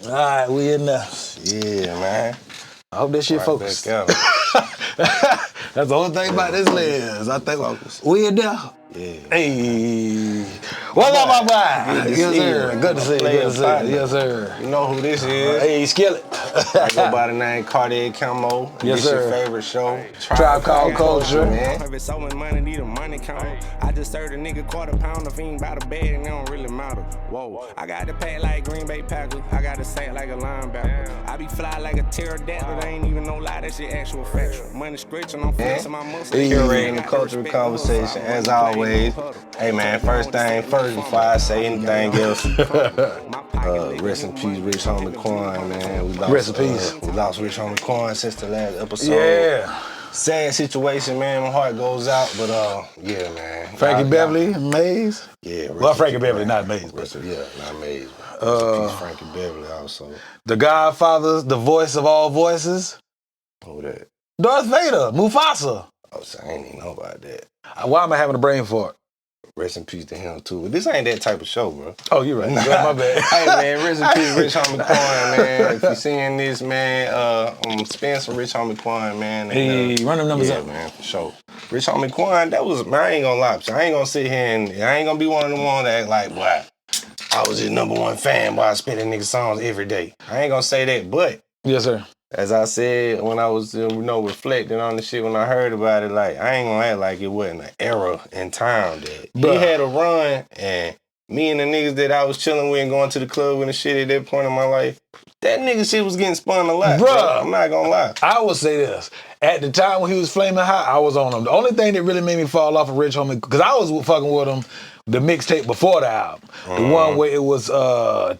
All right, we in there. Yeah, man. I hope that shit Right focused. back out. That's the only thing about this lens. I think we in there. Yeah. Hey, what's up, my boy? Good to Yes, see sir. you. Good to see you. Good to see you. Yes, sir. You know who this is? Hey, Skillet. I go by the name Cartier Camo. Yes, this sir. Your favorite show? Tribe Called Culture, man. If it's sewing money, need a money counter. I just served a nigga £quarter if he ain't by the bed and it don't really matter. Whoa, I got to pack like Green Bay Packers. I got to sack like a linebacker. I be fly like a pterodactyl. I ain't even no lie, that shit actual factual. Money scratching, I'm flexing my muscles. Curating the cultural conversation as always. Hey man, first thing first before I say anything else. Rest in peace, Rich Homie Quan, man. Rest in peace. We lost Rich Homie Quan since the last episode. Yeah. Sad situation, man. My heart goes out, but yeah, man. Frankie Beverly, Maze. Yeah. Well, Frankie Beverly, not Maze. Yeah, not Maze. Rest in peace, Frankie Beverly also. The Godfather, the voice of all voices. Who that? Darth Vader, Mufasa. Oh, so I ain't even know about that. Why am I having a brain fart? Rest in peace to him too. But this ain't that type of show, bro. Oh, you're right. Yeah, my bad. Hey man, rest in peace, Rich Homie Quan, man. If you seeing this, man, spend some Rich Homie Quan, man. And, Hey, run them numbers yeah, up. man, for sure. Rich Homie Quan, that was, man, I ain't gonna lie, I ain't gonna sit here and I ain't gonna be one of them ones that act like, boy, I was his #1 fan, boy, I spit that nigga songs every day. I ain't gonna say that, but Yes, sir. as I said when I was, reflecting on the shit when I heard about it, like, I ain't gonna act like it wasn't an era in time that Bruh. he had a run, and me and the niggas that I was chilling with and going to the club with and shit at that point in my life, that nigga shit was getting spun a lot, Bruh. bro. I'm not gonna lie. I will say this. At the time when he was flaming hot, I was on him. The only thing that really made me fall off of Rich Homie, because I was fucking with him, the mixtape before the album. The one where it was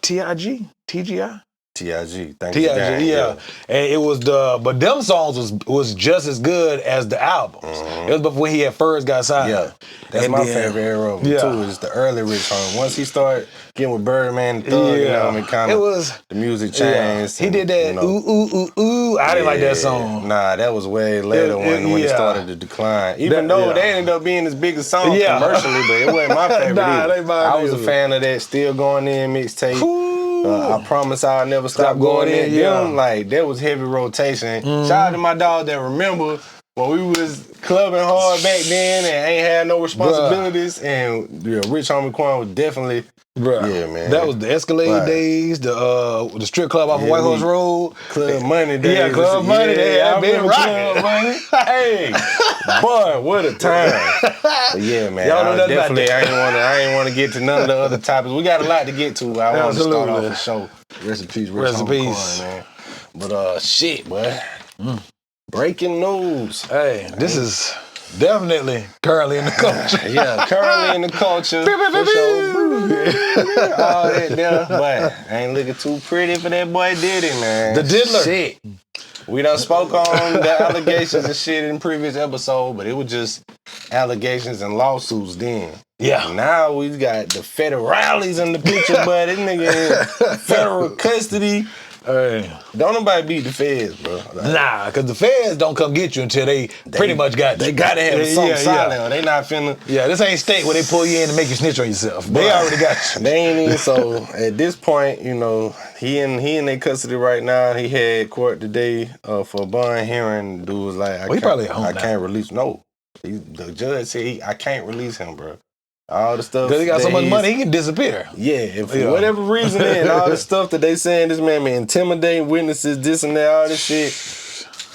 TIG? TGI? T.I.G. Thank TIG, you, Dan. yeah. And it was but them songs was just as good as the albums. It was before he had first got signed. Yeah, that's And my then- favorite era of him, Yeah. too, is the early Rich Homie. Once he started getting with Birdman and Thug, you know, I mean, kind It of was the music yeah. changed. He and, did that you know, ooh ooh ooh ooh. I didn't like that song. Nah, that was way later when he yeah. started to decline. Even though yeah. they ended up being his biggest song Yeah. commercially, but it wasn't my favorite Nah, either. they mine I was a either. fan of that Still Going In mixtape. I Promise I'll Never Stop Going Going In. In, yeah. Them, like, that was heavy rotation. Shout out to my dog that remember when we was clubbing hard back then and ain't had no responsibilities. And yeah, Rich Homie Quan was definitely, Bruh. yeah, man. That was the Escalade Right. days, the strip club off of White Horse Road. Club Money days. Yeah, Club Money, they I had been remember rocking. Club Money. Hey, boy, what a time. But yeah, man. Y'all know I nothing about definitely, that. I ain't want to get to none of the other topics. We got a lot to get to. I want to start off Absolutely. the show. Rest in peace, Rich Rest in Homie peace. Quan, man. But shit, boy. Breaking news. Hey, this is definitely currently in the culture. Yeah, currently in the culture. For sure. All that there, but ain't looking too pretty for that boy Diddy, man. The Diddler. Shit. We done spoke on the allegations and shit in the previous episode, but it was just allegations and lawsuits then. Yeah. Now we got the federales in the picture, but this nigga in federal custody. Hey. Don't nobody beat the feds, bro. Like, Nah, because the feds don't come get you until they pretty much got you. They gotta have something yeah, silent. Or they not finna. Yeah, this ain't state where they pull you in and make you snitch on yourself. They already got you. They ain't even so. At this point, you know, he in their custody right now. He had court today for a bond hearing. Dude was like, He probably at home I now. can't release. No, the judge said I can't release him, bro. All the stuff Because he got so that much he's- money, he can disappear. Yeah, if for Yeah. whatever reason, and all the stuff that they saying this man been intimidating witnesses, this and that, all this shit.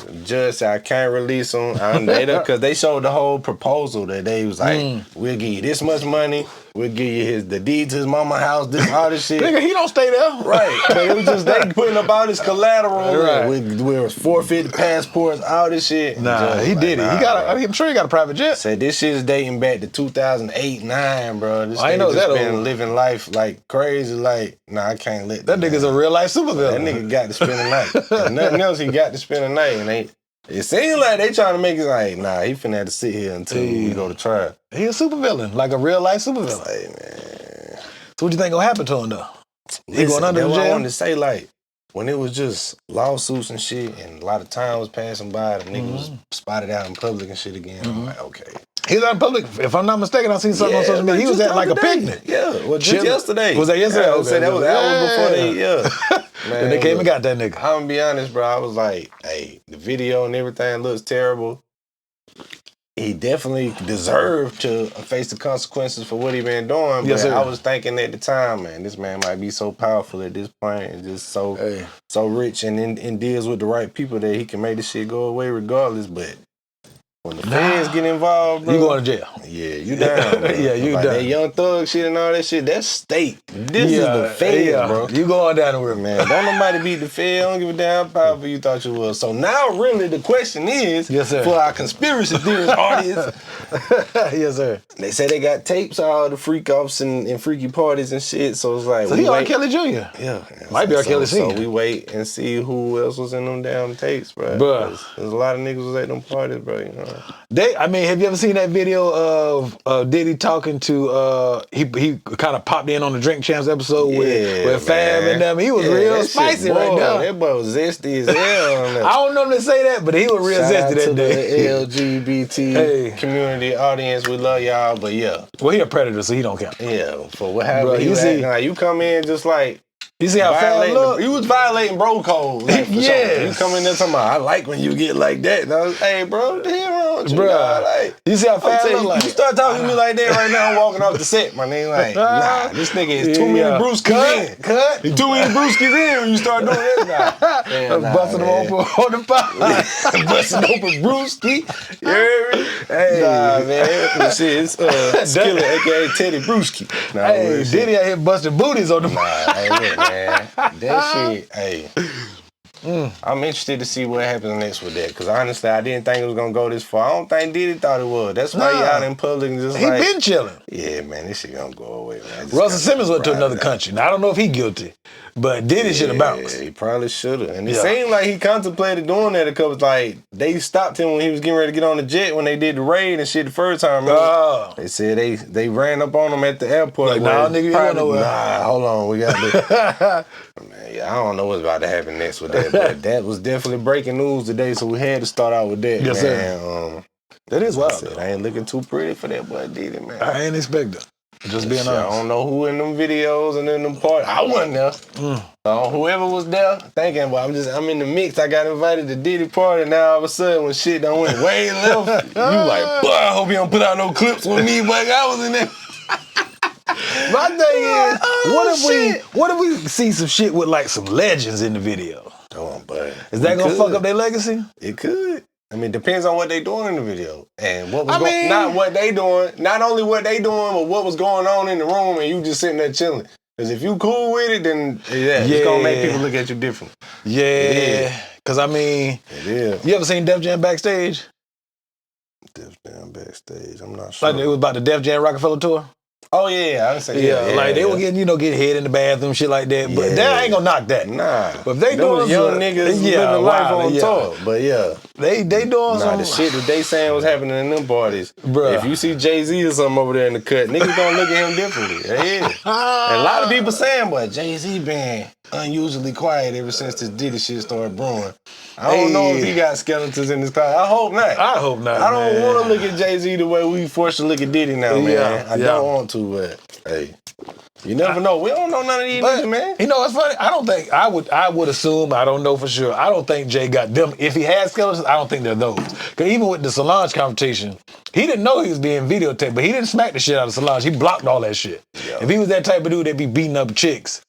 The judge said I can't release him. Because they showed the whole proposal that they was like, we'll give you this much money, we'll give you the deed to his mama house, this all this shit. Nigga, he don't stay there. Right, but it was just they putting up all this collateral. Right. With forfeit passports, all this shit. Nah, Judge he was did like, it. nah, He got. bro. I'm sure he got a private jet. Said this shit is dating back to 2008, 9, bro. This I ain't nigga know just that been old. living life like crazy. Like, nah, I can't let That nigga's a real life That supervillain. nigga got to spend the night. If nothing else, he got to spend the night. And it seems like they trying to make it like, nah, he finna have to sit here until we go to trial. He a supervillain, like a real life supervillain. Hey, man. So what you think gonna happen to him though? He Listen, going under that's the what I jail? wanted to say, like, when it was just lawsuits and shit, and a lot of time was passing by, the nigga was spotted out in public and shit again. I'm like, okay. He was out in public. If I'm not mistaken, I seen something on social media. He was at like a picnic. Yeah, well, just yesterday. Was that yesterday? I would say that was hours before they. Yeah. Man, Then they came and got that nigga. I'm gonna be honest, bro. I was like, hey, the video and everything looks terrible. He definitely deserved to face the consequences for what he been doing. But Yes, sir. I was thinking at the time, man, this man might be so powerful at this point and just so rich and deals with the right people that he can make this shit go away regardless. But when the feds get involved, bro, You going to jail. yeah, you down. Man. Yeah, you like done. That Young Thug shit and all that shit, that's state. This is the feds, bro. You going down the river. Man, don't nobody beat the Fed. I don't give a damn how powerful you thought you was. So now, really, the question is, Yes, sir. for our conspiracy theorist audience, Yes, sir. they say they got tapes of all the freak offs and freaky parties and shit. So it's like, So he R. Kelly Jr. Yeah, Might be R. Kelly So Sr. we wait and see who else was in them damn tapes, bro. Bruh. There's a lot of niggas was at them parties, bro. You know. Have you ever seen that video of Diddy talking to he kind of popped in on the Drink Champs episode with Fab and them. He was real that shit spicy right boiled. now. That boy was zesty as hell. On that. I don't know if they say that, but he was real Shout out zesty to that day. the LGBT community audience, we love y'all, but yeah. Well, he a predator, so he don't count. Yeah, for what happened, Bro, you you see- like, you come in just like You see how Fab look? he was violating bro code. Like, for Yes. sure. You come in there talking about, I like when you get like that. And I was, hey, bro, what the hell wrong with you? Bruh. Dog? Like, You see how I'm Fab telling look you, like? you start talking to me like that right now, I'm walking off the set, my nigga. Like, nah, this nigga is too many brewskis in. Cut. Too many brewskis in when you start doing that. Nah, Busting them open on the pot. busting open brewski. You heard me? Hey. Nah, man. This is Skillet, a.k.a. Teddy Brewski. Nah, Hey, real shit. Diddy out here busting booties on the pot. Nah, hey, look, man. That shit, hey. I'm interested to see what happens next with that, because honestly, I didn't think it was gonna go this far. I don't think Diddy thought it was. That's why he Nah. out in public and just He like, been chilling. yeah, man, this shit gonna go away, man. Just Russell gotta Simmons went to ride another it out. country. Now, I don't know if he guilty, but Diddy should have bounced. Yeah, he probably should have. And it Yeah. seemed like he contemplated doing that a couple. Like they stopped him when he was getting ready to get on the jet when they did the raid and shit the first time. Remember? Oh. They said they ran up on him at the airport. Like, where nah, it's nigga, you private- don't know where- Nah, hold on, we got to. Man, yeah, I don't know what's about to happen next with that, but that was definitely breaking news today, so we had to start out with that. Yes, man. sir. That is wild. I ain't looking too pretty for that boy Diddy, man. I ain't expect it. Just being Shit, I honest. don't know who in them videos and in them parties. I wasn't there. Whoever was there, thinking, well, I'm in the mix. I got invited to Diddy party. Now all of a sudden, when shit done went way left, you like, boy, I hope you don't put out no clips with me, but I was in there. My thing is, Oh, what if we see some shit with like some legends in the video? Oh, but Is that gonna fuck up their legacy? It could. I mean, it depends on what they doing in the video and what was I mean- not what they doing. Not only what they doing, but what was going on in the room, and you just sitting there chilling. Because if you cool with it, then it's gonna make people look at you different. Yeah, because I mean, It is. you ever seen Def Jam backstage? Def Jam backstage. I'm not sure. Like it was about the Def Jam Rockefeller tour. Oh yeah, I didn't say Yeah, like they were getting, get head in the bathroom, shit like that. But Yeah. that ain't gonna knock that. Nah, But if they them was doing young some- niggas yeah, living life wild, on yeah. tour. But yeah, They doing nah, some the shit that they saying was happening in them parties. Bruh. If you see Jay-Z or something over there in the cut, niggas gonna look at him differently. Yeah. And a lot of people saying, but Jay-Z been unusually quiet ever since this Diddy shit started brewing. I don't know if he got skeletons in his closet. I hope not. I hope not. I don't man. want to look at Jay-Z the way we forced to look at Diddy now, man. Yeah, I yeah. don't want to, but hey, you never know. We don't know none of these But, niggas, man. you know what's funny? I don't think I would assume, I don't know for sure. I don't think Jay got them. If he has skeletons, I don't think they're those. Cause even with the Solange confrontation, he didn't know he was being videotaped, but he didn't smack the shit out of Solange. He blocked all that shit. Yeah. If he was that type of dude that be beating up chicks,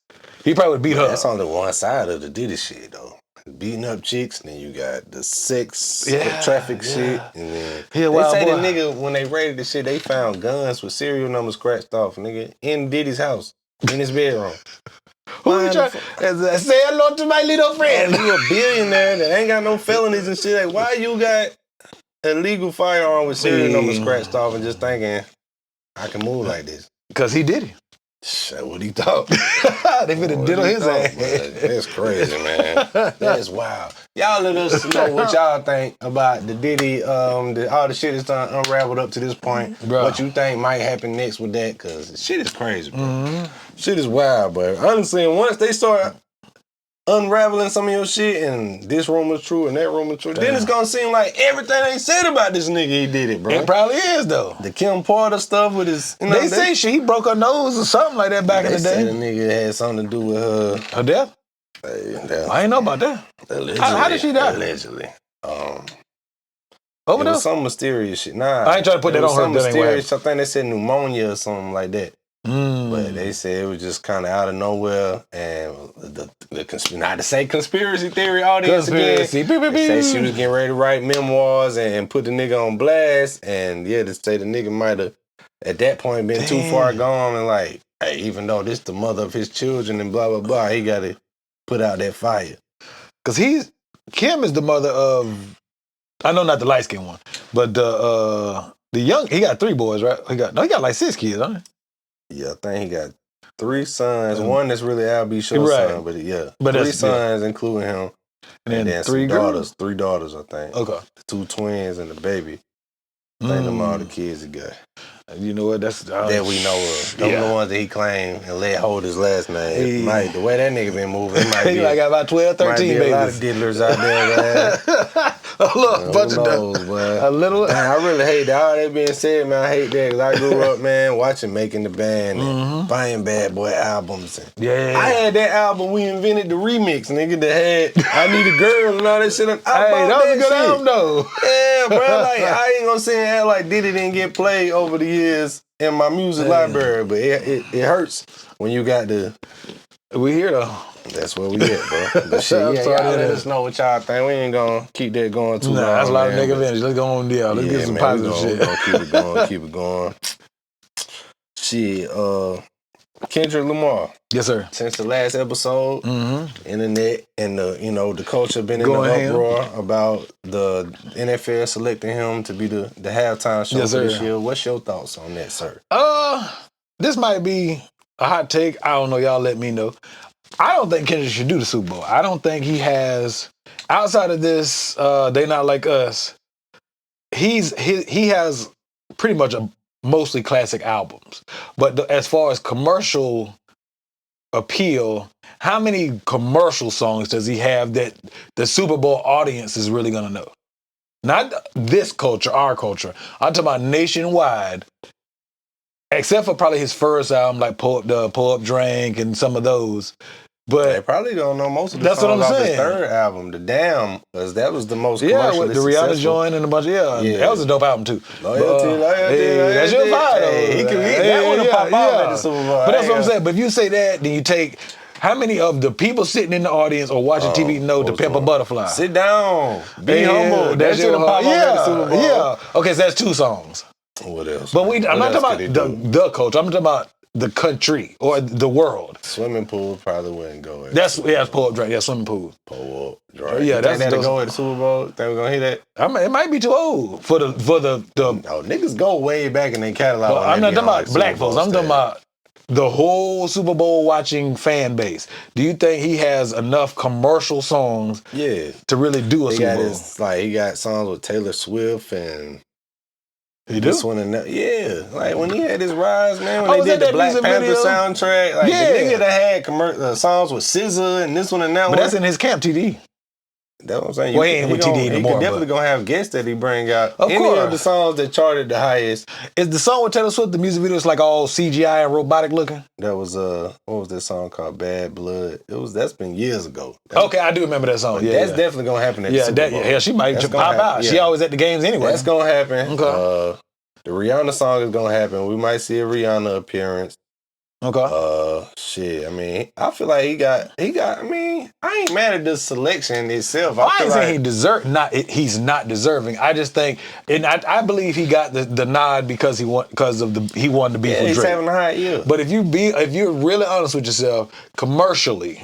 he probably would beat her. That's only one side of the Diddy shit, though. Beating up chicks, and then you got the sex, traffic shit, and then He a they wild say boy. the nigga when they raided the shit, they found guns with serial numbers scratched off, nigga, in Diddy's house, in his bedroom. Who you trying? Say hello to my little friend. You a billionaire that ain't got no felonies and shit. Like, why you got a legal firearm with serial numbers scratched off and just thinking I can move like this? Cause he did it. Shit, what he thought? They finna diddle his ass. That's crazy, man. That's wild. Y'all let us know what y'all think about the Diddy, all the shit that's done unraveled up to this point. Bruh. What you think might happen next with that? Cause shit is crazy, bro. Shit is wild, bro. Honestly, once they start unraveling some of your shit and this rumor's true and that rumor's true, then it's gonna seem like everything they said about this nigga, he did it, bro. It probably is, though. The Kim Porter stuff with his... You know, they say he broke her nose or something like that back in the They day. said the nigga had something to do with her... Her death? I ain't know about that. Allegedly. How did she die? Allegedly. Over It there? was some mysterious shit. Nah. I ain't trying to put that on her. Some That ain't what mysterious... I think they said pneumonia or something like that. But they said it was just kind of out of nowhere, and not to say conspiracy theory audience Conspiracy. again. They say she was getting ready to write memoirs and put the nigga on blast, and yeah, to say the nigga might have at that point been too far gone, and like, hey, even though this the mother of his children and blah blah blah, he got to put out that fire. Cause Kim is the mother of, I know not the light skinned one, but the young. He got 3 boys, right? He got like 6 kids, huh? Yeah, I think he got 3 sons. One that's really Al B. Short's son, but yeah, but 3 sons, including him, and then 3 daughters. 3 daughters, I think. Okay, 2 twins and the baby. I think them all the kids he got. You know what? That's that we know of. Them the ones that he claimed and let hold his last name. The way that nigga been moving, it might he be like got about 12, 13 might be babies. A lot of diddlers out there, man. A little bunch of them. A little. Man, I really hate that. All that being said, man, I hate that because I grew up, man, watching Making the Band and buying Bad Boy albums. And I had that album. We invented the remix, nigga. That had I Need a Girl and all that shit. That was a good album, though. Yeah, bro. Like I ain't gonna say and act like Diddy didn't get played over the years in my music library, but it hurts when you got the. We here though. That's where we at, bro. But shit, y'all let us know what y'all think. We ain't gonna keep that going too long. That's a lot of negative energy. Let's go on, let's get some positive shit. We're gonna keep it going. Shit, Kendrick Lamar. Yes, sir. Since the last episode, internet and the culture been in the uproar about the NFL selecting him to be the halftime show for this year. What's your thoughts on that, sir? This might be a hot take. I don't know. Y'all let me know. I don't think Kendrick should do the Super Bowl. I don't think he has, outside of this, They Not Like Us, he has pretty much mostly classic albums. But as far as commercial appeal, how many commercial songs does he have that the Super Bowl audience is really going to know? Not this culture, our culture. I'm talking about nationwide. Except for probably his first album, like Pull Up Drink and some of those. But they probably don't know most of the songs what I'm off saying. His thord album, The Damn, because that was the most commercially with the Rihanna joint and a bunch of, that was a dope album too. Loyalty. That's your vibe though. That one pop out at the Super Bowl. But that's what I'm saying. But if you say that, then you take, how many of the people sitting in the audience or watching TV know To Pimp a Butterfly? Sit down. Be humble. That shit pop out at the Super Bowl. Yeah. Okay, so that's 2 songs. What else? But I'm not talking about the culture. I'm talking about the country or the world. Swimming pool probably wouldn't go. It's Pull Up Drink. Yeah, swimming pool. Pull Up Drink. Yeah, that's that'll go at the Super Bowl. Think we're gonna hear that? It might be too old for the. No, niggas go way back in their catalog. Well, I'm not talking about black folks. I'm talking about the whole Super Bowl watching fan base. Do you think he has enough commercial songs? To really do a Super Bowl? He got songs with Taylor Swift and. He do? This one and that, like when he had his rise, man. When they did the Black Panther soundtrack, like the nigga that had songs with SZA and this one and that one. But that's in his camp, TD. That's what I'm saying. He ain't with TD anymore. He definitely gonna have guests that he bring out. Of Any course. of the songs that charted the highest. Is the song with Taylor Swift, the music video is like all CGI and robotic looking? That was what was that song called? Bad Blood. That's been years ago. Okay, I do remember that song. That's definitely gonna happen at the Super Bowl. Yeah, she might pop out. She always at the games anyway. That's gonna happen. Okay. The Rihanna song is gonna happen. We might see a Rihanna appearance. Okay. Shit. I mean, I feel like he got. I mean, I ain't mad at the selection itself. I ain't saying he's not deserving. I just think, and I believe he got the nod because he wanted to be for Drake. He's having a high year. But if you're really honest with yourself, commercially.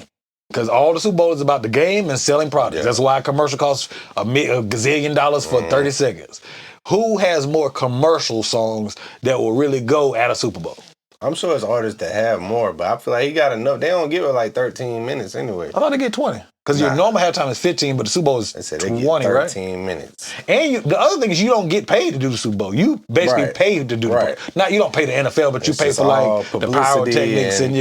Because all the Super Bowl is about the game and selling products. That's why a commercial costs a gazillion dollars for 30 seconds. Who has more commercial songs that will really go at a Super Bowl? I'm sure it's artists that have more, but I feel like he got enough. They don't give it like 13 minutes anyway. I thought they get 20. Because your normal halftime is 15, but the Super Bowl is 20, right? 13 minutes. And the other thing is you don't get paid to do the Super Bowl. You basically pay to do the Bowl. Not you don't pay the NFL, but you pay for like the pyrotechnics and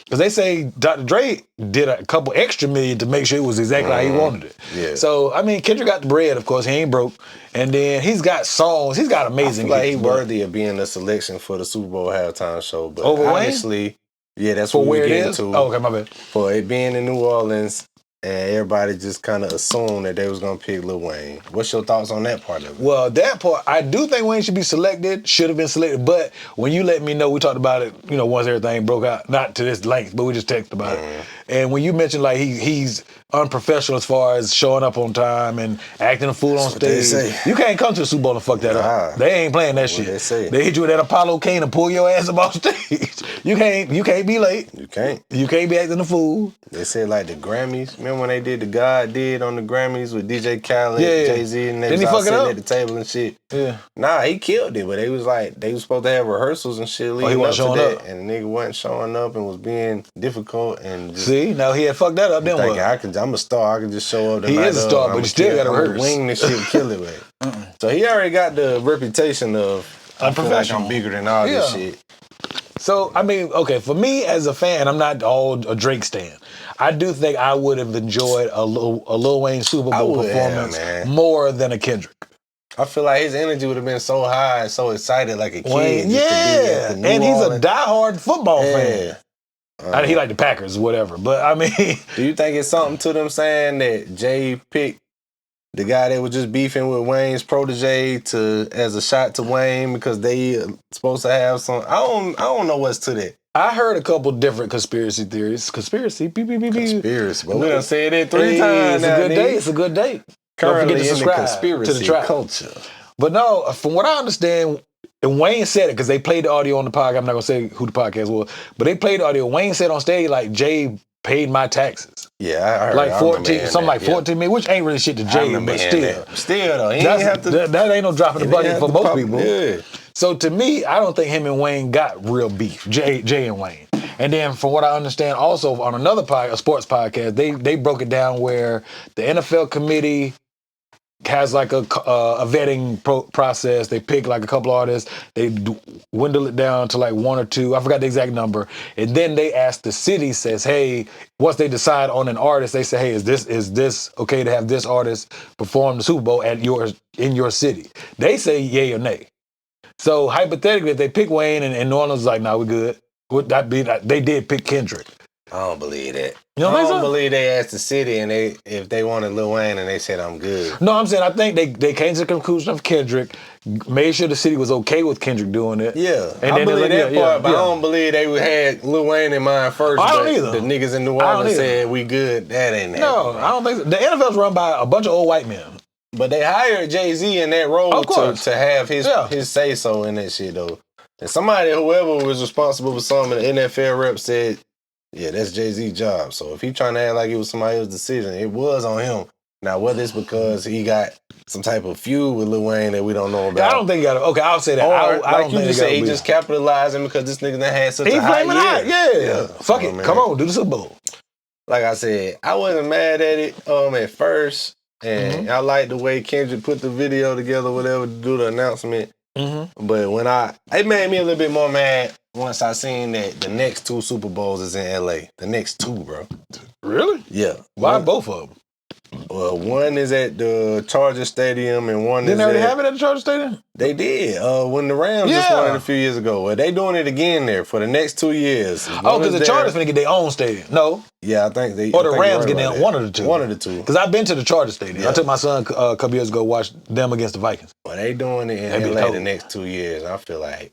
Because they say Dr. Dre did a couple extra million to make sure it was exactly how he wanted it. Yeah. So, I mean, Kendrick got the bread, of course. He ain't broke. And then he's got songs. He's got amazing I feel like hits, he's but worthy of being a selection for the Super Bowl halftime show. But Over Wayne? honestly, yeah, that's for what where we're it getting is. to. Oh, okay, my bad. For it being in New Orleans, and everybody just kind of assumed that they was going to pick Lil Wayne. What's your thoughts on that part of it? Well, that part, I do think Wayne should be selected, should have been selected. But when you let me know, we talked about it, once everything broke out, not to this length, but we just texted about it. And when you mentioned like he's unprofessional as far as showing up on time and acting a fool on what they stage, say. you can't come to the Super Bowl and fuck that up. They ain't playing that shit. they say. They hit you with that Apollo cane and pull your ass up off stage. You can't be late. You can't. You can't be acting a fool. They said like the Grammys. Remember when they did the God did on the Grammys with DJ Khaled, Yeah. Jay-Z, and they Didn't was he all fuck it sitting up? at the table and shit? Yeah. Nah, he killed it, but they was supposed to have rehearsals and shit leading wasn't up to showing that, up. and the nigga wasn't showing up and was being difficult and just See, now he had fucked that up. Then thinking what? I'm a star, I can just show up. The He night is a of, star, but I'ma he still kill- gotta I'ma rehearse. wing this shit and kill it with. So he already got the reputation of I feel like Unprofessional. I'm bigger than all this Yeah. shit. So, I mean, okay, for me as a fan, I'm not all a Drake stan. I do think I would have enjoyed a Lil Wayne Super I Bowl would have, performance man. more than a Kendrick. I feel like his energy would have been so high and so excited like a kid. Wayne, just to be yeah, at the New and he's a Orleans. diehard football fan. Yeah. He like the Packers, whatever. But I mean, Do you think it's something to them saying that Jay picked the guy that was just beefing with Wayne's protege as a shot to Wayne because they supposed to have some? I don't know what's to that. I heard a couple different conspiracy theories. Conspiracy, beep, beep, beep, beep. Conspiracy, but we done said it three Hey, times It's a now, good nigga. day. It's a good day. Don't Currently forget to in the subscribe conspiracy to the tribe. culture. But no, from what I understand, and Wayne said it because they played the audio on the podcast. I'm not gonna say who the podcast was, but they played the audio. Wayne said on stage like Jay paid my taxes, Yeah, I heard. like I remember 14, hearing something that, like yeah. 14 million, which ain't really shit to I Jay, remember but hearing still, that. Still though, he ain't have to. that ain't no drop in the he bucket ain't for have to most pop- people. Yeah. So to me, I don't think him and Wayne got real beef. Jay and Wayne. And then from what I understand, also on another a sports podcast, they broke it down where the NFL committee has like a vetting process. They pick like a couple artists. They dwindle it down to like one or two. I forgot the exact number. And then they ask the city, says, hey, once they decide on an artist, they say, hey, is this okay to have this artist perform the Super Bowl in your city? They say yay or nay. So hypothetically, if they pick Wayne and New Orleans is like, nah, we're good. Would that be that they did pick Kendrick? I don't believe that. You don't I think don't so? believe they asked the city and if they wanted Lil Wayne and they said I'm good. No, I'm saying I think they came to the conclusion of Kendrick, made sure the city was okay with Kendrick doing it. Yeah, And I then believe they're that like, part, but I don't believe they would had Lil Wayne in mind first. I don't but either. The niggas in New I don't Orleans either. said we good. That ain't No, happening. I don't think so. The NFL's run by a bunch of old white men. But they hired Jay-Z in that role Of course. to have his Yeah. his say so in that shit though. And somebody, whoever was responsible for some of the NFL reps said, yeah, that's Jay-Z's job. So if he trying to act like it was somebody else's decision, it was on him. Now, whether it's because he got some type of feud with Lil Wayne that we don't know about. I don't think you got to. Okay, I'll say that. Or, I like don't you think just they say, he gotta just capitalizing because this nigga done had such be. He a high flaming year. hot. Yeah. Fuck Oh, it. man. Come on, do the Super Bowl. Like I said, I wasn't mad at it at first. And I liked the way Kendrick put the video together, whatever, to do the announcement. Mm-hmm. But it made me a little bit more mad once I seen that the next two Super Bowls is in LA. The next two, bro. Really? Yeah. Why both of them? Well, one is at the Charger Stadium and one Didn't is they already at... have it at the Charger Stadium? They did. When the Rams just Yeah. won it a few years ago. Well, they doing it again there for the next 2 years. Oh, One because is the there- Chargers finna get their own stadium. No. Yeah, I think they... Or the I think Rams you're getting about in that. one of the two. One of the two. Because I've been to the Charger Stadium. Yeah. I took my son a couple years ago to watch them against the Vikings. Well, they doing it That'd in be LA dope. the next 2 years. I feel like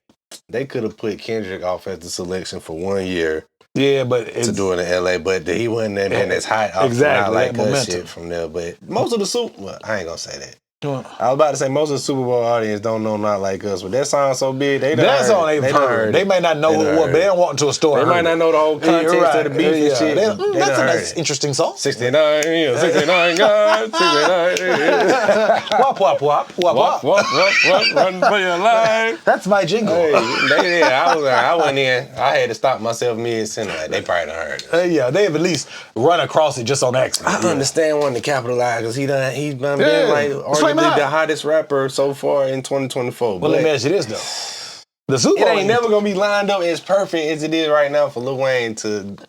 they could have put Kendrick off as the selection for 1 year Yeah, but it's... to do it in LA, but he wasn't that man that's hot off Exactly, like that us momentum. shit from there. But most of the Super... Well, I ain't gonna say that. Well, I was about to say most of the Super Bowl audience don't know Not Like Us, but that sounds so big. They done that's heard all it. they've done heard. it. They may not know They who done it was, heard but they it. don't walk into a store. They and might heard not it. know the whole context You're right. of the beef and Yeah. shit. They- They that's done a heard nice, it. interesting song. 69, 69 guys, 69. Wop, wop, wop, wop, wop. Run for your life. That's my jingle. Hey, I went in. I had to stop myself mid-sentence. Like, they probably done heard it. Yeah, they have at least run across it just on accident. I understand wanting to capitalize because he's done Yeah. been like It's like arguably mine. the hottest rapper so far in 2024. Well, but let me ask you this, though. The Super It Bowl ain't never gonna be lined up as perfect as it is right now for Lil Wayne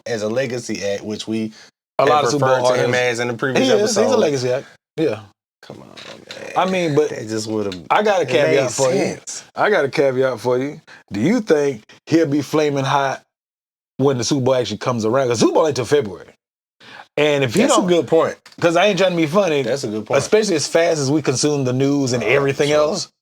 as a legacy act, which we a lot have of Super referred Bowl to him artists. as in the previous He is. episode. He's a legacy act. Yeah. Come on, man. I mean, but That just would have. I got a caveat for you. I got a caveat for you. Do you think he'll be flaming hot when the Super Bowl actually comes around? Because Super Bowl ain't till February. And if he That's a don't, good point. because I ain't trying to be funny. That's a good point. Especially as fast as we consume the news and everything sure. else.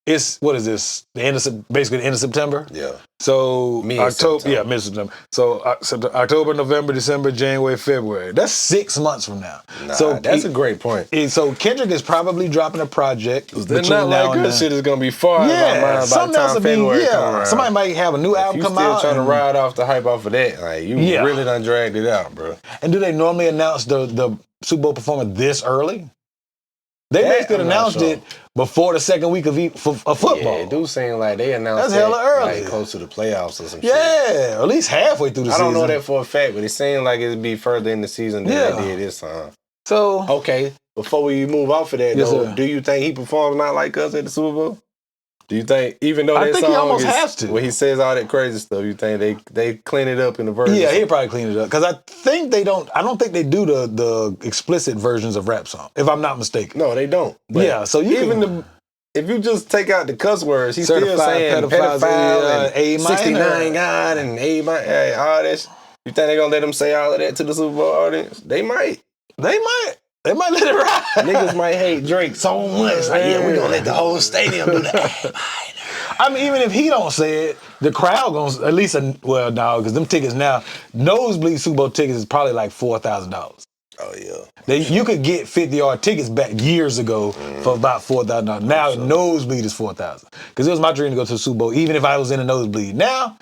It's, what is this? Basically the end of September? Yeah. So Mid-September. October, yeah, mid-September. So October, November, December, January, February. That's 6 months from now. Nah, So that's a great point. So Kendrick is probably dropping a project. They're not like good shit is gonna be far out of my mind by the something else time will be. February come Yeah, around. somebody might have a new album You come still out. trying to and- ride off the hype off of that? Like you Yeah. really done dragged it out, bro. And do they normally announce the Super Bowl performer this early? They That, basically I'm not announced sure. it before the second week of football. Yeah, it do seem like they announced That's that hella early. like close to the playoffs or some shit. Yeah, or at least halfway through the I season. don't know that for a fact, but it seemed like it'd be further in the season than Yeah. they did this time. So Okay, before we move off of that, Yes, though, sir. do you think he performs not like us at the Super Bowl? Do you think, even though I that think he song almost is, has to. when he says all that crazy stuff, you think they clean it up in the version? yeah, he'll probably clean it up because I don't think they do the explicit versions of rap songs, if I'm not mistaken. No, they don't. But Yeah, so you even can- if you just take out the cuss words, he's still Certified saying pedophiles, pedophile and A minor. 69 God and A minor, hey, all that. You think they gonna let them say all of that to the Super Bowl audience? They might. They might let it ride. Niggas might hate Drake so much. Like, yeah, we gonna let the whole stadium do that. I mean, even if he don't say it, the crowd gonna at least well, no, because them tickets now, nosebleed Super Bowl tickets is probably like $4,000. Oh yeah. You could get 50-yard tickets back years ago for about $4,000. Now nosebleed is $4,000 because it was my dream to go to the Super Bowl, even if I was in a nosebleed. Now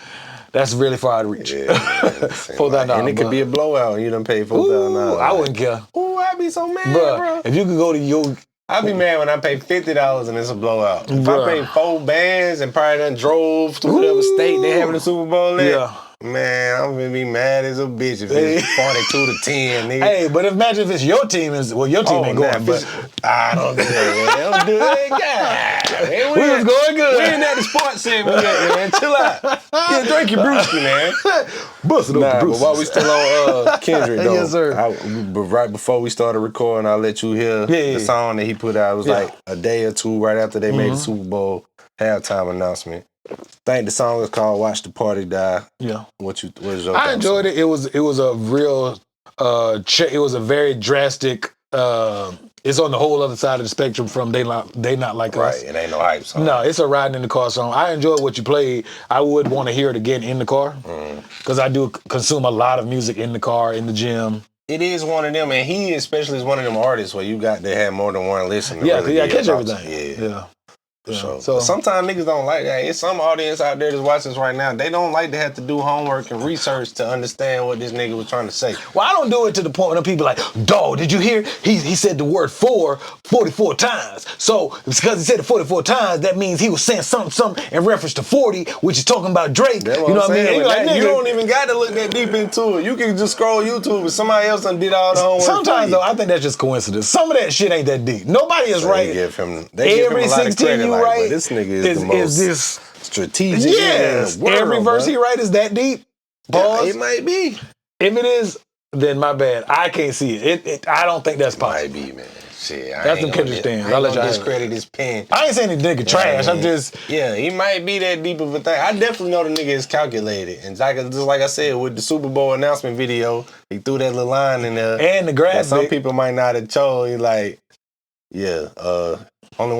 that's really far out of reach. Yeah, $4,000, and it could be a blowout, and you done paid $4,000. Ooh, I wouldn't care, Ooh, I'd be so mad, Bruh, bro. if you could go to your I'd be mad when I pay $50 and it's a blowout. If Bruh. I paid 4 bands and probably done drove to whatever state they having the Super Bowl at, Yeah. man, I'm gonna be mad as a bitch if it's 42-10, nigga. Hey, but imagine if it's your team your team ain't going, but I don't do that, man. Don't do that. God, man, we was going good. We ain't at the sports segment yet, man. Chill out. Yeah, drink your brewski, man. Busted up Nah, the but Bruce. while we still on Kendrick, though, Yes, sir. but right before we started recording, I'll let you hear Yeah. the song that he put out. It was like a day or two right after they made the Super Bowl halftime announcement. I think the song is called "Watch the Party Die." Yeah. What is your? I enjoyed it. It was a real it was a very drastic it's on the whole other side of the spectrum from They Not Like Right, Us. it ain't no hype song. No, it's a riding in the car song. I enjoyed what you played. I would want to hear it again in the car because I do consume a lot of music in the car, in the gym. It is one of them, and he especially is one of them artists where you got to have more than one listen. To Yeah, really because get catch about everything. you. Yeah. For sure. So But sometimes niggas don't like that. It's some audience out there that's watching this right now. They don't like to have to do homework and research to understand what this nigga was trying to say. well, I don't do it to the point when people like, dog, did you hear? He said the word 44 times. So because he said it 44 times, that means he was saying something in reference to 40, which is talking about Drake. That's You know what I mean? saying. And you're like, That- you nigga, don't even got to look that deep into it. You can just scroll YouTube and somebody else done did all the homework. sometimes for though, you. I think that's just coincidence. Some of that shit ain't that deep. Nobody is They right. give him a lot of 16 credit. you Like, right but this nigga is the most this. strategic. Yes, in the world, every verse bro. he write is that deep. Yeah, Pause. it might be. If it is, then my bad. I can't see it. I don't think that's possible. Might be, man. Shit, I That's ain't them gonna Kendrick dis- stands. I I'll ain't let gonna y'all have it. discredit his pen. I ain't saying the nigga trash. I I'm mean, just yeah, he might be that deep of a thing. I definitely know the nigga is calculated, and just like I said with the Super Bowl announcement video, he threw that little line in there and the that graphic. some people might not have chose. He like, yeah, only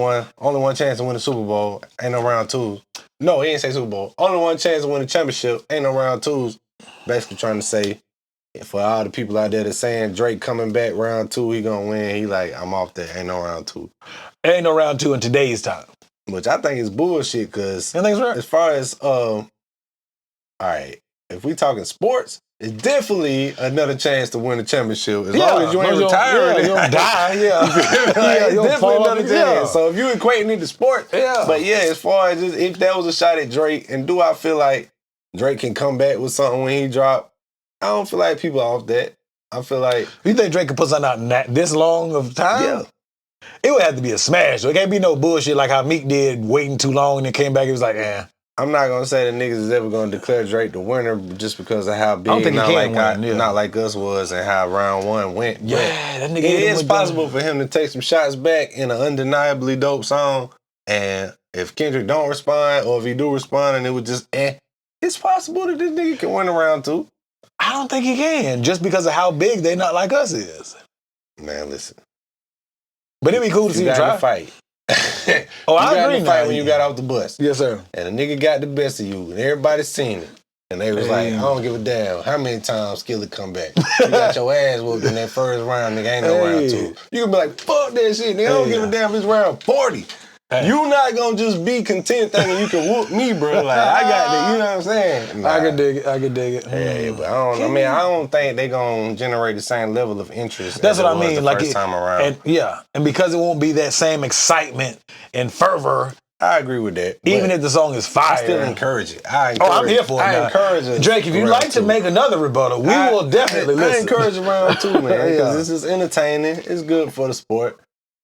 one chance to win the Super Bowl. Ain't no round twos. No, he didn't say Super Bowl. Only one chance to win the championship. Ain't no round twos. Basically trying to say, for all the people out there that's saying Drake coming back round 2, he gonna win. He like, I'm off that. Ain't no round 2. Ain't no round 2 in today's time. Which I think is bullshit, because You think it's right? as far as, all right, if we talking sports, it's definitely another chance to win a championship. As long as you ain't retiring. Yeah, you don't die. Yeah. Like, Yeah, it's you don't definitely fall another off. chance. Yeah. So if you equating it to sport, Yeah. but yeah, as far as if that was a shot at Drake, and do I feel like Drake can come back with something when he drop? I don't feel like people off that. I feel like, You think Drake could put something out in this long of time? yeah. It would have to be a smash. It can't be no bullshit like how Meek did, waiting too long and then came back. It was like, eh. I'm not gonna say the niggas is ever gonna declare Drake the winner just because of how big don't think he can win, Not Like Us was and how round one went. Yeah, that nigga. It is possible for him to take some shots back in an undeniably dope song. And if Kendrick don't respond, or if he do respond and it was just it's possible that this nigga can win a round two. I don't think he can, just because of how big They Not Like Us is. Man, listen. But it'd be cool to see you him try. Fight. I agree. You fight when you got off the bus. Yes, sir. And a nigga got the best of you, and everybody seen it. And they was like, I don't give a damn how many times Skillet come back. You got your ass whooped in that first round, nigga. Ain't no round two. You can be like, fuck that shit, nigga. I don't give a damn if it's round 40. You not gonna just be content thinking you can whoop me, bro. Like, I got that, you know what I'm saying? Nah. I can dig it. Yeah, but I don't think they gonna generate the same level of interest. That's what I mean. The like first time around. And because it won't be that same excitement and fervor. I agree with that. Even if the song is fire. I still encourage it. I'm here for it. I encourage it. Drake, if you'd like to make another rebuttal, we will definitely listen. I encourage round two, man, because this is entertaining. It's good for the sport.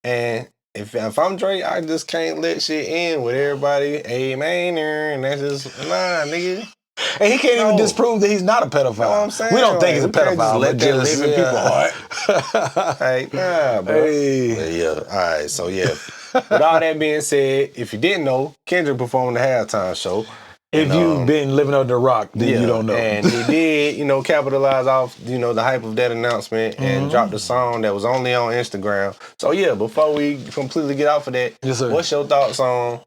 And if I'm Drake, I just can't let shit end with everybody, hey, man, and that's just, nah, nigga. And he can't even disprove that he's not a pedophile. You know what I'm saying? We don't think he's a pedophile. Just let that live in people's heart. Hey, nah, bro. Hey. Yeah, all right, so yeah. With all that being said, if you didn't know, Kendrick performed the halftime show. If you've been living under the rock, then you don't know. And he did, capitalize off, the hype of that announcement and dropped a song that was only on Instagram. So yeah, before we completely get off of that, what's your thoughts on,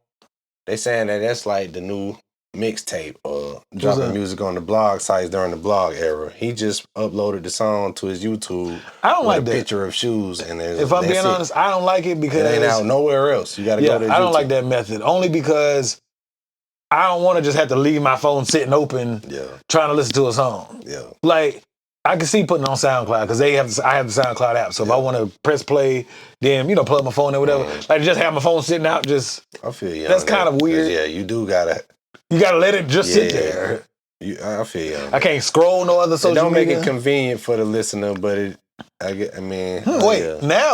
they saying that that's like the new mixtape or dropping music on the blog sites during the blog era. He just uploaded the song to his YouTube. I don't like a that. Picture of shoes. And if I'm being honest, I don't like it because it ain't out nowhere else. You got to go to I don't like that method. Only because I don't want to just have to leave my phone sitting open trying to listen to a song. Yeah. Like, I can see putting it on SoundCloud because I have the SoundCloud app. So if I want to press play, then, plug my phone in or whatever, like just have my phone sitting out, I feel you. That's kind of weird. Yeah, you do got to. You got to let it just sit there. I feel you. I can't scroll no other social media. Don't make it convenient for the listener, but now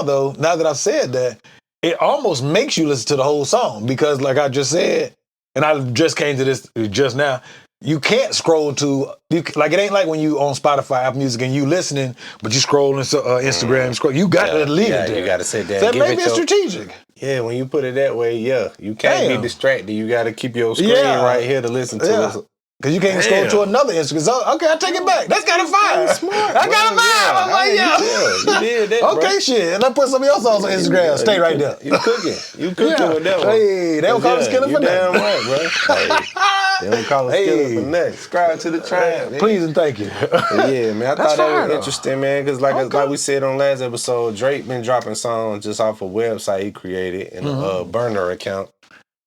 that I've said that, it almost makes you listen to the whole song because like I just said, and I just came to this just now, you can't scroll to, it ain't like when you on Spotify, Apple Music, and you listening, but you scroll into Instagram, scroll. You got to leave it there. You got to sit there. So maybe it's strategic. Yeah, when you put it that way, you can't be distracted. You got to keep your screen right here to listen to it. Because you can't scroll to another Instagram. So, okay, I take it back. That's kind of fire. Smart. I got a vibe. I'm like, you did that, bro. Okay, shit. And I put somebody else on Instagram. Stay right there. You cooking. You cooking with that one. Hey, they don't call us Skillet for nothing. Damn right, bro. They don't call us Skillet for nothing. Subscribe to the tribe. Please and thank you. Yeah, man. I thought that was interesting, man. Because like we said on last episode, Drake been dropping songs just off a website he created in a burner account.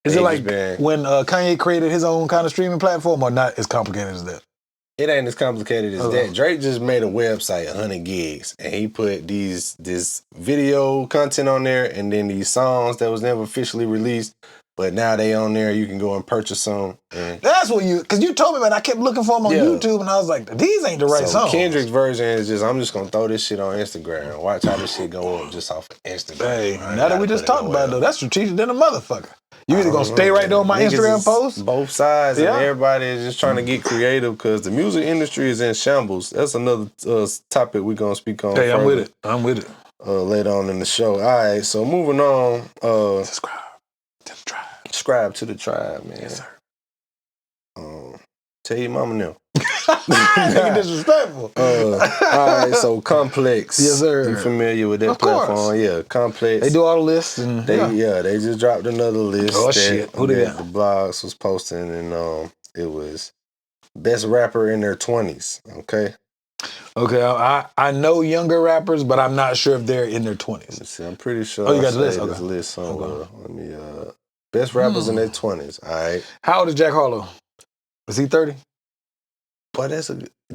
Is it like when Kanye created his own kind of streaming platform or not as complicated as that? It ain't as complicated as that. Drake just made a website, 100 gigs, and he put this video content on there and then these songs that was never officially released, but now they on there. You can go and purchase them. That's what because you told me, man, I kept looking for them on YouTube and I was like, these ain't the right songs. Kendrick's version is just, I'm just going to throw this shit on Instagram. Watch how this shit go up just off Instagram. Hey, now that we just talked about it, though, that's strategic than a motherfucker. You either gonna stay right there on my Instagram post? Both sides, and everybody is just trying to get creative because the music industry is in shambles. That's another topic we're gonna speak on. Hey, I'm with it. Later on in the show. All right, so moving on. Subscribe to the tribe. Subscribe to the tribe, man. Yes, sir. Tell your mama now. Nigga disrespectful. All right, so Complex. Yes, sir. You familiar with that platform? Yeah, Complex. They do all the lists and they just dropped another list. Oh shit! Who did that? The blogs was posting and it was best rapper in their 20s. Okay. Okay, I know younger rappers, but I'm not sure if they're in their 20s. Let's see, I'm pretty sure. Oh, you got the list? This list somewhere. Let me best rappers in their 20s. All right. How old is Jack Harlow? Is he 30? But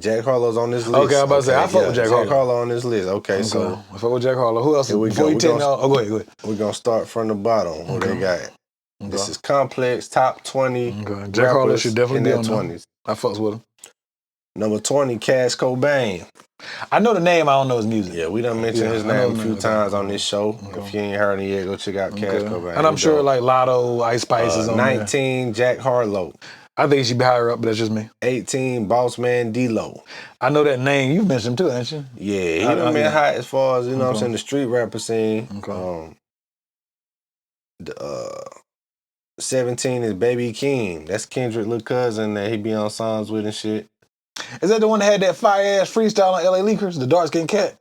Jack Harlow's on this list. Okay, I'm about to say, I fuck with Jack Harlow. Jack Harlow on this list. Okay, so. I fuck with Jack Harlow. Who else? Here we go. Go ahead. We're going to start from the bottom. Who they got? This is Complex, top 20. Okay. Jack Harlow should definitely be on 20s. I fucks with him. Number 20, Cash Cobain. I know the name, I don't know his music. Yeah, we done mentioned his name a few times on this show. Okay. If you ain't heard him yet, go check out Cash Cobain. And I'm sure like Lotto, Ice Spice is on 19, there. Jack Harlow. I think he should be higher up, but that's just me. 18, Boss Man D-Lo. I know that name. You mentioned him too, ain't you? Yeah, he done been hot as far as, you know what I'm saying, the street rapper scene. Okay. 17 is Baby King. That's Kendrick little cousin that he be on songs with and shit. Is that the one that had that fire-ass freestyle on LA Leakers, the dark-skinned cat?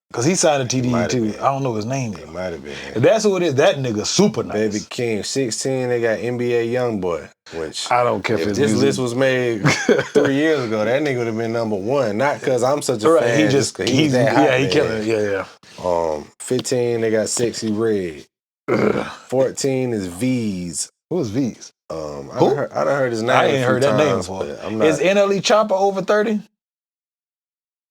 Because he signed to TDE too. Been. I don't know his name. It might have been. If that's who it is, that nigga super nice. Baby King. 16, they got NBA Youngboy, which I don't care if his this music. list was made 3 years ago, that nigga would have been number one. Not because I'm such a fan. He just, he's that hot. Yeah, he killing it. Yeah. 15, they got Sexy Red. 14 is V's. Who is V's? I done heard his name. I ain't heard that name before. Is NLE Chopper over 30?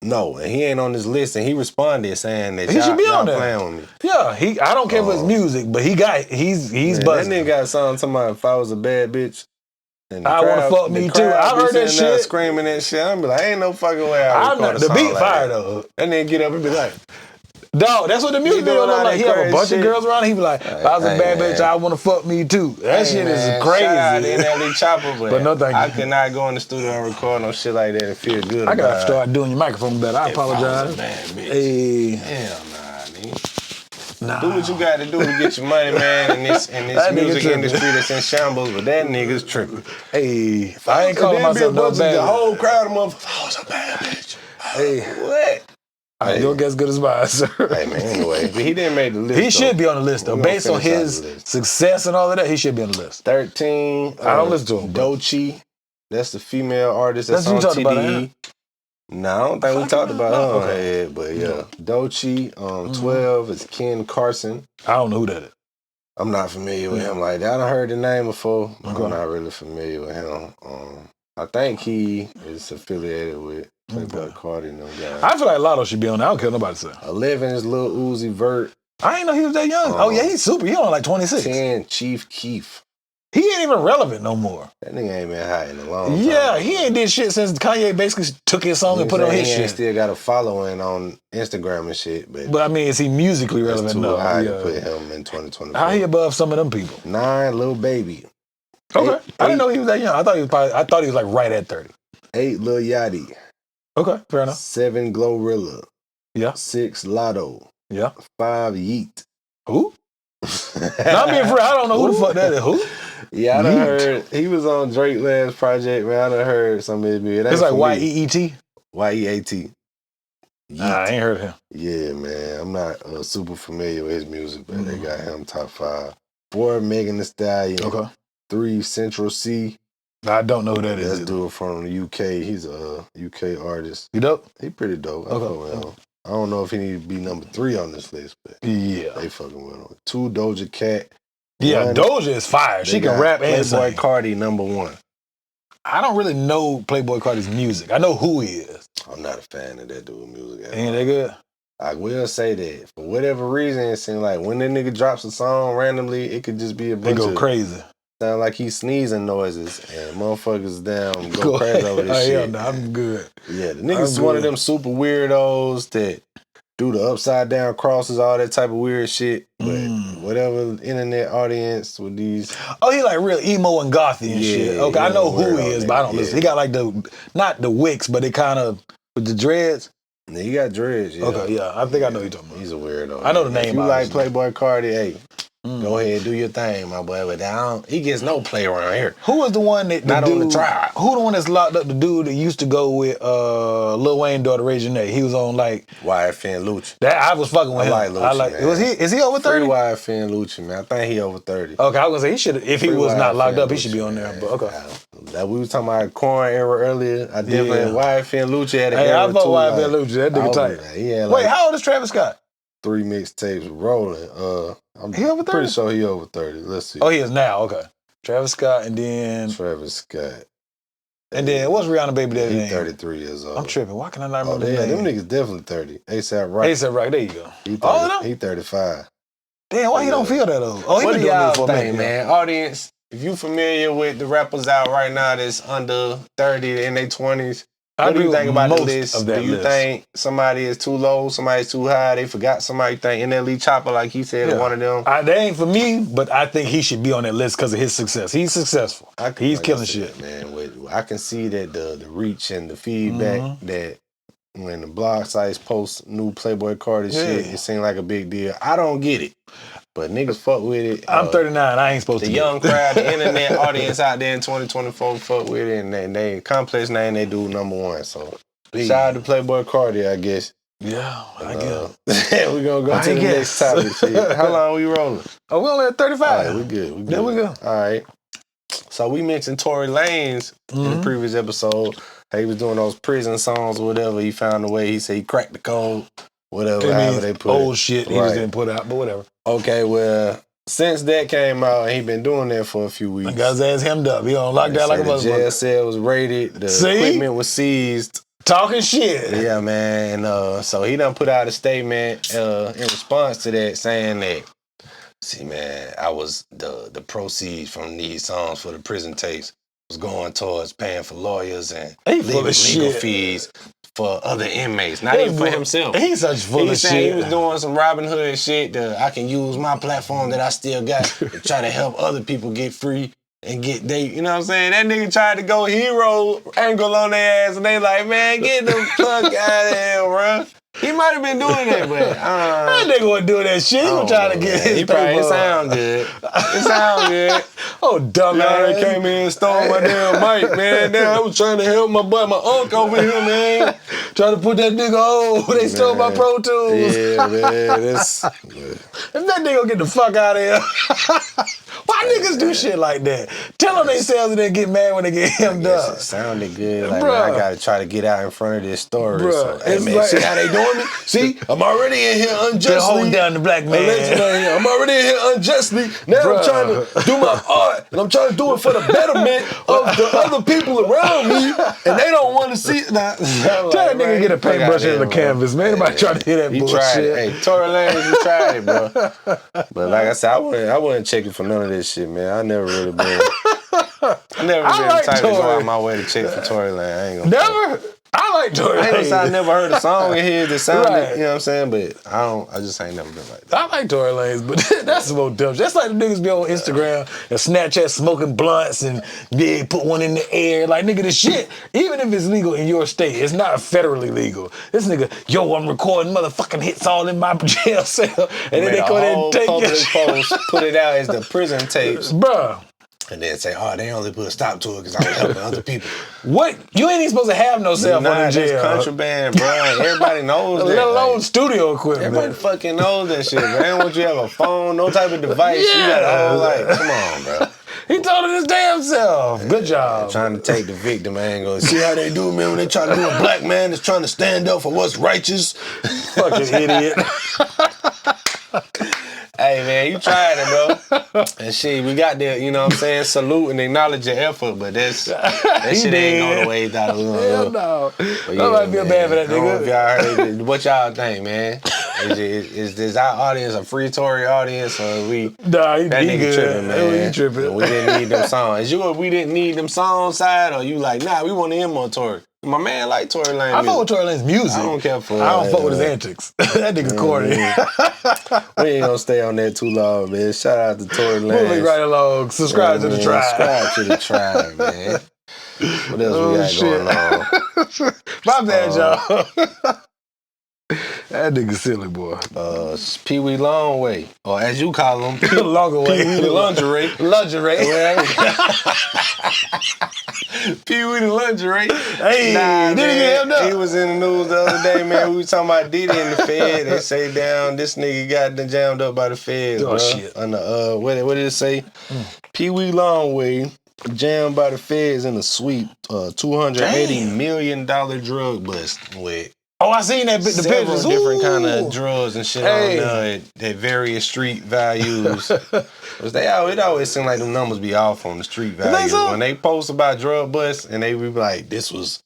No, and he ain't on this list, and he responded saying that he should be on y'all there. playing with me. Yeah, I don't care for his music, but he's man, buzzing. That nigga got a song talking about if I was a bad bitch. And I want to fuck me too. I heard that shit. Screaming that shit. I'm like, ain't no fucking way I record a the song beat like fire that. though. That nigga get up and be like, dog, that's what the music video look like. He have a bunch of girls around. He be like, if I was a bad bitch, I want to fuck me too. That shit is crazy. Shout out to NLE Chopper, but no thank you. I could not go in the studio and record no shit like that and feel good. I gotta start doing your microphone better. I apologize. Hey. Hell nah, nigga. Do what you got to do to get your money, man, in this music industry that's in shambles, but that nigga's tripping. Hey, I ain't calling myself no bad. The whole crowd of motherfuckers, I was a bad bitch. Hey. What? Hey. Your guess good as mine, sir. Hey, man, anyway. But he didn't make the list. He should be on the list, though. Based on his success and all of that, he should be on the list. 13. I don't listen to him. Doechii. That's the female artist that's on TDE. About, no, I don't think we talked about her on here, but yeah. Doechii. 12 is Ken Carson. I don't know who that is. I'm not familiar with him like that. I done heard the name before. I'm not really familiar with him. I think he is affiliated with Playboi Carti and them guys. I feel like Lotto should be on there. I don't care what nobody say. 11 is Lil Uzi Vert. I ain't know he was that young. Oh, yeah, he's super. He only like 26. 10, Chief Keef. He ain't even relevant no more. That nigga ain't been hot in a long time. Yeah, he ain't did shit since Kanye basically took his song and put it on his shit. He still got a following on Instagram and shit. But I mean, is he musically relevant? No. I put him in 2024. How he above some of them people? 9, Lil Baby. Okay. I didn't know he was that young. I thought he was like right at 30. 8, Lil Yachty. Okay, fair enough. 7, Glorilla. Yeah. 6, Lotto. Yeah. 5, Yeet. Who? Not being free. I don't know who the fuck that is. Who? Yeah, I done heard. He was on Drake last project, man. I done heard some of his music. It's like Y-E-E-T? Y-E-A-T. Nah, I ain't heard of him. Yeah, man. I'm not super familiar with his music, but they got him top 5. 4, Megan Thee Stallion. Okay. 3, Central C. I don't know who that is. That's dude from the UK. He's a UK artist. He dope? He pretty dope. I don't know if he need to be number 3 on this list, but yeah, they fucking with him. 2, Doja Cat. Yeah, 1, Doja is fire. She can rap and sing. Playboi Carti, number 1. I don't really know Playboi Carti's music. I know who he is. I'm not a fan of that dude's music. Ain't that good? I will say that for whatever reason, it seems like when that nigga drops a song randomly, it could just be a bunch of crazy. Sound like he's sneezing noises and motherfuckers down go crazy over this shit. No, I'm good. Yeah, the nigga's one of them super weirdos that do the upside down crosses, all that type of weird shit. But whatever internet audience with these. Oh, he like real emo and gothy and shit. Okay, I know who he is, but I don't listen. He got like not the wicks, but it kind of with the dreads. Yeah, he got dreads, yeah. Okay, yeah. I think I know who you're talking about. He's a weirdo. I know the name. If you like Playboi Carti, hey, go ahead, do your thing, my boy. But he gets no play around here. Who was the one that not on the tribe? Who the one that's locked up? The dude that used to go with Lil Wayne daughter Regine. He was on like YFN Lucci. That I was fucking with him. Like Lucci, man. Is he over 30? Free YFN Lucci, man. I think he over 30. Okay, I was gonna say he should. If he was not locked up, he should be on there. But okay. That we was talking about corn era earlier. I definitely YFN Lucci had an era I fuck YFN Lucci. That nigga tight. Yeah. Wait, how old is Travis Scott? 3 mixtapes rolling. He over 30? Pretty sure he over 30. Let's see. Oh, he is now. Okay. Travis Scott and then Travis Scott. And then what's Rihanna baby daddy name? 33 years old. I'm tripping. Why can I not remember the name? Them niggas definitely 30. A$AP Rocky. A$AP Rocky. There you go. He 35. Damn, why he don't feel that old? Oh, he what been do doing y'all this for think, man? Audience, if you familiar with the rappers out right now that's under 30 in their 20s, I What do you agree think with about the most list? of that Do you list. think somebody is too low, somebody's too high, they forgot somebody? You think NLE Chopper, like he said, Yeah. one of them? They ain't for me, but I think he should be on that list because of his success. He's successful. He's Like I killing said, shit. man. I can see that the reach and the feedback Mm-hmm. that when the blog sites post new Playboy Cardi shit, Yeah. it seemed like a big deal. I don't get it, but niggas fuck with it. I'm 39. I ain't supposed The to young get it. crowd, the internet audience out there in 2024 fuck with it, and they Complex name they do #1. So shout out to Playboy Cardi, I guess. Yeah, I guess. We're gonna go I to the guess. next topic. Shit. How long we rolling? Oh, we only at 35. All right, we good. There we go. All right. So we mentioned Tory Lanez in Mm-hmm. the previous episode. How he was doing those prison songs or whatever. He found a way. He said he cracked the code. Whatever, It however means they put old it. shit he Right. just didn't put out, but whatever. Okay, well, since that came out, he been doing that for a few weeks. I got his ass hemmed up. He on They lockdown like a say the jail motherfucker. cell was raided. The See? equipment was seized. Talking shit. Yeah, man. So he done put out a statement in response to that saying that, see, man, I was the proceeds from these songs for the prison tapes was going towards paying for lawyers and He full legal of shit. fees for other inmates, not even for himself. He's such full He of said shit. he was doing some Robin Hood shit that I can use my platform that I still got to try to help other people get free and get they, you know what I'm saying? That nigga tried to go hero angle on their ass and they like, man, get the fuck out of here, bro. He might have been doing that, but That nigga wasn't doing that shit. He was trying to get his He probably paper. it sound good. It sound good. Oh, dumb Y'all ass. came in and stole my damn mic, man. Now I was trying to help my boy, my uncle over here, man. Trying to put that nigga on. They stole my Pro Tools. Yeah, man. That's If that nigga get the fuck out of here. Why niggas do shit like that? Tell them themselves and they get mad when they get hemmed it up. sounded good. Like, Bruh. man, I gotta try to get out in front of this story. Bruh, So, hey, it's man, like- see how they doing me? See, I'm already in here They're unjustly. holding down the black man. Allegedly, I'm already in here unjustly. Now Bruh. I'm trying to do my art, and I'm trying to do it for the betterment of the other people around me, and they don't want to see it. Nah, Tell that nigga get a paintbrush and a canvas, man. Anybody trying to hear that He bullshit. tried it. Hey, Tory Lanez, you tried it, bro. But like I said, I wasn't checking for none of this shit, man. I never really been. I never I been like the type to go Tory. out my way to check for Tory Lanez. I ain't gonna. Never? I like Tory I ain't gonna say I Lanez. never heard a song in here that sounded, Right. you know what I'm saying? But I just ain't never been like that. I like Tory Lanez, but that's some old dumb shit. That's like the niggas be on Instagram and Snapchat smoking blunts and they put one in the air. Like, nigga, this shit, even if it's legal in your state, it's not federally legal. This nigga, yo, I'm recording motherfucking hits all in my jail cell. And then Made they a go there whole and take your public shit. post, put it out as the prison tapes, Bruh, and then say, "Oh, they only put a stop to it because I was helping other people." what? You ain't even supposed to have no cell phone Nah, in that's jail. contraband, bro. Everybody knows that. Let alone Like, studio equipment. everybody fucking knows that shit, man. Once you have a phone, no type of device, you got a whole like, come on, bro. He told it his damn self. Good job. Trying to take the victim angle. See how they do, man, when they try to do a black man that's trying to stand up for what's righteous. Fucking idiot. Hey, man, you tried it, bro. And shit, we got there, you know what I'm saying? Salute and acknowledge your effort, but that shit ain't going the way he thought it was going to Hell go. no. But Nobody feel bad for that I don't know if nigga. y'all heard it. What y'all think, man? Is this our audience a free Tory audience, or we... Nah, he That nigga good. tripping, man. He tripping. We didn't need them songs. Is you we didn't need them songs side, or you like, nah, we want to hear more Tory? My man like Tory Lanez. I fuck with Tory Lanez's music. I don't care for I don't fuck with his antics. That nigga corny. We ain't gonna stay on that too long, man. Shout out to Tory Lanez. Moving right along. Subscribe to the Man, tribe. Subscribe to the tribe, man. What else we got shit. going on? My bad, y'all. That nigga silly, boy. Pee Wee Longway, or as you call him, Longer way. Pee Wee the lingerie. Lingerie. Pee Wee the lingerie. Hey, did he get hemmed up? He was in the news the other day, man. We was talking about Diddy in the Fed. They say down this nigga got done jammed up by the Feds. Oh, bro. shit. On the what did it say? Pee Wee Longway jammed by the Feds in a sweep $280 million drug bust with Oh, I seen that the several pictures. different kind Ooh. of drugs and shit Hey. on there at various street values. 'Cause it always seem like them numbers be off on the street think values. so? When they post about drug busts and they be like, this was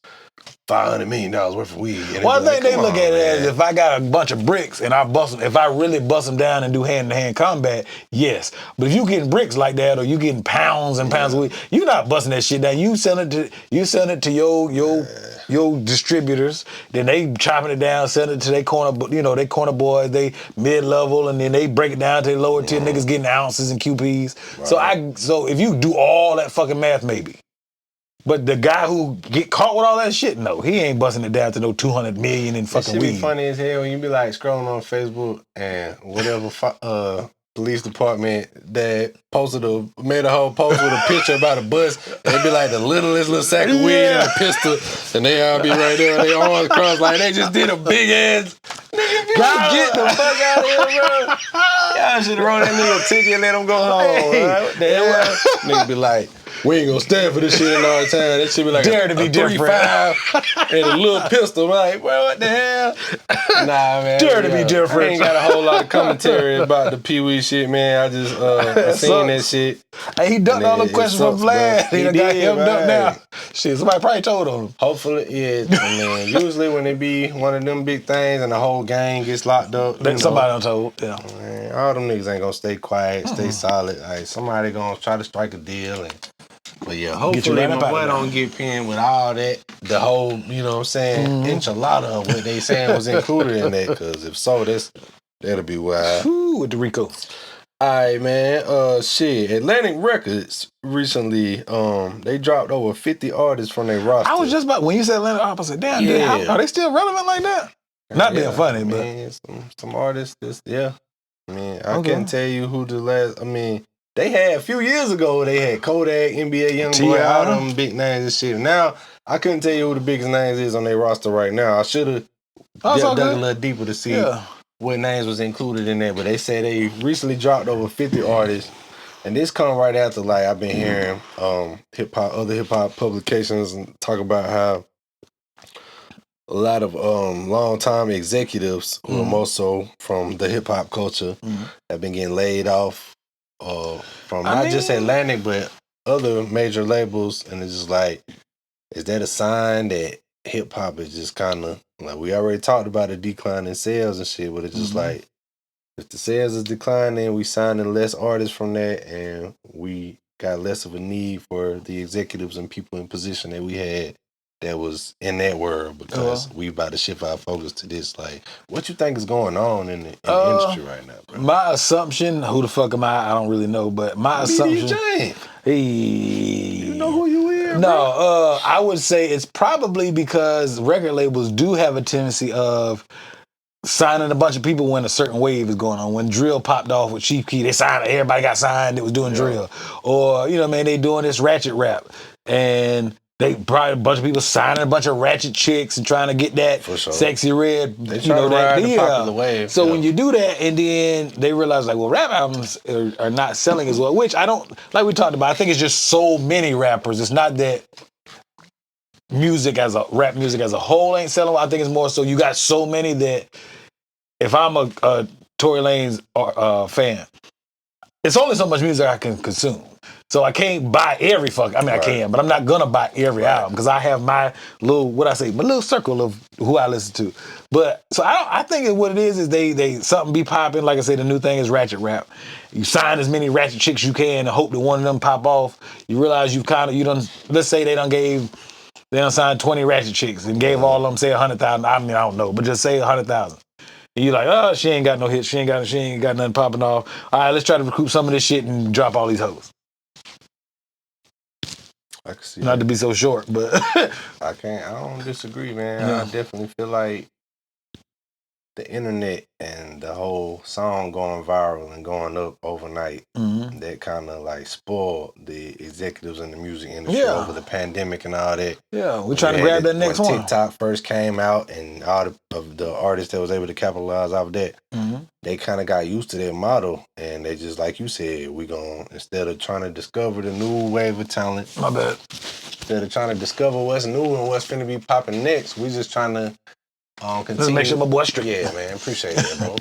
$500 million worth of weed. And Well, I think they come look on, at it as man. if I got a bunch of bricks and I bust them, if I really bust them down and do hand-to-hand combat, yes. But if you getting bricks like that or you getting pounds and pounds of weed, you're not busting that shit down. You selling it to your distributors, then they chopping it down, selling it to their they corner boys, they mid-level, and then they break it down to the lower tier niggas getting ounces and QPs. Right. So if you do all that fucking math, maybe. But the guy who get caught with all that shit, no, he ain't busting it down to no 200 million in That fucking shit weed. be funny as hell when you be like scrolling on Facebook and whatever police department that made a whole post with a picture about a bus. They be like the littlest little sack of weed and a pistol, and they all be right there, they arms crossed like they just did a big ass. Nigga, get the fuck out of here, bro. Y'all should have wrote that nigga a ticket and let him go home. Hey. Right? What the hell? Nigga be like, we ain't gonna stand for this shit in our time. That shit be like Dare to be a different. 3.5 and a little pistol. I'm like, bro, what the hell? Nah, man. Dare to be different. I ain't got a whole lot of commentary about the Pee Wee shit, man. I just I seen that shit. Hey, he ducked all the It questions from sucks, Vlad. bro. He He done got did, him ducked right. now. Shit, somebody probably told on him. Hopefully, yeah. Man, usually when it be one of them big things and the whole gang gets locked up, Somebody done told. Yeah. man, all them niggas ain't gonna stay quiet, stay solid. Like somebody gonna try to strike a deal but yeah, hopefully right my up out boy of there. don't get pinned with all that. The whole, you know what I'm saying, enchilada of what they saying was included in that. Because if so, that'll be wild. Woo, with the Rico. All right, man. Shit. Atlantic Records recently, they dropped over 50 artists from their roster. I was just about, when you said Atlanta opposite, damn, Yeah. are they still relevant like that? Not being funny, but. man, some artists, yeah. I mean, I Okay. couldn't tell you who the last. I mean, they had a few years ago. They had Kodak, NBA YoungBoy, all T.I. them big names and shit. Now I couldn't tell you who the biggest names is on their roster right now. I should have That's all dug a good. little deeper to see Yeah. what names was included in there. But they said they recently dropped over 50 artists. And this come right after, like, I've been hearing other hip hop publications and talk about how a lot of long-time executives who are more so from the hip hop culture have been getting laid off from not just Atlantic but other major labels, and it's just like, is that a sign that hip hop is just kind of like, we already talked about a decline in sales and shit, but it's just like, if the sales is declining, we signing less artists from that, and we got less of a need for the executives and people in position that we had that was in that world, because we about to shift our focus to this. Like, what you think is going on in the industry right now, bro? My assumption, who the fuck am I? I don't really know, but my assumption. DJ. You know who you is, No, I would say it's probably because record labels do have a tendency of signing a bunch of people when a certain wave is going on. When drill popped off with Chief Keef, they signed, everybody got signed that was doing drill. Or, they doing this ratchet rap. And they probably a bunch of people signing a bunch of ratchet chicks and trying to get that sexy red. They try to ride the popular wave. So when you do that, and then they realize, like, well, rap albums are not selling as well, which I don't, like we talked about, I think it's just so many rappers. It's not that rap music as a whole ain't selling. I think it's more so you got so many that if I'm a Tory Lanez fan, it's only so much music I can consume. So I can't buy every I can, but I'm not gonna buy every album because I have my little, my little circle of who I listen to. But so I think what it is they something be popping. Like I say, the new thing is ratchet rap. You sign as many ratchet chicks you can and hope that one of them pop off. You realize let's say they done signed 20 ratchet chicks and gave all of them, say, 100,000. I mean, I don't know, but just say 100,000. And you're like, oh, she ain't got no hits. She ain't got nothing popping off. All right, let's try to recoup some of this shit and drop all these hoes. I can see Not that. to be so short, but I don't disagree, man. Yeah. I definitely feel like the internet and the whole song going viral and going up overnight, that kind of like spoiled the executives in the music industry over the pandemic and all that. Yeah, we're trying to grab that next when one. TikTok first came out and all of the artists that was able to capitalize off that, they kind of got used to that model, and they just, like you said, instead of trying to discover the new wave of talent, My bad. instead of trying to discover what's new and what's going to be popping next, we just trying to continue. Let's make sure my boy straight. Yeah, man, appreciate that, bro.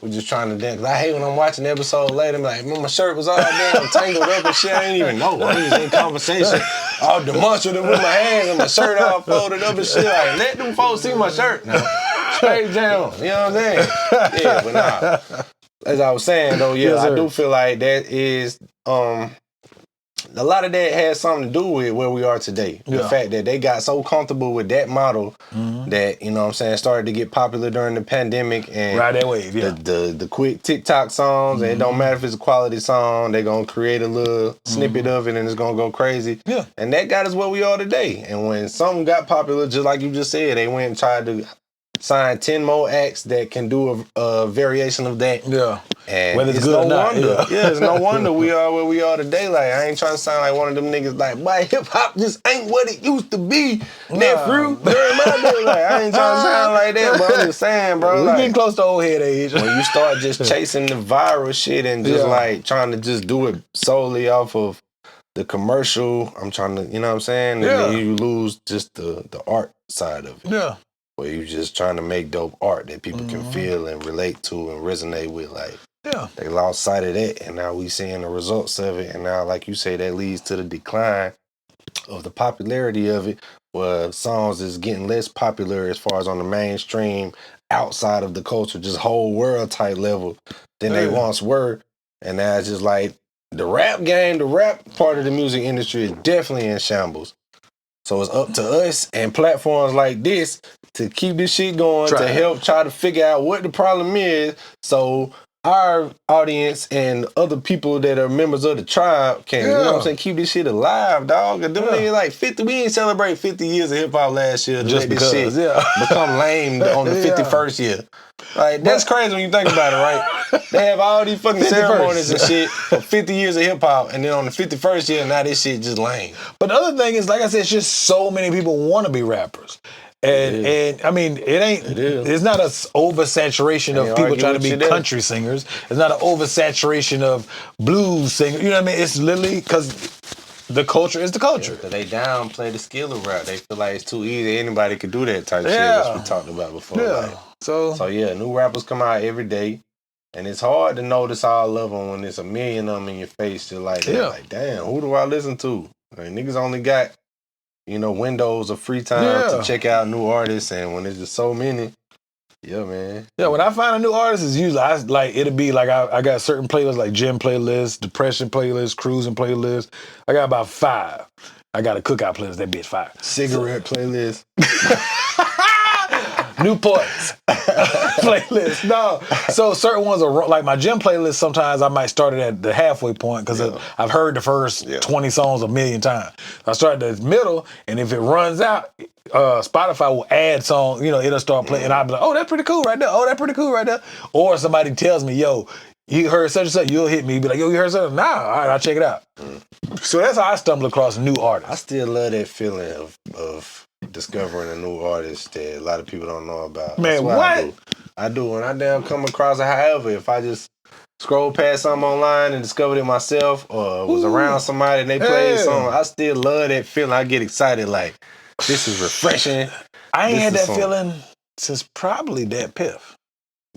We just trying to dance. I hate when I'm watching the episode later, I'm like, man, my shirt was all damn tangled up and shit. I didn't even know. I was in conversation, all demonstrative with my hands and my shirt all folded up and shit. Like, let them folks see my shirt now. Straight down. You know what I'm saying? Yeah, but nah. As I was saying though, yeah, I do feel like that is a lot of that has something to do with where we are today. The fact that they got so comfortable with that model that, you know what I'm saying, started to get popular during the pandemic and ride that wave, the quick TikTok songs, and it don't matter if it's a quality song, they're gonna create a little snippet of it and it's gonna go crazy. Yeah. And that got us where we are today. And when something got popular, just like you just said, they went and tried to sign 10 more acts that can do a variation of that. Yeah. And whether it's good no or not, wonder. Yeah, it's no wonder we are where we are today. Like, I ain't trying to sound like one of them niggas like, boy, hip hop just ain't what it used to be. That fruit during my day. Like, I ain't trying to sound like that, but I'm just saying, bro. We like, getting close to old head age. When you start just chasing the viral shit and just like trying to just do it solely off of the commercial, I'm trying to, you know what I'm saying? And then you lose just the art side of it. Yeah. Where you just trying to make dope art that people can feel and relate to and resonate with. Like, they lost sight of that, and now we seeing the results of it. And now, like you say, that leads to the decline of the popularity of it, where songs is getting less popular as far as on the mainstream, outside of the culture, just whole world type level than they once were. And now it's just like the rap game, the rap part of the music industry is definitely in shambles. So it's up to us and platforms like this to keep this shit going, to help try to figure out what the problem is, so our audience and other people that are members of the tribe can, you know what I'm saying, keep this shit alive, dog. And them niggas like 50, we ain't celebrate 50 years of hip hop last year to just let this shit become lame on the 51st year. Like, that's crazy when you think about it, right? They have all these fucking ceremonies and shit for 50 years of hip hop, and then on the 51st year, now this shit just lame. But the other thing is, like I said, it's just so many people want to be rappers. And I mean, it's not an oversaturation of people trying to be country singers. It's not an oversaturation of blues singers. You know what I mean? It's literally because the culture is the culture. Yeah, they downplay the skill of rap. They feel like it's too easy. Anybody could do that type shit, which we talked about before. Yeah. Like. So yeah, new rappers come out every day. And it's hard to notice all of them when it's a million of them in your face. Just like that. Like, damn, who do I listen to? Like, niggas only got, you know, windows of free time to check out new artists, and when there's just so many, man. Yeah, when I find a new artist, it's usually it'll be like I got certain playlists like gym playlists, depression playlists, cruising playlists. I got about 5. I got a cookout playlist, that bitch 5. Cigarette playlist. Newports playlist. No. So certain ones are like my gym playlist. Sometimes I might start it at the halfway point because I've heard the first 20 songs a million times. I start at the middle, and if it runs out, Spotify will add songs. You know, it'll start playing, and I'll be like, "Oh, that's pretty cool right there. Oh, that's pretty cool right there." Or somebody tells me, "Yo, you heard such and such." You'll hit me, be like, "Yo, you heard something?" Nah, all right, I'll check it out. So that's how I stumble across new artists. I still love that feeling of discovering a new artist that a lot of people don't know about. Man, what? I do. When I damn come across it, however, if I just scroll past something online and discovered it myself, or was around somebody and they played something, I still love that feeling. I get excited like, this is refreshing. I ain't had that feeling since probably Dat Piff.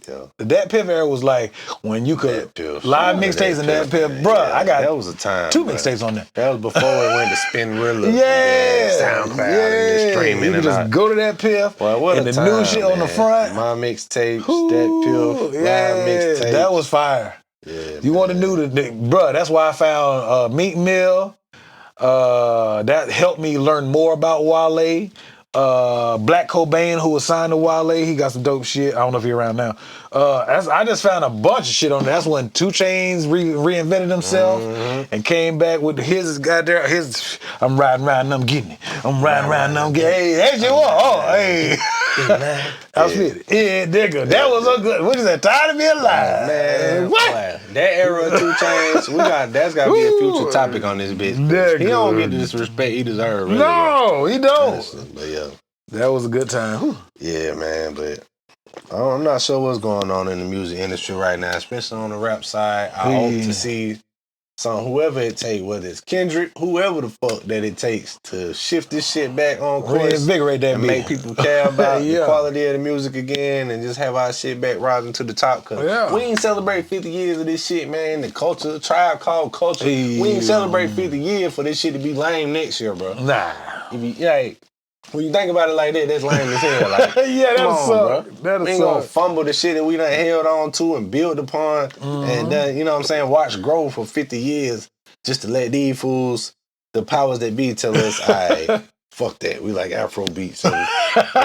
Yeah. The Dat Piff era was like when you could live mixtapes and Dat Piff. Bruh, I got that was a time, 2 mixtapes on there. That was before it went to Spinrilla. SoundCloud and streaming. You could just go to Dat Piff and the new shit on the front. My mixtapes, Dat Piff, live mixtapes. That was fire. Yeah, you want to know bruh, that's why I found Meek Mill. That helped me learn more about Wale. Black Cobain, who was signed to Wale, he got some dope shit. I don't know if he's around now. I just found a bunch of shit on there. That's when 2 Chainz reinvented himself and came back with his goddamn I'm riding around and I'm getting it. I'm riding around and I'm getting it. Hey, that's you want. Oh, hey. I was with it. Yeah, nigga. That was a good. What is that? Tired of being alive. Man, what? That era of 2 Chainz, that's got to be a future topic on this bitch. He don't get the disrespect he deserves. Really, no, he don't. But yeah. That was a good time. Whew. Yeah, man, but I'm not sure what's going on in the music industry right now, especially on the rap side. I hope to see whoever it takes, whether it's Kendrick, whoever the fuck that it takes to shift this shit back on course, reinvigorate that and beat. make people care about the quality of the music again, and just have our shit back rising to the top. Cause we ain't celebrate 50 years of this shit, man. The culture, Tribe Called Culture. We ain't celebrate 50 years for this shit to be lame next year, bro. Nah. When you think about it like that, that's lame as hell. Like, that'll suck. We ain't gonna fumble the shit that we done held on to and build upon, and then, you know what I'm saying, watch grow for 50 years just to let these fools, the powers that be, tell us, fuck that. We like Afro beats and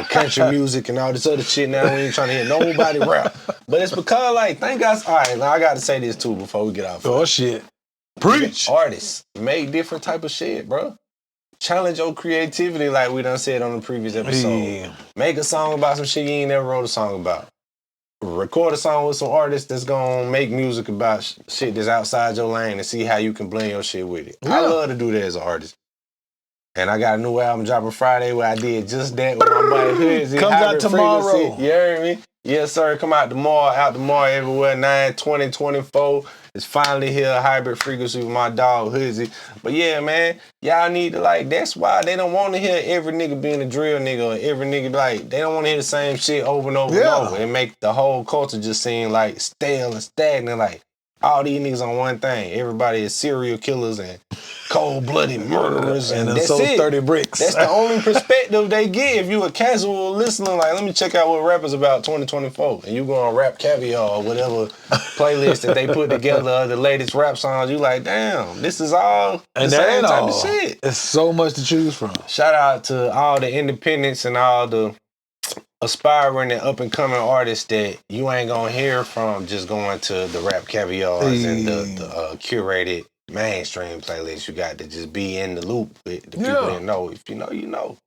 country music and all this other shit now. We ain't trying to hear nobody rap. But it's because, like, thank God. All right, now I got to say this too before we get off. Oh, shit. Preach. Artists make different type of shit, bro. Challenge your creativity like we done said on the previous episode. Make a song about some shit you ain't never wrote a song about. Record a song with some artists that's gonna make music about shit that's outside your lane and see how you can blend your shit with it. I love to do that as an artist. And I got a new album dropping Friday where I did just that with my boy Hoodsy. Comes out tomorrow. You heard me? Yes, sir. Come out tomorrow everywhere, 9/20/24. It's finally here, Hybrid Frequency with my dog Hoodsy. But yeah, man, y'all need to, like, that's why they don't want to hear every nigga being a drill nigga or every nigga, like, they don't want to hear the same shit over and over and over. And make the whole culture just seem like stale and stagnant, like all these niggas on one thing. Everybody is serial killers and cold-blooded murderers, and that's it. 30 bricks. That's the only perspective they give. If you a casual listener, like, let me check out what rappers about 2024, and you go on Rap Caviar or whatever playlist that they put together of the latest rap songs, you like, damn, this is all the same type of shit. It's so much to choose from. Shout out to all the independents and all the aspiring and up-and-coming artists that you ain't gonna hear from just going to the Rap Caviars and the curated mainstream playlist. You got to just be in the loop with the people that know. If you know, you know.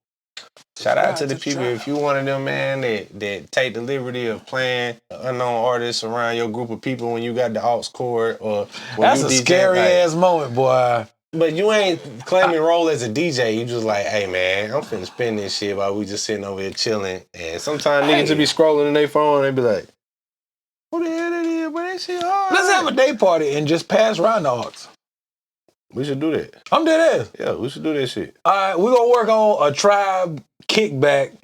Shout out to the people. If you one of them, man, that take the liberty of playing unknown artists around your group of people when you got the aux chord or when that's you a DJ, scary-ass moment, boy. But you ain't claiming role as a DJ. You just like, hey, man, I'm finna spin this shit while we just sitting over here chilling. And sometimes niggas just be scrolling in their phone and they be like, what the hell that is? But that shit hard. Let's have a day party and just pass around the aux. We should do that. I'm dead ass. Yeah, we should do that shit. All right, we're going to work on a Tribe kickback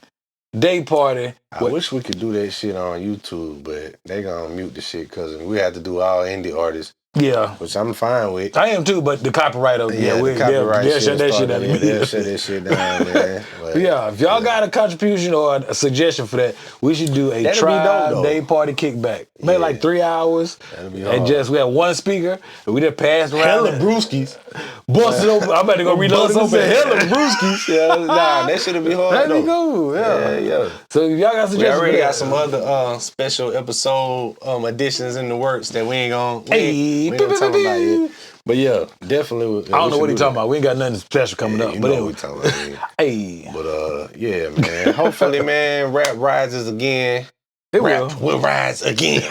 day party. I wish we could do that shit on YouTube, but they gonna mute the shit because we have to do all indie artists. Yeah. Which I'm fine with. I am too, but the copyright of they'll shut that shit down. They'll shut that shit down, man. But, if y'all got a contribution or a suggestion for that, we should do a Tribe day party kickback. Maybe like 3 hours. That'll be hard. And we have one speaker, and we just pass around. Hella brewskis. Bust it open. I'm about to go reload this. Hella brewskis. Nah, that should've be hard. That'd be cool. Yeah. So if y'all got suggestions, we already got some other special episode additions in the works that we ain't gonna talk about yet. But yeah, definitely. I don't know what he's talking about. We ain't got nothing special coming up. You but know what we talking about. Hey. But yeah, man. Hopefully, man, rap rises again. It rap will rise again.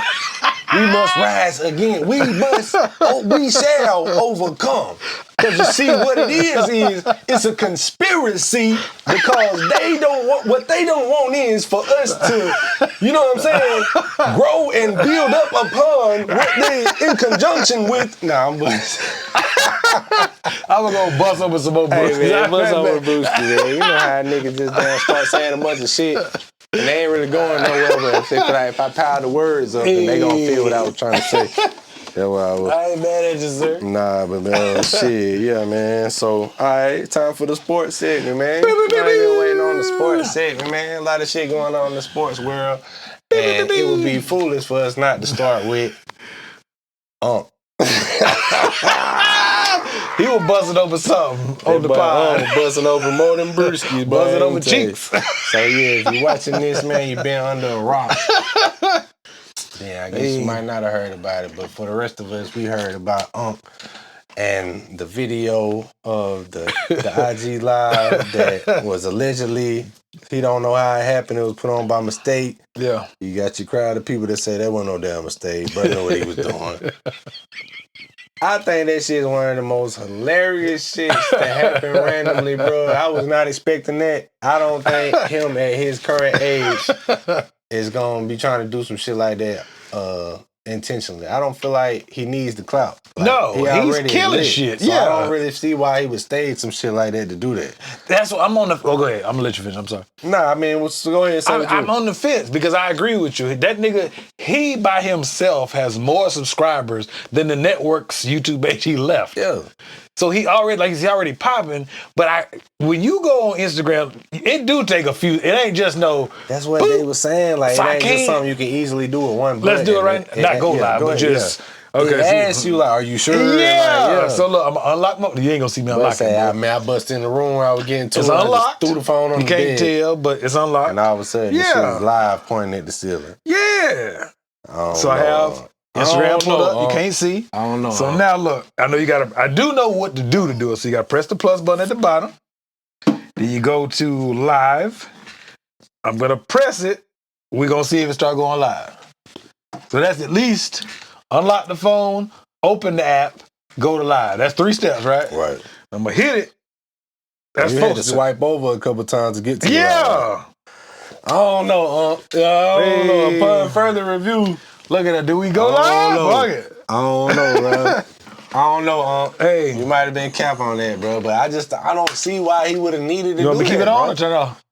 We must rise again. We shall overcome. Because you see, what it is it's a conspiracy because they don't want, what they don't want is for us to, you know what I'm saying, grow and build up upon what they, in conjunction with, I'm gonna go bust over some more brewskis. Hey, man, bust over brewskis, man. You know how niggas just damn start saying a bunch of shit. And they ain't really going nowhere, but if I pile the words up, then they gonna feel what I was trying to say. That's what I ain't mad at you, sir. Nah, but shit, yeah, man. So, all right, time for the sports segment, man. I've been waiting on the sports segment, man. A lot of shit going on in the sports world. And it would be foolish for us not to start with He was buzzing over something on the pod. Buzzing over more than brewskis. Buzzing over cheeks. So, yeah, if you're watching this, man, you've been under a rock. Yeah, I guess you might not have heard about it, but for the rest of us, we heard about and the video of the IG Live that was allegedly, he don't know how it happened, it was put on by mistake. Yeah. You got your crowd of people that say that wasn't no damn mistake, but know what he was doing. I think that shit is one of the most hilarious shits that happen randomly, bro. I was not expecting that. I don't think him at his current age is gonna be trying to do some shit like that intentionally. I don't feel like he needs the clout. Like, No, he he's already killing lit. shit. So Yeah. I don't really see why he would stage some shit like that to do that. That's what I'm on the. Oh, go ahead. I'm gonna let you finish. I'm sorry. Nah, I mean, go ahead and say what you. I'm on the fence because I agree with you. That nigga, he by himself has more subscribers than the network's YouTube page he left. Yeah. So he already popping. But when you go on Instagram, it do take a few. It ain't just no. That's what boop. they were saying. Like, So it I ain't just can't- something you can easily do with one Let's button. do it right. Not go live, but ahead, just. yeah. Okay. It so- asks you, like, are you sure? Yeah. Like, So look, I'm gonna unlock my. You ain't gonna see me But unlock say, it. I bust in the room where I was getting to It's it. I just unlocked. threw the phone on You the can't bed. tell, but it's unlocked. And all of a sudden, the shit Yeah. is live pointing at the ceiling. Yeah. don't So I know. have Instagram pulled up. You can't see. I don't know. So now look, I know you gotta. I do know what to do it. So you gotta press the plus button at the bottom. Then you go to live. I'm gonna press it. We're gonna see if it start going live. So that's at least unlock the phone, open the app, go to live. That's 3 steps, right? Right. I'm gonna hit it. That's You had to supposed to. swipe over a couple times to get to the live. Yeah. I don't know, I don't know. Upon further review, Look at that. Do we go I live? don't know. Fuck it. I don't know, bro. I don't know, Hey. You might have been cap on that, bro, but I don't see why he would have needed to You want do me to keep that, it on bro. or turn it off?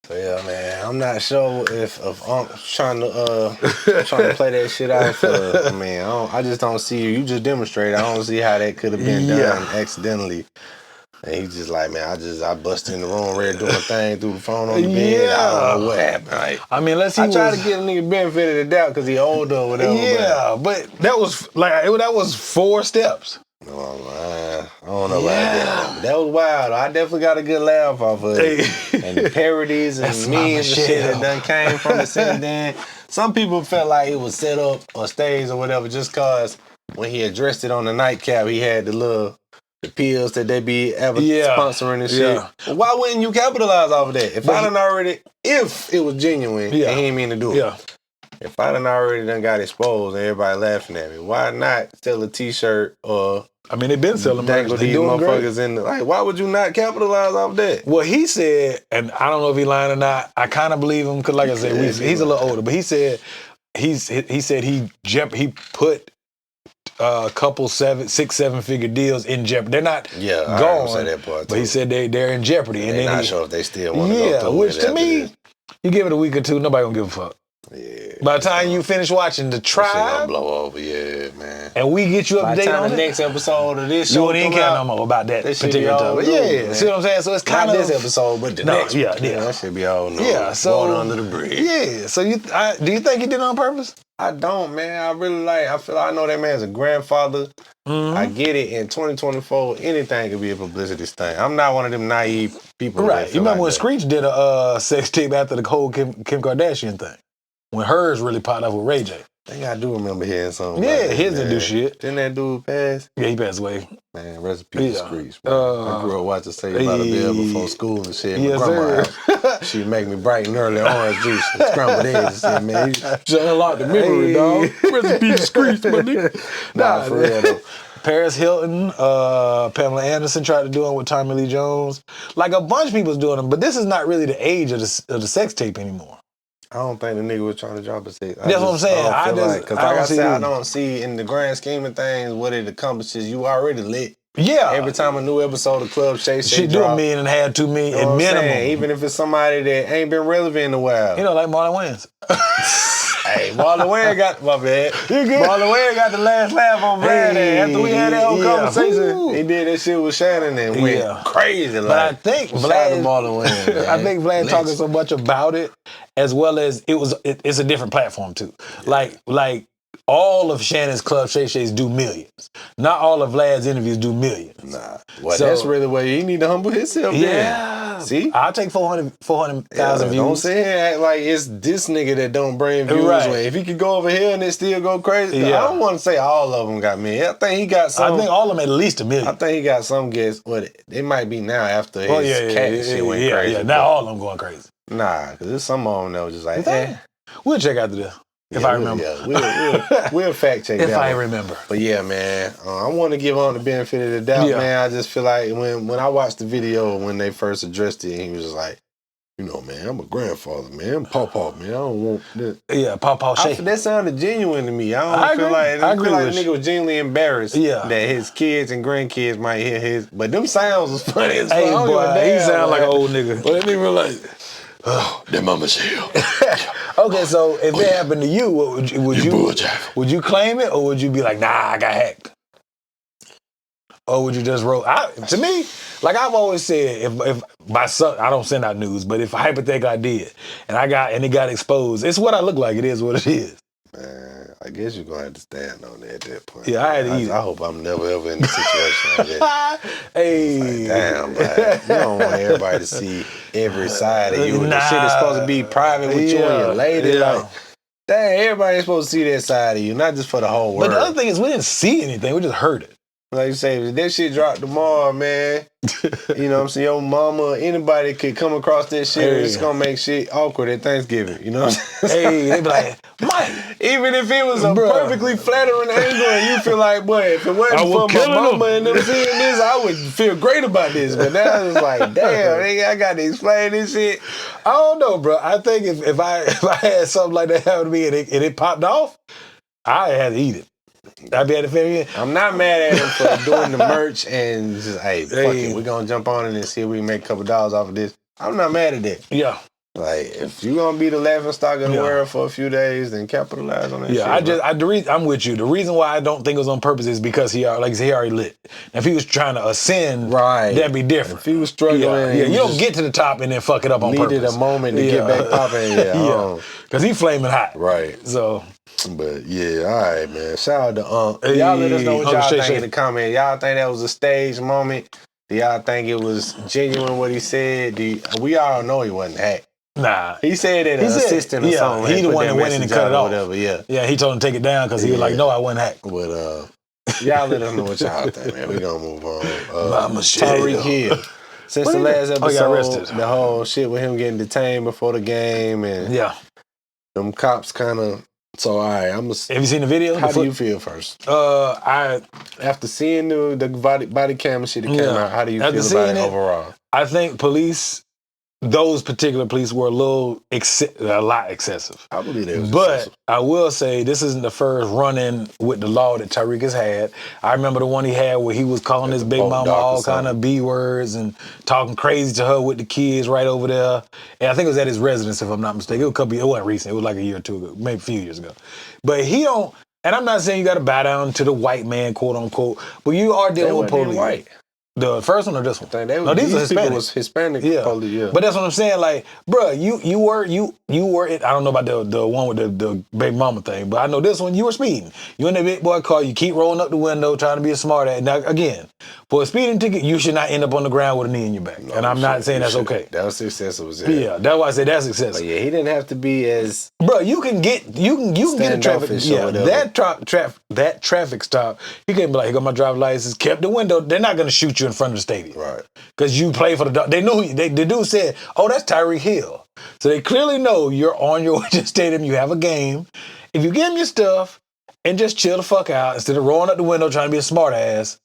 So, yeah, man, I'm not sure if trying to play that shit out for. I mean, I just don't see you. You just demonstrated. I don't see how that could have been done accidentally. And he's just like, man, I bust in the room, ready doing a thing through the phone on the bed. I don't know what happened. Like, I mean, let's see. I try to give a nigga benefit of the doubt because he older or whatever. Yeah, but that was that was 4 steps. But, I don't know about that. But that was wild. I definitely got a good laugh off of it. And the parodies and That's my memes and shit Michelle. that done came from it since then. Some people felt like it was set up or staged or whatever just cause when he addressed it on the nightcap, he had the pills that they be sponsoring and shit. Yeah. Well, why wouldn't you capitalize off of that? If it was genuine and he didn't mean to do it. Yeah. If I done already done got exposed and everybody laughing at me, why not sell a t-shirt or I mean, they've been selling merch. dangle They these doing great. motherfuckers in the, like, why would you not capitalize off that? Well, he said, and I don't know if he lying or not. I kind of believe him because, like I said, he's a little older. But he said he put a couple 6-7 figure deals in jeopardy. They're not I gone. say that part But too. he said they're in jeopardy. And They're then not sure if they still want to go through which with it to after me, this. you give it a week or two, nobody gonna give a fuck. Yeah. By the time you finish watching the That shit gonna trial, blow over, yeah, man. and we get you By up the to date time on the it, next episode of this you show won't even come care out, no more about that that should be particular all topic. new, Yeah, man. see what I'm saying? So it's not kind of this episode, but the next. yeah. That should be all new. Yeah, so Water under the bridge. Yeah, so do you think he did it on purpose? I don't, man. I really I feel I know that man's a grandfather. Mm-hmm. I get it. In 2024, anything could be a publicity stunt. I'm not one of them naive people. that Right. feel You remember when like that. Screech did a sex tape after the whole Kim Kardashian thing? When hers really popped up with Ray J. I think I do remember hearing something. Yeah, about that, his didn't do man. shit. Didn't that dude pass? Yeah, he passed away. Man, recipe Yeah. Screech. Man. I grew up watching Saved by the Bell before school and shit. Yes, My grandma sir. house. She'd make me bright and early orange juice and scrambled eggs and shit, man. You just unlock the memory, Hey. dog. Recipe Screech, my nigga. Nah, for real though. Paris Hilton, Pamela Anderson tried to do it with Tommy Lee Jones. Like a bunch of people's doing them, but this is not really the age of the sex tape anymore. I don't think the nigga was trying to drop a six. That's what I'm saying. Because like I said, I don't don't see in the grand scheme of things what it accomplishes. You already lit. Yeah. Every time a new episode of Club Shay she do drop, $1 million and had $2 million you know at what I'm minimum. saying? Even if it's somebody that ain't been relevant in a while. You know, like Marlon Wayans. Hey, Marlon Wayne got my bad. You good? Marlon Wayne got the last laugh on Vlad. Hey, After we had that whole yeah. conversation, Ooh. he did that shit with Shannon and went Yeah. crazy. But I think shout out to Vlad, Marlon Wayne, man. I think Vlad talking so much about it, as well as it's a different platform too. Yeah. Like all of Shannon's Club Shay Shays do millions. Not all of Vlad's interviews do millions. Nah, well, So- that's really where he need to humble himself. Yeah. See? I'll take 400,000 views. Don't say it act like it's this nigga that don't bring views. Right. If he could go over here and it still go crazy, Yeah. I don't want to say all of them got me. I think he got some. I think all of them at least $1 million. I think he got some guests. What it might be now after his cat shit went crazy. Yeah. Now all of them going crazy. Nah, because there's some of them that was just like, We'll check after this. If I remember. We'll fact check If that I one. remember. But yeah, man, I want to give on the benefit of the doubt, Yeah. man. I just feel like when I watched the video when they first addressed it, he was just like, you know, man, I'm a grandfather, man. I'm Pawpaw, man. I don't want that. Yeah, Pawpaw shake. That sounded genuine to me. I agree. feel like I agree the with nigga you. was genuinely embarrassed Yeah. that his kids and grandkids might hear his. But them sounds was funny as fuck. Hey, I don't give a boy, he damn, sound like an man. old nigga. But that nigga was like, oh, that mama's here. Okay, so if it happened to you, what would you bulljack. would you claim it, or would you be like, nah, I got hacked? Or would you just roll? To me, like I've always said, if by some, I don't send out news, but if hypothetically I did, and it got exposed, it's what I look like. It is what it is. Man, I guess you're going to have to stand on it at that point. Yeah, I had to eat it. I hope I'm never ever in a situation like that. Hey, Like, damn, man. You don't want everybody to see every side of you. The shit is supposed to be private with you and your lady. Yeah. Like, dang, everybody's supposed to see that side of you, not just for the whole world. But the other thing is, we didn't see anything. We just heard it. Like you say, if that shit dropped tomorrow, man, you know what I'm saying? Your mama, anybody could come across that shit and it's gonna make shit awkward at Thanksgiving. You know what I'm saying? Hey, they be like, Mike. Even if it was a Bruh. perfectly flattering angle and you feel like, boy, if it wasn't I for would my kill mama him. and them seeing this, I would feel great about this. But now it's like, damn, nigga, I got to explain this shit. I don't know, bro. I think if I had something like that happen to me and it popped off, I had to eat it. I'd be at the family. I'm not mad at him for doing the merch and just, hey, fuck Hey. it, we're gonna jump on it and see if we can make a couple dollars off of this. I'm not mad at that. Yeah. Like, if you're gonna be the laughing stock of the Yeah. world for a few days, then capitalize on that shit. Yeah, bro. I'm with you. The reason why I don't think it was on purpose is because he already lit. Now, if he was trying to ascend, Right. that'd be different. If he was struggling, Yeah, he you don't just get to the top and then fuck it up on needed purpose. a moment to get back popping. Yeah, because he flaming hot. Right. So, But yeah, all right, man. Shout out to hey, Y'all let us know what Uncle y'all Shay think Shay. in the comments. Y'all think that was a staged moment? Do y'all think it was genuine what he said? We all know he wasn't hacked. Nah. He said that an assistant or something. he the put one that that went in and message cut out it or off. whatever, yeah. Yeah, he told him to take it down because he was like, Yeah. no, I wasn't hacked. But Y'all let us know what y'all think, man. We gonna move on. Mama shit. Tyreek Hill. Since the last Oh, he got episode, arrested. the whole shit with him getting detained before the game and Yeah. them cops kind of. So all right, I'm Have you seen the video? How do you feel first? I After seeing the body cam and shit that came Yeah. out, how do you After feel about seeing it it, overall? I think those particular police were a lot excessive. I believe it was But excessive. I will say this isn't the first run-in with the law that Tyreek has had. I remember the one he had where he was calling his big Boat mama dock or all kind of B words and talking crazy to her with the kids right over there. And I think it was at his residence, if I'm not mistaken. It wasn't recent. It was like a year or two ago, maybe a few years ago. But he don't. And I'm not saying you got to bow down to the white man, quote unquote. But you are They dealing with wasn't even police. white. The first one or this one? I think No, these are these people Hispanic. was Hispanic. Yeah. Police, yeah. But that's what I'm saying. Like, bruh, you were. I don't know about the one with the baby mama thing, but I know this one. You were speeding. You in the big boy car. You keep rolling up the window, trying to be a smart ass. Now, again, for a speeding ticket, you should not end up on the ground with a knee in your back. And I'm not saying that's okay. That was excessive. Yeah, that's why I say that's But excessive. yeah, he didn't have to be as Bro, you can get a traffic. Standoffish or Yeah, whatever. that traffic stop. You can't be like, here got my driver's license, kept the window. They're not gonna shoot you in front of the stadium. Right. Because you play for the dog. They knew the dude said, oh, that's Tyreek Hill. So they clearly know you're on your way to the stadium. You have a game. If you give them your stuff and just chill the fuck out instead of rolling up the window trying to be a smart ass.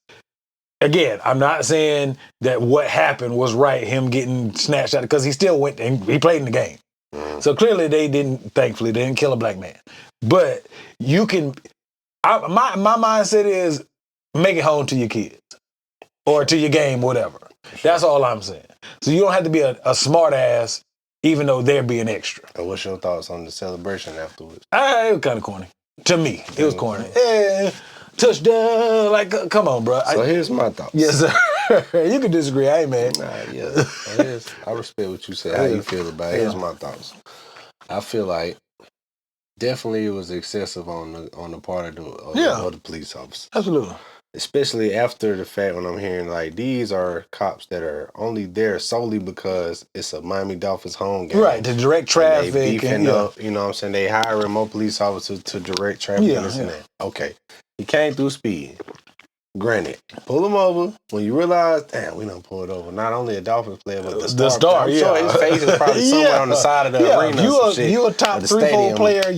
Again, I'm not saying that what happened was right, him getting snatched out, because he still went and he played in the game. So clearly thankfully, they didn't kill a black man. But you can, my mindset is make it home to your kids or to your game, whatever. That's all I'm saying. So you don't have to be a smart ass, even though they're being extra. What's your thoughts on the celebration afterwards? It was kind of corny. To me, it was corny. Yeah, touchdown. Like, come on, bro. So here's my thoughts. Yes, sir. You can disagree. I ain't mad. Nah, yeah. I respect what you said. How you feel about it? Here's my thoughts. I feel like definitely it was excessive on the part of the police officer. Absolutely. Especially after the fact when I'm hearing like these are cops that are only there solely because it's a Miami Dolphins home game. Right, to direct And traffic. they beefing and, up, you know what I'm saying? They hiring more police officers to direct traffic and this and that. Okay. He came through speed. Granted, pull him over when you realize, damn, we done pulled over. Not only a Dolphins player, but the star. I'm sure his face is probably somewhere on the side of the arena. You're a top 3-4 player.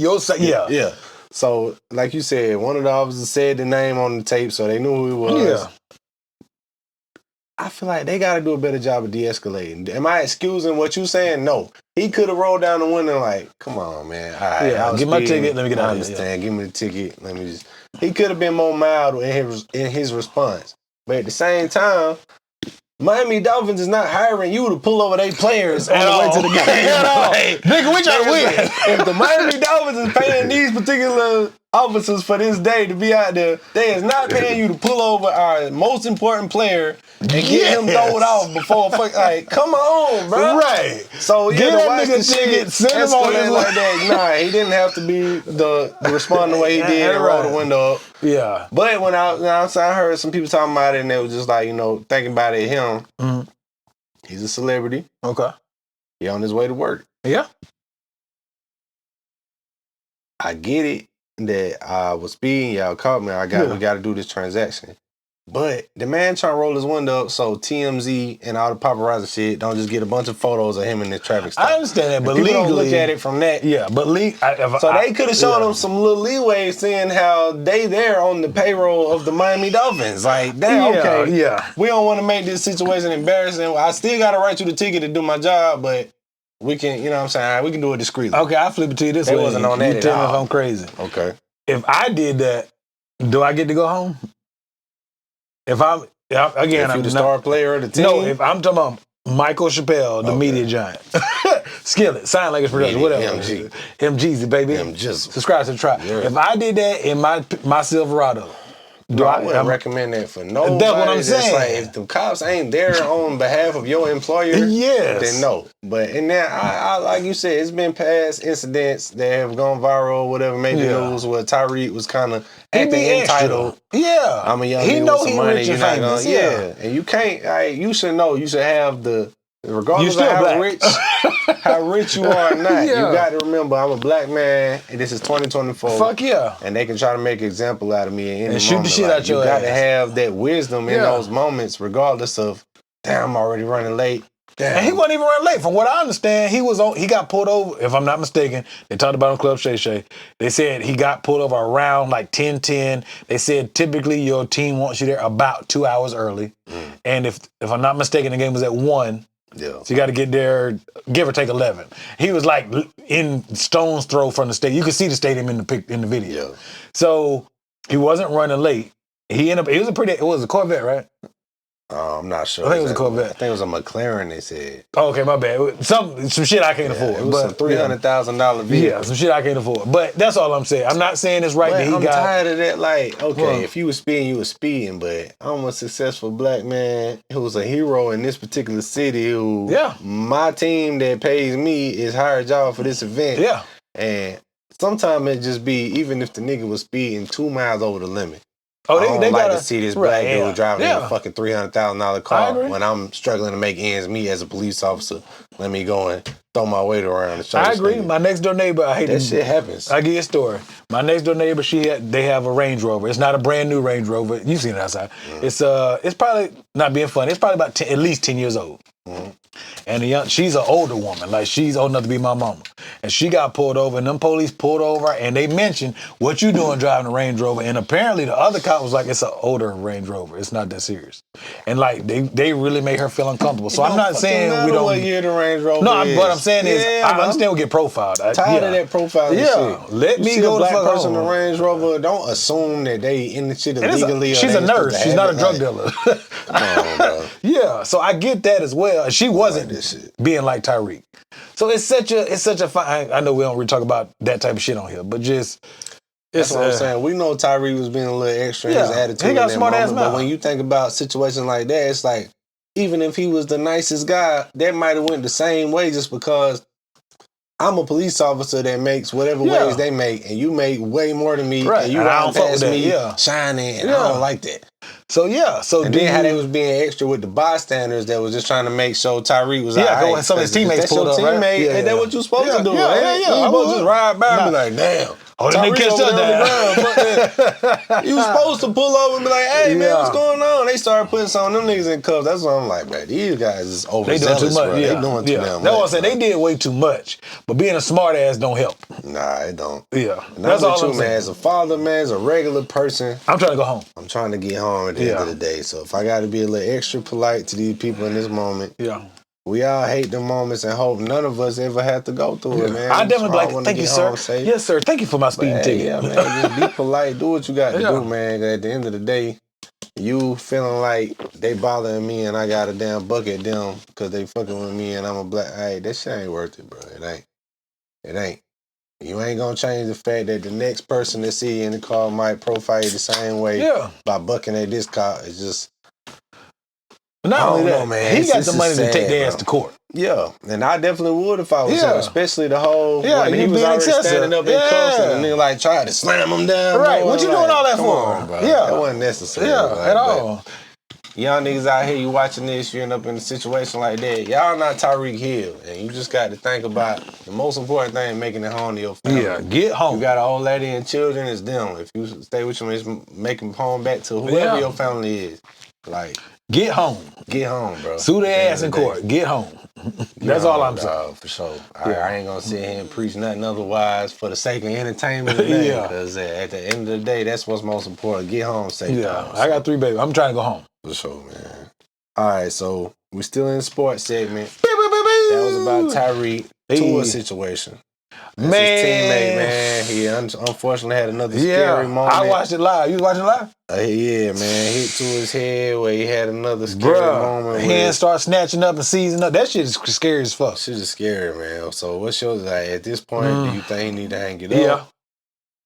Yeah. So, like you said, one of the officers said the name on the tape, so they knew who he was. Yeah. I feel like they got to do a better job of de-escalating. Am I excusing what you saying? No. He could have rolled down the window like, come on, man. All right, Yeah, give my ticket. Let me get out I of here. understand. Give me the ticket. Let me just. He could have been more mild in his response. But at the same time, Miami Dolphins is not hiring you to pull over their players on the way to the game. Nigga, we trying to win. If the Miami Dolphins is paying these particular officers for this day to be out there, they is not paying you to pull over our most important player and get him thrown off before like, come on, bro. Right. So yeah, Get to that watch nigga the shit ticket, send him on his escalate way. like that. Nah, he didn't have to be the respond the way he did and roll the window up. Yeah. But when I heard some people talking about it, and it was just like, thinking about it, him, he's a celebrity. Okay. He on his way to work. Yeah. I get it that I was speeding, y'all caught me. We got to do this transaction. But the man trying to roll his window up so TMZ and all the paparazzi shit don't just get a bunch of photos of him in the traffic stop. I understand that, but People legally, don't look at it from that. Yeah, but They could have shown them some little leeway, seeing how they there on the payroll of the Miami Dolphins. Like, damn, okay, yeah. we don't want to make this situation embarrassing. I still got to write you the ticket to do my job, but we can, you know what I'm saying? All right, we can do it discreetly. Okay, I'll flip it to you this They way. wasn't on that You at tell me if all. I'm crazy. Okay. If I did that, do I get to go home? If you the star player of the team? No, if I'm talking about Michael Chappelle, the media giant. Skillet, sign like it's production, whatever. MG. MG's, baby. MGizzle. Subscribe to the tribe. Yeah. If I did that in my Silverado, I wouldn't recommend that for nobody. That's what I'm It's saying. like, if the cops ain't there on behalf of your employer, Yes. then no. But in that, I like you said, it's been past incidents that have gone viral, whatever, made the news where Tyreek was kind of acting entitled. Yeah. I'm a young he nigga know with some he money. rich You're and not famous. gonna, yeah. And you can't. You should know. You should have the. Regardless You of still how black. how rich you are or not, Yeah. you got to remember I'm a black man, and this is 2024. Fuck yeah. And they can try to make an example out of me in any And shoot the moment. shit out your You got to ass. have that wisdom in Yeah. those moments, regardless of, damn, I'm already running late. Damn. And he wasn't even running late. From what I understand, he got pulled over, if I'm not mistaken. They talked about it on Club Shay Shay. They said he got pulled over around like 10:10. They said typically your team wants you there about 2 hours early. And if I'm not mistaken, the game was at 1. Yeah. So you got to get there, give or take 11. He was like in stone's throw from the stadium. You could see the stadium in the video. Yeah. So he wasn't running late. It was a Corvette, right? I'm not sure. I think it was a Corvette. I think it was a McLaren, they said. Oh, okay, my bad. Some shit I can't afford. It was some $300,000 vehicle. Yeah, some shit I can't afford. But that's all I'm saying. I'm not saying it's right But that he I'm got. tired of that. Like, okay, Well, if you was speeding, you was speeding. But I'm a successful black man who's a hero in this particular city. Who, my team that pays me is hired y'all for this event. Yeah. And sometimes it just be, even if the nigga was speeding 2 miles over the limit. Oh, I don't like gotta to see this black dude driving in a Yeah. fucking $300,000 I car agree. when I'm struggling to make ends meet as a police officer. Let me go and throw my weight around and show I this agree. nigga. My next door neighbor, I hate That to- shit happens. I give you a story. My next door neighbor, they have a Range Rover. It's not a brand new Range Rover. You've seen it outside. It's probably not being funny. It's probably about at least 10 years old. And she's an older woman, like she's old enough to be my mama. And she got pulled over, and them police pulled over, and they mentioned, what you doing driving a Range Rover? And apparently the other cop was like, it's an older Range Rover. It's not that serious. And like, they really made her feel uncomfortable. So I'm not saying we don't. What year the Range Rover No, is. what I'm saying is, Yeah, I understand we get profiled. Tired of that profile Yeah, shit. let You me see go a the black fuck person in home. a Range Rover, don't assume that they in the shit And it's illegally. she's a nurse. She's not a drug dealer. Come on, bro. Yeah, so I get that as well. She wasn't being like Tyreek. So it's such a fine. I know we don't really talk about that type of shit on here, but just That's what I'm saying. We know Tyree was being a little extra in his Yeah, attitude. he got in that smart ass moment, but mouth. when you think about situations like that, it's like, even if he was the nicest guy, that might have went the same way just because I'm a police officer that makes whatever ways they make, and you make way more than me, Right. and you And I ride don't fuck past with that, me yeah. shining, and I Yeah. don't like that. So yeah, so And then how they was being extra with the bystanders that was just trying to make sure Tyree was Yeah, all go- right. some of his That's teammates your pulled up, right? teammate, Yeah, and that's yeah. what you supposed Yeah, to do. yeah, right? yeah, yeah. You I supposed to would. just ride by and be Nah. like, damn. Oh, then they Tyreek catch over there on touchdown. the ground. Fuck that. You was supposed to pull over and be like, hey, man, what's Yeah. going on? They started putting some of them niggas in cuffs. That's what I'm like, man. These guys is They overzealous, doing too much. bro. Yeah. They doing too damn That's much. what I said. They did way too much. But being a smart ass don't help. Nah, it don't. Yeah. And That's I'm all with I'm you, man. saying. As a father, man, as a regular person, I'm trying to go home. I'm trying to get home at the end of the day. So if I got to be a little extra polite to these people in this moment, Yeah. we all hate the moments and hope none of us ever have to go through it, man. I definitely So be like, wanna thank you, get sir. home safe. Yes, sir. Thank you for my speeding Hey, ticket. yeah, man. Just be polite. Do what you got to Yeah. do, man. At the end of the day, you feeling like they bothering me and I got a damn bucket them because they fucking with me and I'm a black. Hey, that shit ain't worth it, bro. It ain't. It ain't. You ain't gonna change the fact that the next person that see you in the car might profile you the same way Yeah. by bucking at this car. It's just, Not I only don't that, know, man. he got This the is money to sad, take their ass bro. to court. yeah. And I definitely would if I was Yeah. him, especially the whole, Yeah, when he you was being already excessive. standing up in Yeah. cuffs and the nigga like tried to slam him down. Right. Bro. What you Like, doing all that come for? on, bro. Yeah. That wasn't necessary. Yeah, Like, at but all. y'all niggas out here, you watching this, you end up in a situation like that. Y'all not Tyreek Hill. And you just got to think about the most important thing, making it home to your family. Yeah, get home. You got an old lady and children, it's them. If you stay with them, it's make them home back to whoever Yeah. your family is. Like, Get home. get home, bro. Sue their At the ass in end of the day. court. Get home. Get That's all home, I'm saying. dog, for sure. Yeah. I ain't gonna sit here and preach nothing otherwise for the sake of entertainment. Yeah. Yeah. Because at the end of the day, that's what's most important. Get home safe. Yeah, dog. I got 3 babies. I'm trying to go home. For sure, man. All right, so we still in the sports segment. That was about Tyreek Tua Hey. situation. That's Man. his teammate, man. He unfortunately had another Yeah, scary moment. I watched it live. You was watching live? Yeah, man. Hit to his head where he had another scary moment. Bruh, hands start snatching up and seizing up. That shit is scary as fuck. Shit is scary, man. So what's your, like, at this point, do you think he need to hang it Yeah. up?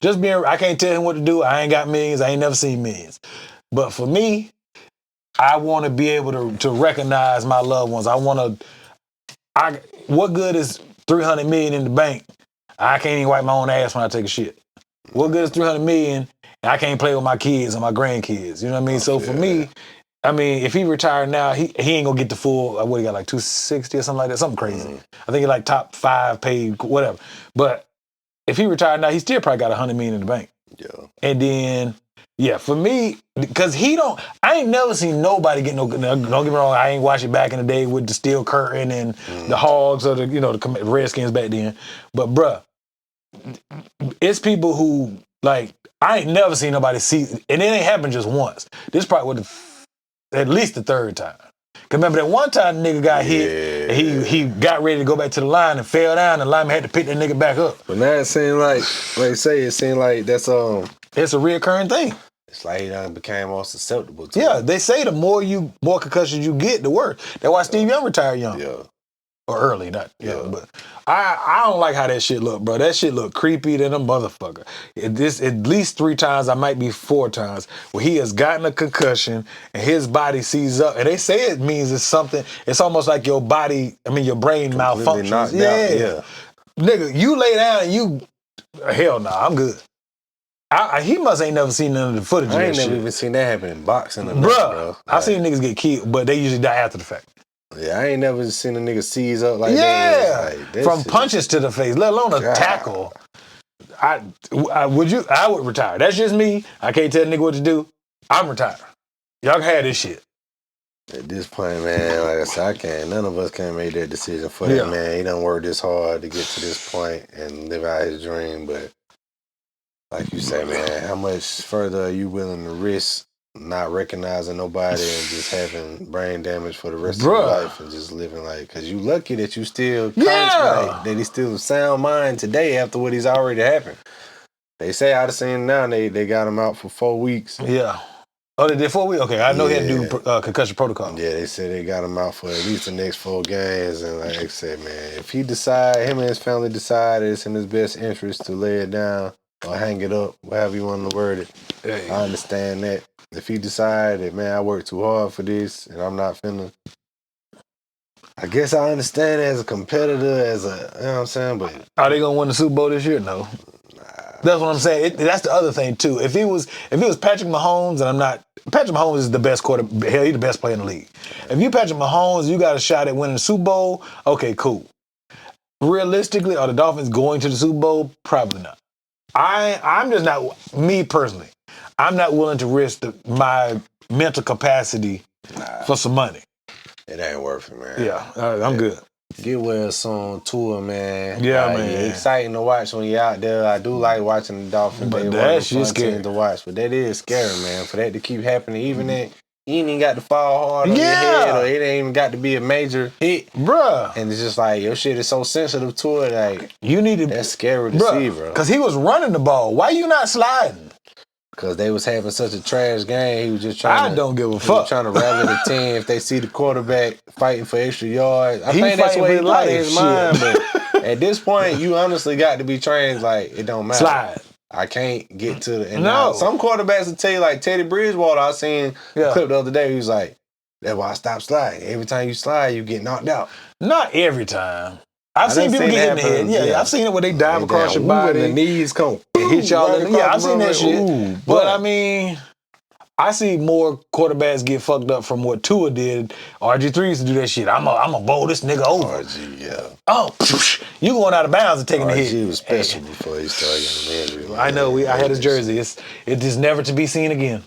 Just being, I can't tell him what to do. I ain't got millions. I ain't never seen millions. But for me, I want to be able to recognize my loved ones. What good is 300 million in the bank? I can't even wipe my own ass when I take a shit. What good is 300 million and I can't play with my kids and my grandkids? You know what I mean? So for me, I mean, if he retired now, he ain't gonna get the full, what he got, like 260 or something like that, something crazy. I think he like top 5 paid, whatever. But if he retired now, he still probably got 100 million in the bank. Yeah. And then, yeah, for me, because I ain't never seen nobody get don't get me wrong, I ain't watched it back in the day with the steel curtain and the Hogs or the Redskins back then. But bruh, it's people who, like, I ain't never seen nobody see, and it ain't happened just once. This probably was at least the 3rd time. Cause remember that one time the nigga got hit, and he got ready to go back to the line and fell down, and the lineman had to pick that nigga back up. But now it seems like you say, it seems like that's It's a reoccurring thing. it's like he done became more susceptible to Yeah, it. they say the more concussions you get, the worse. That's why Steve Young retired young. Yeah. Or early, not young. But I don't like how that shit look, bro. That shit look creepy than a motherfucker. At least 3 times, I might be 4 times, where he has gotten a concussion and his body seizes up. And they say it means it's something, it's almost like your body, your brain malfunctions. knocked out, yeah. Nigga, you lay down and hell nah, I'm good. He must ain't never seen none of the footage of I that ain't never shit. even seen that happen in boxing. Or nothing, Bruh, bro. I've seen niggas get killed, but they usually die after the fact. Yeah, I ain't never seen a nigga seize up like that. Yeah, Like, that from shit- punches to the face, let alone a God. tackle. I would retire. That's just me. I can't tell a nigga what to do. I'm retired. Y'all can have this shit. At this point, man, like I said, none of us can make that decision for Yeah. that man. He done worked this hard to get to this point and live out his dream. But like you say, man, how much further are you willing to risk not recognizing nobody and just having brain damage for the rest of your Bruh. life and just living like, because you lucky that you still Yeah. like, that he's still a sound mind today after what he's already happened. They say out of seeing now they got him out for 4 weeks. Yeah. Oh, they did 4 weeks? Okay, I know he had to Yeah. do concussion protocol. Yeah, they said they got him out for at least the next 4 games. And like I said, man, if him and his family decide it's in his best interest to lay it down or hang it up, however you want to word it, Hey. I understand that. If he decide that, man, I worked too hard for this and I'm not finna, I guess I understand as a competitor, you know what I'm saying? But Are they gonna win the Super Bowl this year? No. That's what I'm saying. That's the other thing too. If it was Patrick Mahomes, and Patrick Mahomes is the best quarterback. Hell, he's the best player in the league. If you Patrick Mahomes, you got a shot at winning the Super Bowl. Okay, cool. Realistically, are the Dolphins going to the Super Bowl? Probably not. I'm just not, me personally, I'm not willing to risk my mental capacity for some money. It ain't worth it, man. Yeah, I'm good. Get well soon, tour, man. Yeah, Like, man. Exciting to watch when you're out there. I do like watching the Dolphins. But They that one of the shit's fun scary. teams to watch. But that is scary, man. For that to keep happening, even that you ain't even got to fall hard on your Yeah. head, or it ain't even got to be a major hit. Bruh, And it's just like your shit is so sensitive to it. Like you need to, that's scary to see, bro. because he was running the ball. Why you not sliding? Because they was having such a trash game, he was just trying. I don't give a He was fuck. trying to rally the team. If they see the quarterback fighting for extra yards, I He think that's fighting what he for thought in life, his mind. shit. But at this point, you honestly got to be trained. Like it don't matter. Slide. I can't get to the. And No. now, some quarterbacks will tell you, like Teddy Bridgewater. I seen Yeah. a clip the other day. He was like, "That's why I stopped sliding. Every time you slide, you get knocked out." Not every time. I've done seen people seen get it hit in the head. happen, Yeah, yeah. I've seen it where they dive across your Ooh, body. and the knees come. and hit y'all right in the, yeah, I've across seen the that body. shit. Ooh, But I mean, I see more quarterbacks get fucked up from what Tua did. RG3 used to do that shit. I'm a bowl this nigga over. RG, yeah. Oh, you going out of bounds and taking the hit. RG was special before he started getting injured. I know. I had his jersey. It is never to be seen again.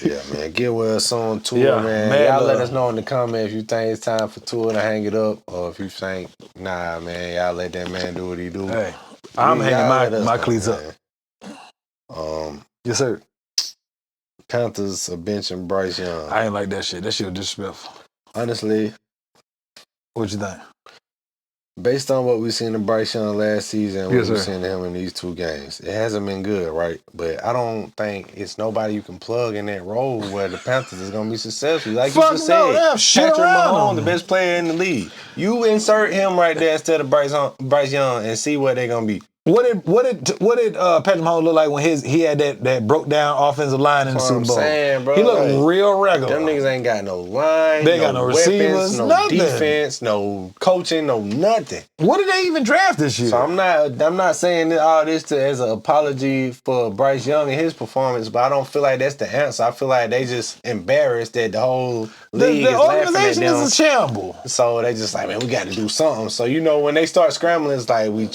Yeah, man. Get well soon, Tua, Yeah, man. man, Y'all let love. us know in the comments if you think it's time for Tua to hang it up, or if you think, nah, man, y'all let that man do what he do. Hey, I'm Y'all let hanging us my know, cleats up. man. Yes, sir. Panthers are benching Bryce Young. I ain't like that shit. That shit was disrespectful. Honestly, What you think? based on what we've seen in Bryce Young last season, what Yes, we've sir. seen him in these 2 games, it hasn't been good, right? But I don't think it's nobody you can plug in that role where the Panthers is going to be successful. Like you Fuck just no, said, they have shit Patrick around Mahomes, him. the best player in the league. You insert him right there instead of Bryce Young and see what they're going to be. What did Patrick Mahomes look like when he had that broke down offensive line in the That's what Super I'm Bowl? saying, bro. He looked Like, real regular. Them niggas ain't got no line, They ain't got no weapons, receivers, no nothing. defense, no coaching, no nothing. What did they even draft this year? So I'm not saying all this as an apology for Bryce Young and his performance, but I don't feel like that's the answer. I feel like they just embarrassed that the whole league the is laughing at organization them. is a shamble. So they just like, man, we got to do something. So when they start scrambling, it's like we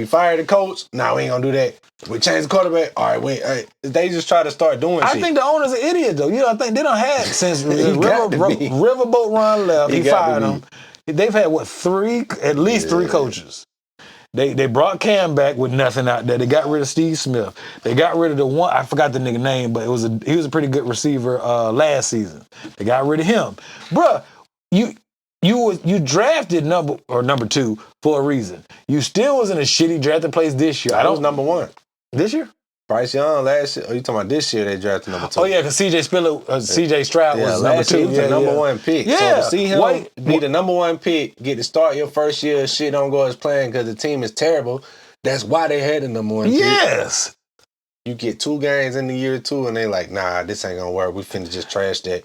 fired the coach. Nah, we ain't gonna do that. We changed the quarterback. All right, wait. All right. They just try to start doing shit. I think the owner's an idiot though. You know, I think they don't have since got to be. Riverboat Ron left. He He got to fired him. They've had at least 3 coaches. They brought Cam back with nothing out there. They got rid of Steve Smith. They got rid of the one, I forgot the nigga name, but he was a pretty good receiver last season. They got rid of him. Bruh, you drafted number 2 for a reason. You still was in a shitty drafting place this year. I was number 1. This year? Bryce Young last year. Oh, you talking about this year? They drafted number 2. Oh yeah, because CJ Stroud was number last year 2. he was the number 1 pick. Yeah. So to see him be the number 1 pick, get to start your first year, shit don't go as planned because the team is terrible. That's why they had the number 1 pick. Yes. You get 2 games in the year 2, and they like, nah, this ain't gonna work. We finna just trash that.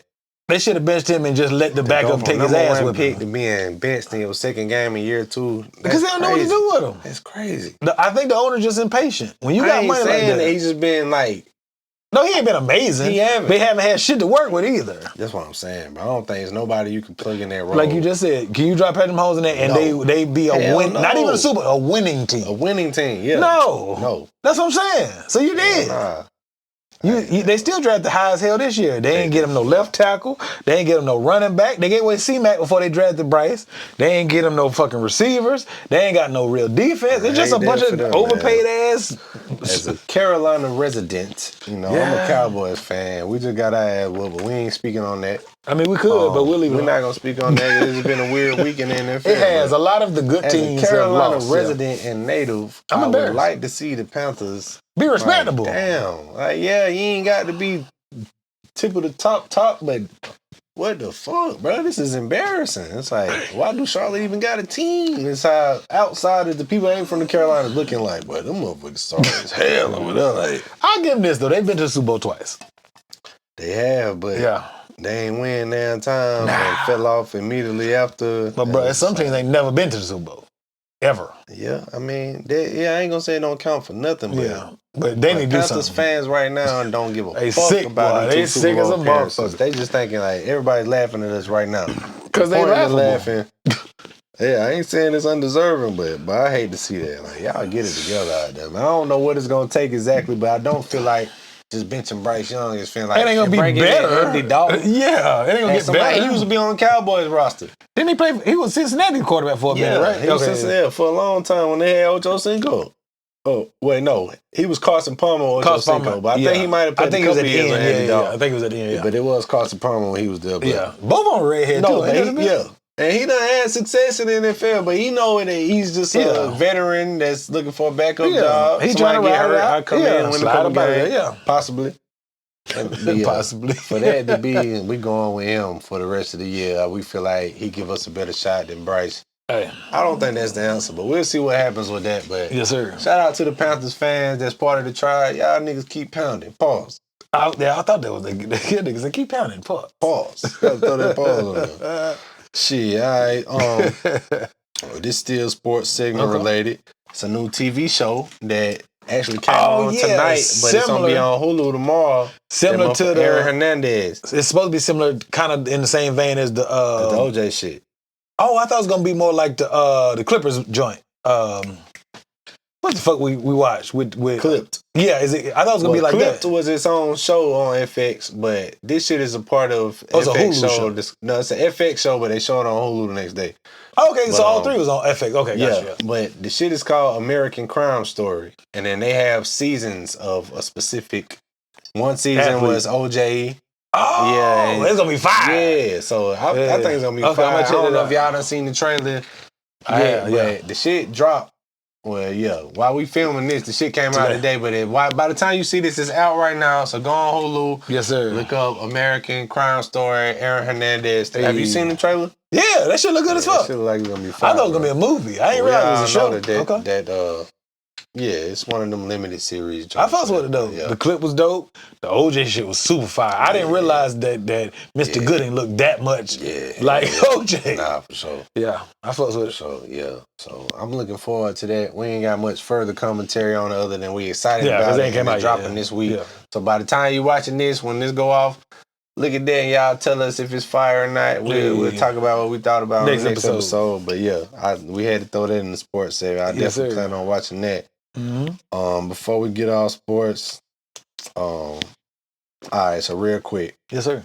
They should have benched him and just let the backup take his ass with pick him. to being benched in your second game in year 2. Because they don't know what to do with him. That's crazy. I think the owner's just impatient. When you got money like that. He's just been like, No, he ain't been amazing. He haven't. They haven't had shit to work with either. that's what I'm saying, bro. I don't think there's nobody you can plug in that role. Like you just said, can you drop Patrick Mahomes in there and No. they be a Hell win? no. Not even a super, a winning team. a winning team, yeah. No, that's what I'm saying. So you did. Nah. They still drafted high as hell this year. They ain't get him no left tackle. They ain't get him no running back. They gave away C-Mac before they drafted Bryce. They ain't get him no fucking receivers. They ain't got no real defense. It's just a ain't bunch there of for them, overpaid ass. As a Carolina resident, I'm Yeah. a Cowboys fan. We just got our ass whooped, but we ain't speaking on that. I mean, we could, but we'll leave it We're alone. not gonna speak on that. It's been a weird weekend in the NFL. It has. A lot of the good As teams a Carolina have lost. resident and native, I'm I would embarrassed. like to see the Panthers Be respectable. Like, damn. Like, yeah, you ain't got to be tip of the top, but what the fuck, bro? This is embarrassing. It's like, why do Charlotte even got a team? It's how outsiders, the people ain't from the Carolinas looking like, but them motherfuckers sorry as hell over there. Like, I'll give them this, though. They've been to the Super Bowl twice. they have, but Yeah. they ain't win damn time and fell off immediately after. But, bro, some teams ain't never been to the Super Bowl. Ever. Yeah, I mean, I ain't gonna say it don't count for nothing, but Yeah. But they need to do Panthers something. fans right now don't give a They fuck sick, about boy. them They two sick Super as a Bowl appearances. motherfucker. They just thinking like everybody's laughing at us right now. Because they Point is laughable. laughing Yeah, I ain't saying it's undeserving, but I hate to see that. Like, y'all get it together out there, man. I don't know what it's gonna take exactly, but I don't feel like just benching Bryce Young is feeling like It ain't gonna be bringing in better. Andy Dalton. Yeah, it ain't gonna And get somebody, better. he used to be on the Cowboys roster. Didn't he play? He was Cincinnati quarterback for a minute, right? He was Cincinnati for a long time when they had Ocho Cinco. Oh, wait, no. He was Carson Palmer or Ocho Carson Cinco, Palmer, but I think he might have played a couple years with Andy Dalton. I think it was at the end, yeah. But it was Carson Palmer when he was there. But Yeah. Both on redhead, no, too. but ain't it? And he done had success in the NFL, but he know that he's just a veteran that's looking for a backup job. He Somebody trying to get ride hurt, it out. I come in and win a slide couple about it, games. Possibly. Possibly. For that to be, we going with him for the rest of the year. We feel like he give us a better shot than Bryce. Hey. I don't think that's the answer, but we'll see what happens with that. But Yes, sir. shout out to the Panthers fans that's part of the tribe. Y'all niggas keep pounding. Pause. I thought that was the niggas that keep pounding. Pause. Gotta throw that pause on there. Shit, all right. This still sports segment related. It's a new TV show that actually came on tonight, but it's gonna be on Hulu tomorrow. Similar to the Aaron Hernandez. It's supposed to be similar, kind of in the same vein as the OJ shit. Oh, I thought it was gonna be more like the Clippers joint. What the fuck we watched with Clipped? Yeah, is it? I thought it was gonna be like Clipped that. was its own show on FX, but this shit is a part of it's a FX Hulu show. No, it's an FX show, but they show it on Hulu the next day. Okay, But, so all three was on FX. Okay, gotcha. Yeah, but the shit is called American Crime Story, and then they have seasons of a specific. One season was OJ. Oh, Yeah, it's gonna be fire. Yeah, so I think it's gonna be Okay, fire. I'm gonna I check don't it know out. if y'all done seen the trailer. Yeah. But the shit dropped. Well, yeah. While we filming this, the shit came out today. But by the time you see this, it's out right now. So go on Hulu. Yes, sir. Look up American Crime Story. Aaron Hernandez. Have you seen the trailer? Yeah, that shit look good as fuck. That shit look like it's gonna be fire. I thought it was gonna be a movie. I ain't realize it was a show. Yeah, it's one of them limited series. I fucks with it though. Yeah. The clip was dope. The OJ shit was super fire. I didn't realize that Mr. Gooding looked that much like OJ. Nah, for sure. Yeah, I fucks with it. So yeah, so I'm looking forward to that. We ain't got much further commentary on it other than we excited Yeah, 'cause about they it. ain't came And out it's yet, dropping this week. Yeah. So by the time you watching this, when this go off, look at that and y'all tell us if it's fire or not. We'll talk about what we thought about Next on the next episode. episode. But yeah, we had to throw that in the sports segment. I Yes, definitely sir. plan on watching that. Mm-hmm. Before we get off sports, all right, so real quick. Yes, sir.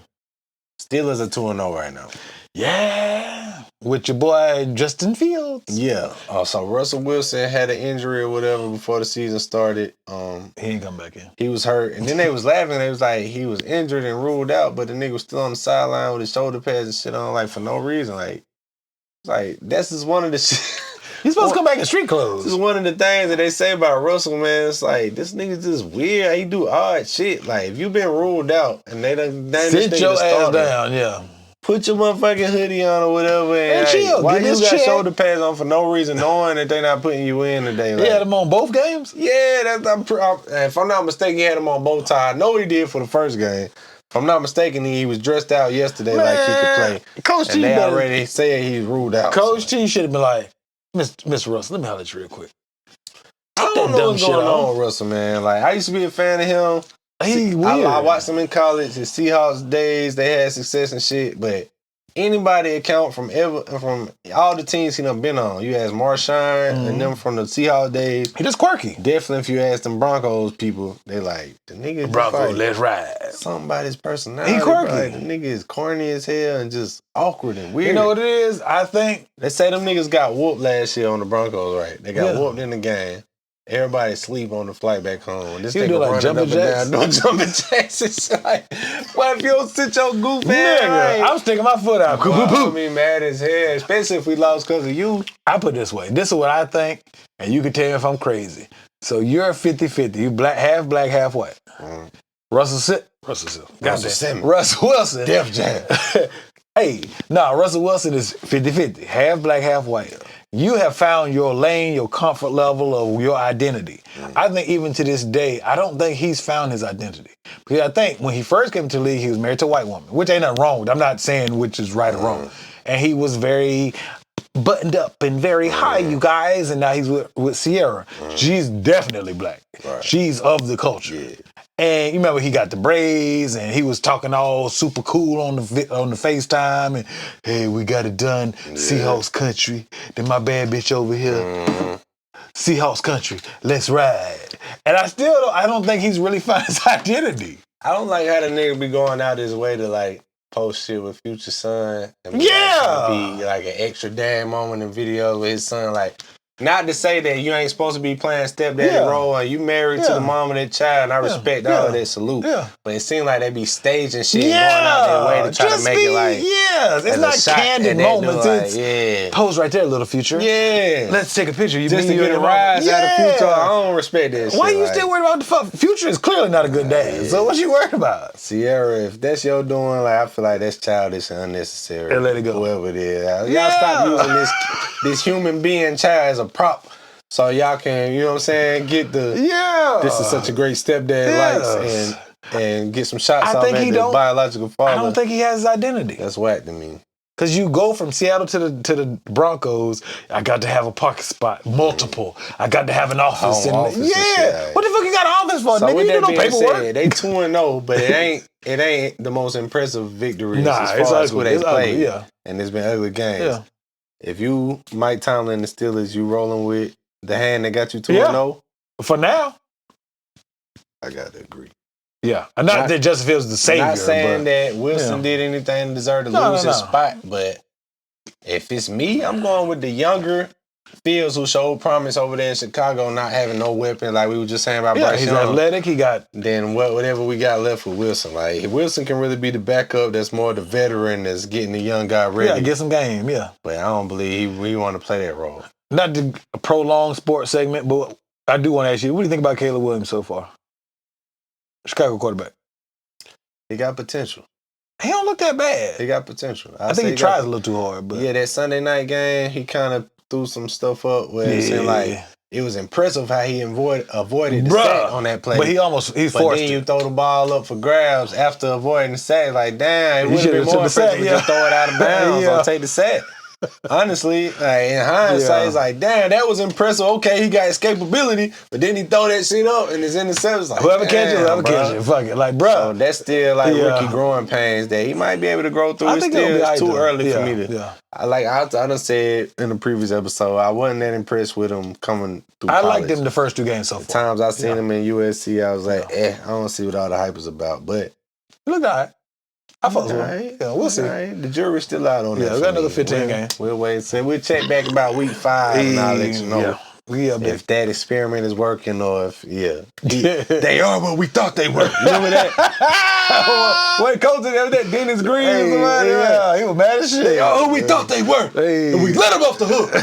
Steelers are 2-0 right now. Yeah, with your boy Justin Fields. Yeah. So Russell Wilson had an injury or whatever before the season started. He ain't come back in. He was hurt. And then they was laughing. They was like, he was injured and ruled out, but the nigga was still on the sideline with his shoulder pads and shit on, like, for no reason. Like, that's just one of the shit. He's supposed to come back in street This clothes. is one of the things that they say about Russell, man. It's like, this nigga's just weird. He do odd shit. Like, if you been ruled out and they done Sit your ass down, yeah. put your motherfucking hoodie on or whatever. And And chill. Why Get you this got check. shoulder pads on for no reason, knowing that they not putting you in today? He had him on both games? Yeah, if I'm not mistaken, he had him on both ties. I know he did for the first game. If I'm not mistaken, he was dressed out yesterday like he could play. Coach T And they better- already said he's ruled out. Coach T should have been like, Mr. Russell, let me holler at you real quick. I don't that know dumb what's shit going off. on with Russell, man. Like, I used to be a fan of him. He weird. I watched him in college, his Seahawks days. They had success and shit, but anybody account from all the teams he done been on. You ask Marshawn and them from the Seahawks days. He just quirky. Definitely, if you ask them Broncos people, they like the nigga. just Bronco, like let's ride. something about his personality. He quirky. Like, the nigga is corny as hell and just awkward and weird. You know what it is? I think They say them niggas got whooped last year on the Broncos, right? They got Yeah. whooped in the game. Everybody sleep on the flight back home. This You nigga do like running jumping up and jacks? down, doing jumping jacks. It's like, well, if you don't sit your goof ass nigga, right, I'm sticking my foot out. Boop, boop, I'll boop. be mad as hell, especially if we lost because of you. I put it this way. This is what I think, and you can tell me if I'm crazy. So you're 50-50. You half black, half white. Russell Simmons. Russell Wilson. Def Jam. Hey, Russell Wilson is 50-50. Half black, half white. You have found your lane, your comfort level of your identity. I think even to this day, I don't think he's found his identity. Because I think when he first came to the league, he was married to a white woman, which ain't nothing wrong with. I'm not saying which is right or wrong. And he was very buttoned up and very high, you guys. And now he's with Sierra. She's definitely black. Right. She's of the culture. And you remember he got the braids and he was talking all super cool on the FaceTime and hey, we got it done. Seahawks country. Then my bad bitch over here. Seahawks country. Let's ride. And I don't think he's really found his identity. I don't like how the nigga be going out his way to like post shit with Future son. And be like an extra dad moment in videos with his son. Like, not to say that you ain't supposed to be playing stepdaddy role and you married to the mom of that child, and I respect all of that, salute. Yeah. But it seems like they be staging shit and going out their way to try to make it like... it's not candid moments. It's pose right there, little Future. Yeah. Let's take a picture. Just to get a rise out of Future, I don't respect that shit. Why you still worried about the fuck? Future is clearly not a good dad. So what you worried about? Sierra, if that's your doing, like I feel like that's childish and unnecessary. And let it go. Whoever it is. Y'all stop using this human being child as a prop. So y'all can, you know what I'm saying, get the this is such a great stepdad likes and get some shots off at the biological father. I don't think he has his identity. That's whack to me. Cause you go from Seattle to the Broncos, I got to have a parking spot, multiple. I got to have an office. What the fuck you got an office for, so nigga? With you that do no paperwork. Said, they 2-0, but it ain't the most impressive victories as far as who they played. And it's been ugly games. Yeah. If you Mike Tomlin and the Steelers, you rolling with the hand that got you 2-0? For now. I gotta agree. Yeah. Not that Justin Fields is the savior. Not saying that Wilson did anything to deserve to lose his spot, but if it's me, I'm going with the younger Fields who showed promise over there in Chicago, not having no weapon, like we were just saying about Bryce Young. He's athletic. Then whatever we got left with Wilson. Like, if Wilson can really be the backup, that's more the veteran that's getting the young guy ready. Yeah, get some game, But I don't believe we want to play that role. Not the prolonged sports segment, but I do want to ask you, what do you think about Caleb Williams so far? Chicago quarterback. He got potential. He don't look that bad. He got potential. I think he tries a little too hard. But yeah, that Sunday night game, he kind of threw some stuff up where it seemed like it was impressive how he avoided the sack on that play. But he forced it. But then you throw the ball up for grabs after avoiding the sack. Like, damn, it would have been more impressive to just throw it out of bounds or take the sack. Honestly, like, in hindsight, it's like, damn, that was impressive. Okay, he got escapability, but then he throw that shit up and it's interceptions. Like, whoever catch it. Fuck it. Like, bro. So that's still like rookie growing pains that he might be able to grow through. It's too early for me to. I done said in the previous episode, I wasn't that impressed with him coming through college. I liked him the first 2 games so far. The times I seen him in USC, I was like, I don't see what all the hype is about. But he looked all right. I fuck with him. Yeah, we'll see. The jury's still out on that. Yeah, we got another 15 games. We'll wait and see. We'll check back about week 5 and I'll let you know if that experiment is working or if, they are what we thought they were. You remember that? What coach did that? Dennis Green or somebody? Yeah, he was mad as shit. Who we thought they were. And we let him off the hook.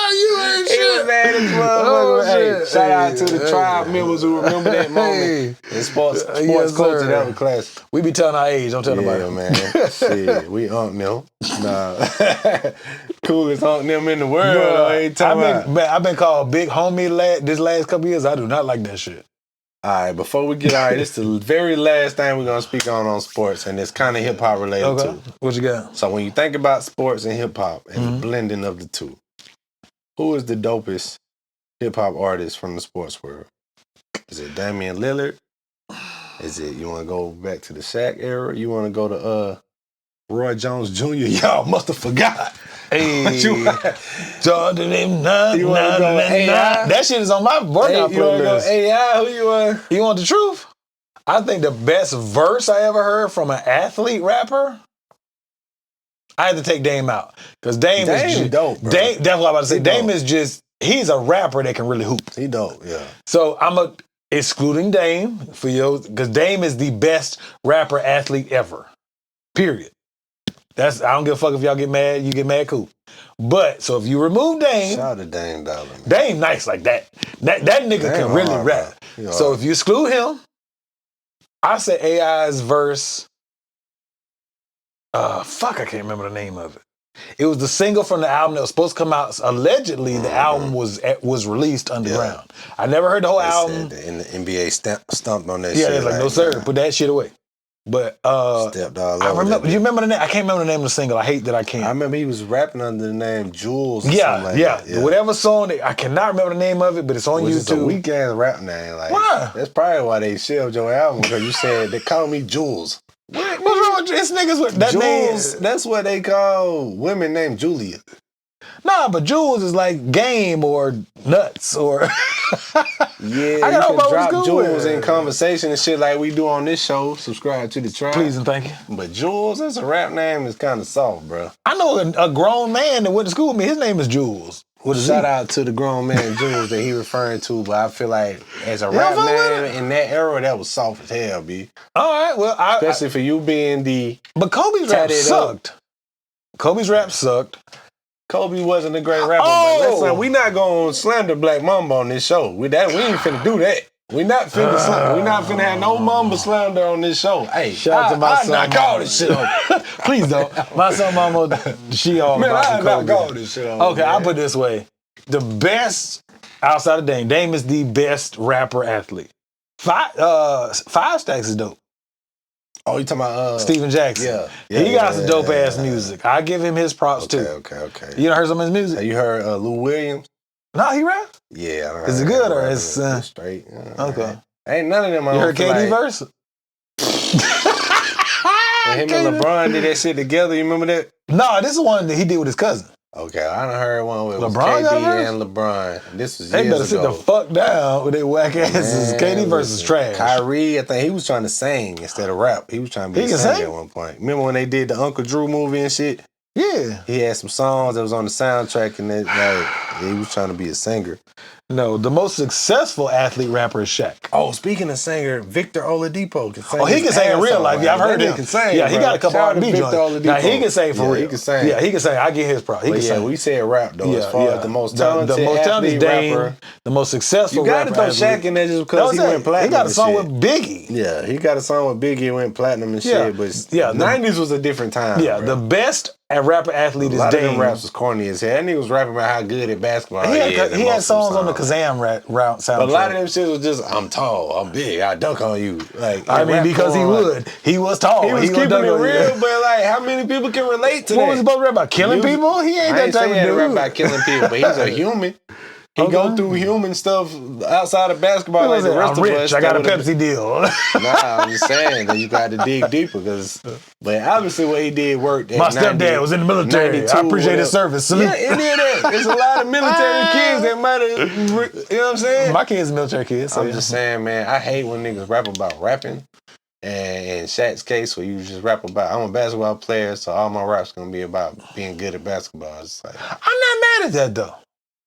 You ain't shit. He was mad as well. Shout out to the tribe members who remember that moment in sports culture. That was classic. We be telling our age. Don't tell nobody. Yeah, man. Shit, we unk them. Nah. Coolest unk them in the world. I've been called big homie this last couple years. I do not like that shit. All right, before we get this is the very last thing we're going to speak on sports, and it's kind of hip-hop related too. What you got? So when you think about sports and hip-hop and the blending of the two, who is the dopest hip-hop artist from the sports world? Is it Damian Lillard? Is it, you want to go back to the Shaq era? You want to go to Roy Jones Jr.? Y'all must have forgot. Hey, Jordan, you want to go AI? That shit is on my workout playlist. You want to go AI? Who you want? You want the truth? I think the best verse I ever heard from an athlete rapper, I had to take Dame out. Because Dame is just dope, bro. That's what I'm about to say. Dame is just, he's a rapper that can really hoop. He dope, yeah. So I'm excluding Dame for you, because Dame is the best rapper athlete ever. Period. I don't give a fuck if y'all get mad. You get mad, cool. But, so if you remove Dame. Shout out to Dame Dollar, man. Dame nice like that. That nigga can really rap. So if you exclude him, I say AI's verse. I can't remember the name of it. It was the single from the album that was supposed to come out. Allegedly, the album was released underground. I never heard the whole album. And the NBA stumped on that shit. Yeah, it's like, no sir, put that shit away. But Stepped all I over remember. that You remember the name? I can't remember the name of the single. I hate that I I can't. remember he was rapping under the name Jules. Or Yeah, something like yeah. that. Whatever song, I cannot remember the name of it, but it's on Which is a YouTube. weak ass rap name. Like, Why? That's probably why they shelved your album because you said they call me Jules. What's wrong with this niggas with that Jules, name? that's what they call women named Julia. Nah, but Jules is like game or nuts or. Yeah, I you got can no drop school Jules with. in conversation and shit like we do on this show. Subscribe to the tribe. Please and thank you. But Jules, that's a rap name. It's kind of soft, bro. I know a grown man that went to school with me. His name is Jules. What is Shout he? out to the grown man Jules that he referring to, but I feel like as a You rap don't fuck with name in that era, that was soft as hell, B. All right, well, Especially for you being the but Kobe's rap Tatted up. sucked. Kobe's rap sucked. Kobe wasn't a great rapper. Oh! But listen, we not gonna slander Black Mamba on this show. We ain't finna do that. We not finna have no Mamba slander on this show. Hey, Shout out to my son. not call this shit on. Please don't. My son, mama, she all Man, about I the not Kobe. call this shit on. Okay, man. I'll put it this way. The best outside of Dame. Dame is the best rapper athlete. Five Stacks is dope. Oh, you talking about Steven Jackson. Yeah. He got some dope ass music. I give him his props too. Okay. You done heard some of his music? Have you heard Lou Williams? No, he rap. Yeah. I done Is it heard good him or rapping. it's, It's straight? Okay. Ain't none of them. You heard KD verse? When him and LeBron did that shit together, you remember that? No, this is one that he did with his cousin. Okay, I done heard one with LeBron got a KD verse? and LeBron. This was They years better sit the ago. fuck down with their whack asses. Man, KD versus listen, trash. Kyrie, I think he was trying to sing instead of rap. He was trying to be He a can singer sing? at one point. Remember when they did the Uncle Drew movie and shit? Yeah. He had some songs that was on the soundtrack and he was trying to be a singer. No, the most successful athlete rapper is Shaq. Oh, speaking of singer, Victor Oladipo can sing. Oh, he can sing in real life. Yeah, I've heard that. him. He can sing. Yeah, he bro. got a couple Shout out to R&B Victor joints. Now, Oladipo. he can sing for Yeah, real. He can sing. Yeah, he can sing. I get his prop. He But can yeah, sing. we said rap though. As far as the most talented the most talented athlete Dame, rapper. the most successful You got to rapper. throw Shaq in there just because he went platinum. He got a and song shit. with Biggie. Yeah, he got a song with Biggie and went platinum and Yeah. shit. But Yeah, the- 90s was a different time. Yeah, bro. the best rapper athlete A is lot of them Dame. raps was corny as hell. That nigga was rapping about how good at basketball He is. had, and he had most of them songs on the Kazam route soundtrack. But a lot of them shit was just, I'm tall, I'm big, I dunk on you. Like I mean, rap because he going on. would. He was tall. He was would keeping dunk it on you. real, but like, how many people can relate to What that? was he supposed to rap about? Killing Music- people? He ain't I that ain't type saying of he dude. rap about killing people, but he's a human. He Okay. go through human stuff outside of basketball He like the said, rest I'm of rich. us. I got a that would've- Pepsi deal. Nah, I'm just saying that you got to dig deeper because, but obviously what he did worked. My stepdad was in the military. 92, I appreciate his whatever. service. Salute. Yeah, it did that. There's a lot of military kids that might have, you know what I'm saying? My kid's military kids. So I'm yeah. just saying, man, I hate when niggas rap about rapping. And in Shaq's case, where you just rap about, I'm a basketball player, so all my rap's gonna be about being good at basketball. It's like, I'm not mad at that though.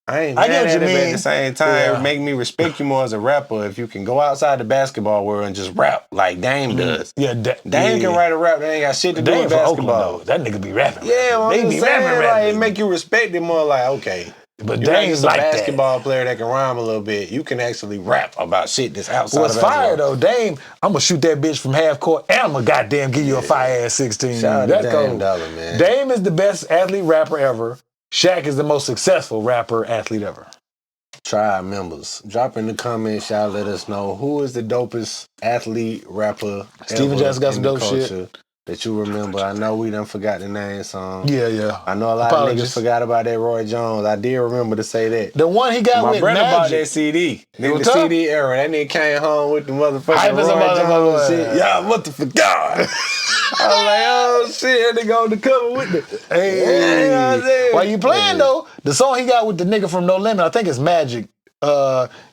I ain't I mad get what at you it, but at mean. the same time, Yeah. it make me respect you more as a rapper if you can go outside the basketball world and just rap like Dame does. Yeah, Dame can write a rap that ain't got shit to do Dame with from Oakland basketball. though. That nigga be rapping. Yeah, well, they I'm be just saying, rapping. like, it make you respect it more. Like, okay, But you're not Dame's just a like that. basketball player that can rhyme a little bit. You can actually rap about shit that's outside What's of fire basketball. though, Dame? I'm gonna shoot that bitch from half court, and I'm gonna goddamn give you a fire ass 16. Shout out to That's Dame cold. Dollar, man. Dame is the best athlete rapper ever. Shaq is the most successful rapper athlete ever. Tribe members, drop in the comments. Y'all let us know who is the dopest athlete rapper. Steven ever Jackson got some in the dope shit. culture that you remember. I know we done forgot the name song. Yeah. I know a lot Apologies. of niggas forgot about that Roy Jones. I did remember to say that. The one he got My with brother bought that Magic. CD. Nigga, was the tough? CD era. That nigga came home with the motherfucking Hype as a Roy Jones motherfucker. shit. Y'all, what the forgot? I was like, oh shit, that nigga on the cover with the. Hey, Yeah, you know what I'm saying? while you playing though, the song he got with the nigga from No Limit, I think it's Magic.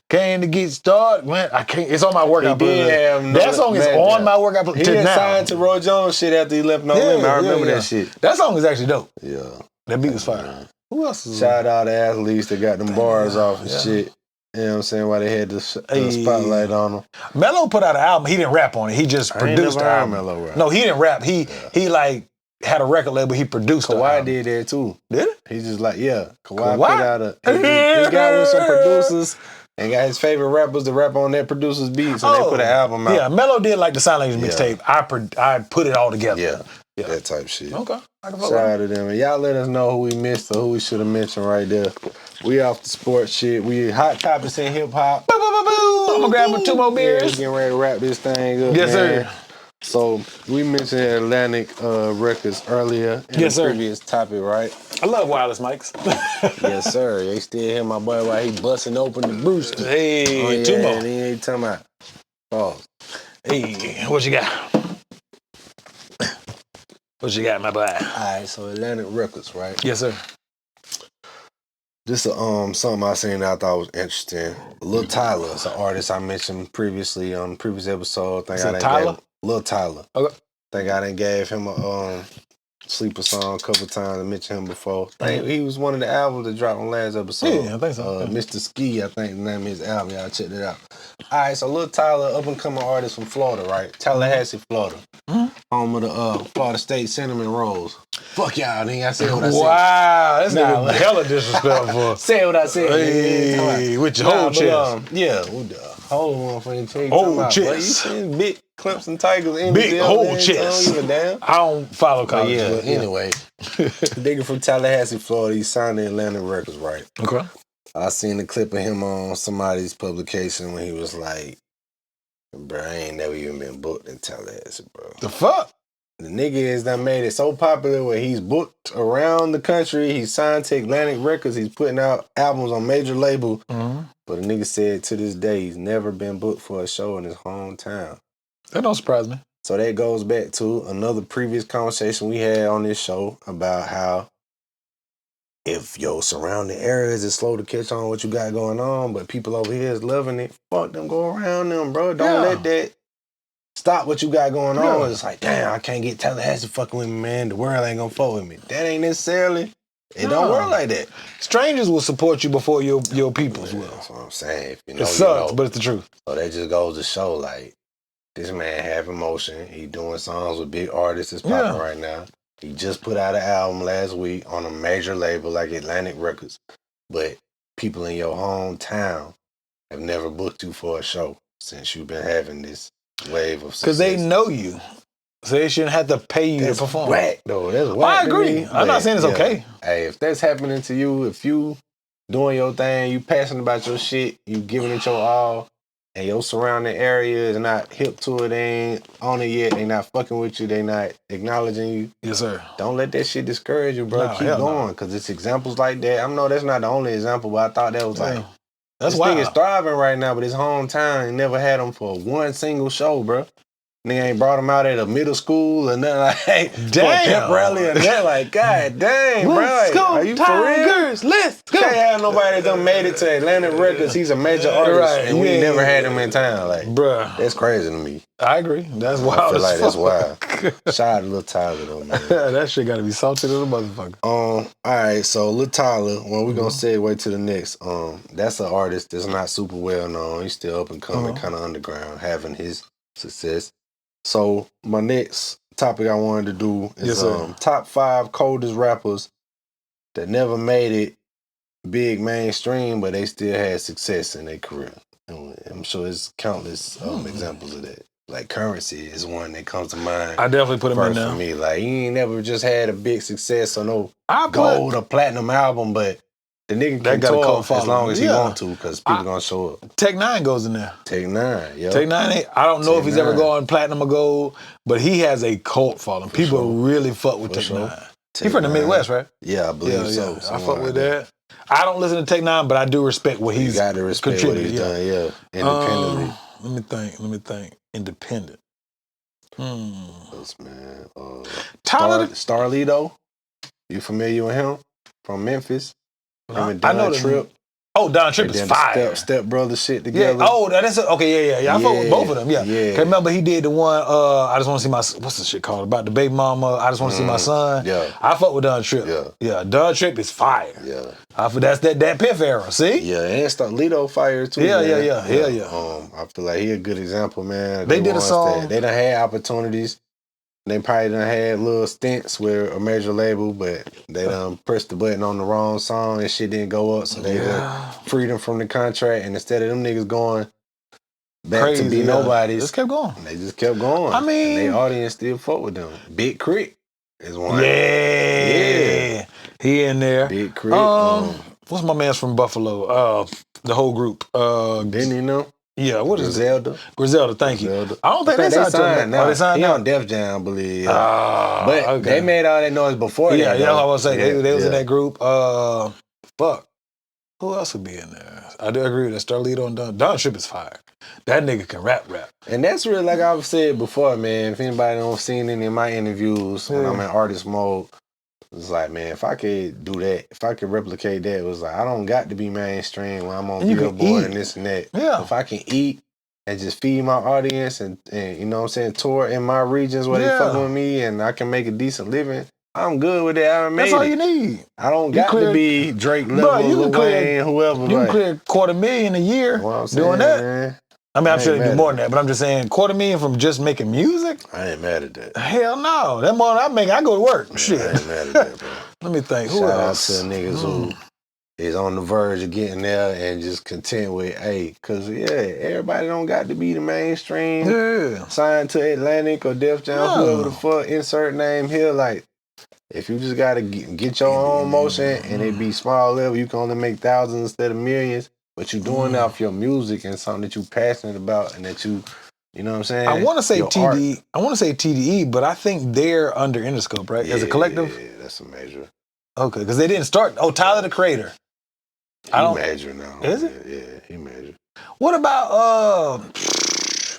Came to get started. Man, I can't. It's on my workout He did playlist. have No That song is Magic. on my workout He playlist had now. signed to Roy Jones shit after he left No Limit. I remember that shit. That song is actually dope. Yeah. That beat was fire. Who else is Shout out to athletes that got them bars off and yeah. shit. You know what I'm saying? Why they had the Hey. spotlight on them. Melo put out an album. He didn't rap on it. He just I ain't produced the never heard album. Melo rap. No, he didn't rap. He like had a record label. He produced the Kawhi album. did that too. Did it? He just like, yeah. Kawhi Kawhi? put out he got with some producers and got his favorite rappers to rap on that producer's beats and they put an album out. Yeah, Melo did like the Sign Language Yeah. mixtape. I put it all together. Yeah. That type shit. Okay. I can fuck Shout with out to them. And y'all let us know who we missed or who we should have mentioned right there. We off the sports shit. We hot topics in hip hop. it. I'm gonna grab 2 more Yeah, we beers. getting ready to wrap this thing up. Yes, man. sir. So we mentioned Atlantic Records earlier in Yes, the sir. previous topic, right? I love wireless mics. Yes, sir. They still hear my boy while he busting open the brewski. Hey, two more. And he ain't talking about. Oh, Hey, what you got? What you got, my boy? all right. So Atlantic Records, right? Yes, sir. This something I seen that I thought was interesting. Lil Tyler is an artist I mentioned previously on the previous episode. Is it Tyler? Lil Tyler. Okay. Think I done gave him a sleeper song a couple times. I mentioned him before. I think he was one of the albums that dropped on last episode. Yeah, I think so. Mr. Ski, I think the name of his album. Y'all check it out. All right, so Lil Tyler, up and coming artist from Florida, right? Tallahassee, Florida. Home of the Florida State Cinnamon Rolls. Fuck y'all, nigga. I said what I said. Wow, that's Nah, hella disrespectful. Say what I said. Hey, with your whole chest. Yeah, with the whole motherfucking chest. Whole But you chest. seen big Clemson Tigers in Big the whole I don't chest. give a damn. I don't follow college. Yeah, but anyway. Nigga from Tallahassee, Florida, he signed to Atlantic Records, right? Okay. I seen a clip of him on somebody's publication when he was like, bro, I ain't never even been booked in Tallahassee, bro. The fuck? The nigga has done made it so popular where he's booked around the country. He's signed to Atlantic Records. He's putting out albums on major label. Mm-hmm. But the nigga said to this day he's never been booked for a show in his hometown. That don't surprise me. So that goes back to another previous conversation we had on this show about how if your surrounding areas is slow to catch on what you got going on, but people over here is loving it, fuck them, go around them, bro. Don't let that stop what you got going on. Yeah. It's like, damn, I can't get Tallahassee fucking with me, man. The world ain't gonna fuck with me. That ain't necessarily, it don't work like that. Strangers will support you before your peoples will. That's what I'm saying. If you know, It sucks, you know. but it's the truth. So that just goes to show, like, this man have emotion. He doing songs with big artists that's popping right now. He just put out an album last week on a major label like Atlantic Records. But people in your hometown have never booked you for a show since you've been having this wave of success. Because they know you. So they shouldn't have to pay you That's to perform. whack, though. That's Well, whack I to agree. me, I'm not but, saying it's okay. Hey, if that's happening to you, if you doing your thing, you passionate about your shit, you giving it your all, and your surrounding area is not hip to it, they ain't on it yet, they not fucking with you, they not acknowledging you. Yes, sir. Don't let that shit discourage you, bro. No, Keep hell no. going, because it's examples like that. I know that's not the only example, but I thought that was like, That's this why. nigga's thriving right now, but his hometown, he never had him for one single show, bro. Nigga ain't brought him out at a middle school or nothing like for a pep rally or nothing. Like, God dang, bro. Let's go, Are you for real? Tigers. Let's go. Can't have nobody that done made it to Atlantic Records. He's a major artist, Right, and we yeah. never had him in town. Like, Bruh. that's crazy to me. I agree. That's wild. I feel like as that's fuck. wild. Shout out to Lil Tyler though, man. That shit gotta be salted as a motherfucker. All right, so Lil Tyler, well, we're gonna segue to the next. That's an artist that's not super well known. He's still up and coming, kind of underground, having his success. So my next topic I wanted to do is top 5 coldest rappers that never made it big mainstream, but they still had success in their career. And I'm sure there's countless examples of that. Like Currency is one that comes to mind. I definitely put him in First there. for me, like he ain't never just had a big success or no I put- gold or platinum album, but the nigga That can got a tour cult as following. long as he Yeah. want to, because people gonna show up. Tech Nine goes in there. Take 9, yo. Tech Nine, I don't know if he's ever Tech-9. gone platinum or gold, but he has a cult following. People sure. really fuck with For Tech sure. Nine. He from the Tech-9. Midwest, right? Yeah, I believe so. I something fuck like with that. I don't listen to Tech Nine, but I do respect what You he's got to respect what he's contributed. done, yeah. Independently. Let me think. Independent. Yes, man. Tyler, Starlito. You familiar with him? From Memphis. Him and I know Don the Trip. Oh, Don Trip They is did the fire. Step brother shit Yeah. together. Oh, that's okay. Yeah. I fuck with Yeah, both of them. Yeah. yeah. Cause remember he did the one. I just want to see my. What's the shit called about the baby mama? I just want to see my son. Yeah. I fuck with Don Trip. Yeah. Don Trip is fire. Yeah. That's that Piff era. See. Yeah, and Starlito fire too. Yeah, man. yeah. Hell yeah. I feel like he a good example, man. They did a ones song- that- They done had opportunities. They probably done had little stints with a major label, but they done pressed the button on the wrong song and shit didn't go up, so they done freed them from the contract. And instead of them niggas going back to be nobodies, Just kept going. they just kept going. I mean- and their audience still fuck with them. Big Crit is one. Yeah. He in there. Big Crit. What's my man's from Buffalo? The whole group. Didn't you know? Yeah, what is it? Griselda. Griselda, thank you. Griselda. I don't think they signed to him. now. Oh, they signed He now? on Def Jam, I believe. But But they made all that noise before Yeah, that. yeah, though. I was saying they was in yeah. that group. Fuck. Who else would be in there? I do agree with that. Starlito and Don Trip is fire. That nigga can rap. And that's really like I've said before, man. If anybody don't seen any of my interviews when I'm in artist mode, it's like, man, if I could do that, if I could replicate that, it was like I don't got to be mainstream when I'm on Billboard and this and that. Yeah. If I can eat and just feed my audience and you know what I'm saying, tour in my regions where they fucking with me and I can make a decent living, I'm good with that. I made That's all you need. I don't got to be Drake level, Lil Wayne, whoever. You can clear $250,000 a year doing that. Man, I mean, I'm sure they do more than that, but I'm just saying $250,000 from just making music? I ain't mad at that. Hell no. That more I make, I go to work. Shit. I ain't mad at that, bro. Let me think. Who Shout else? out to niggas who is on the verge of getting there and just content with, because, everybody don't got to be the mainstream. Yeah. Signed to Atlantic or Def Jam, whoever the fuck, insert name here. Like, if you just got to get your own motion and it be small level, you can only make thousands instead of millions, but you doing it off your music and something that you passionate about and that you know what I'm saying? I want to say Your TDE. art. I want to say TDE, but I think they're under Interscope, right? As a collective? Yeah, that's a major. Okay, because they didn't start. Oh, Tyler the Creator. He major now. Is it? Yeah, he major. What about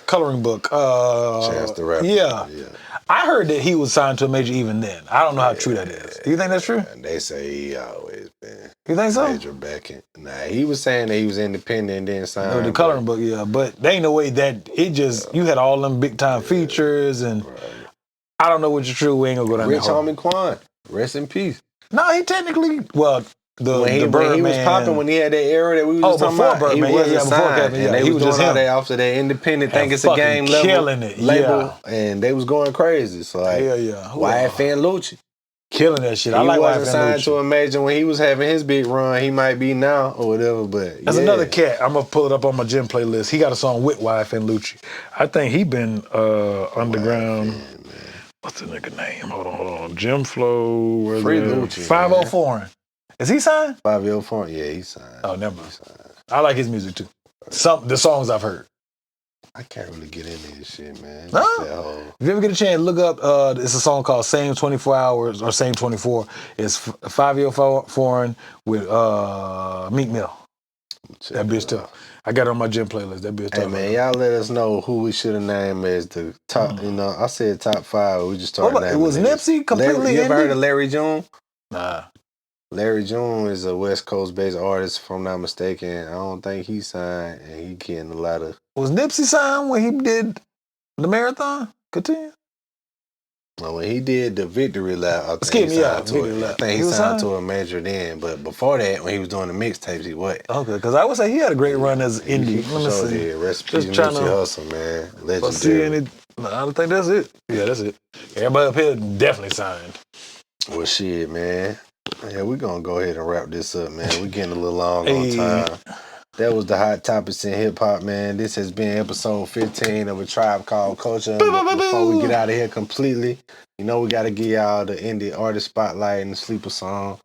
Coloring Book? Chance the Rapper. Yeah. I heard that he was signed to a major even then. I don't know how true that is. Do you think that's true? And they say he always been You think so? major backing. Nah, he was saying that he was independent and then signed. No, the Coloring Book, yeah. But there ain't no way that it just, you had all them big time features and I don't know what's true. We ain't gonna go down Rich that hole. Homie Quan, rest in peace. No, he technically, well, when he was popping, when he had that era that we was just talking about, Birdman, he wasn't signed, Kevin, and they he was was doing just all him. that off of that independent, think And it's a game fucking level, killing it, label, and they was going crazy. So like, YFN Lucci, killing that shit. He I like wasn't YFN signed Lucci. to a major when he was having his big run. He might be now or whatever, but There's another cat. I'm gonna pull it up on my gym playlist. He got a song with YFN Lucci. I think he been underground. What's the nigga name? Hold on. Jim Flow. Free Lucci. 504. Is he signed? 504. Yeah, he signed. Oh, never mind. I like his music too. The songs I've heard. I can't really get into this shit, man. No. If you ever get a chance, look up. It's a song called "Same 24 Hours" or "Same 24." It's 504 with Meek Mill. That bitch tough. I got it on my gym playlist. That bitch tough. Hey man, y'all let us know who we should have named as the top. You know, I said top 5. We just started naming. It was Nipsey completely. You ever heard of Larry June? Nah. Larry June is a West Coast based artist, if I'm not mistaken. I don't think he signed, and he getting a lot of. Was Nipsey signed when he did the marathon? Continue. Well, when he did the Victory Lap, I think he signed to a major then. But before that, when he was doing the mixtapes, he what? Okay, because I would say he had a great run as indie. Let me see. Yeah, recipe Nipsey Hussle, man. Legendary. I don't think that's it. Yeah, that's it. Everybody up here definitely signed. Well, shit, man. Yeah, we're going to go ahead and wrap this up, man. We're getting a little long on time. That was the Hot Topics in Hip Hop, man. This has been episode 15 of A Tribe Called Culture. Before we get out of here completely, you know we got to give y'all the indie artist spotlight and the sleeper song.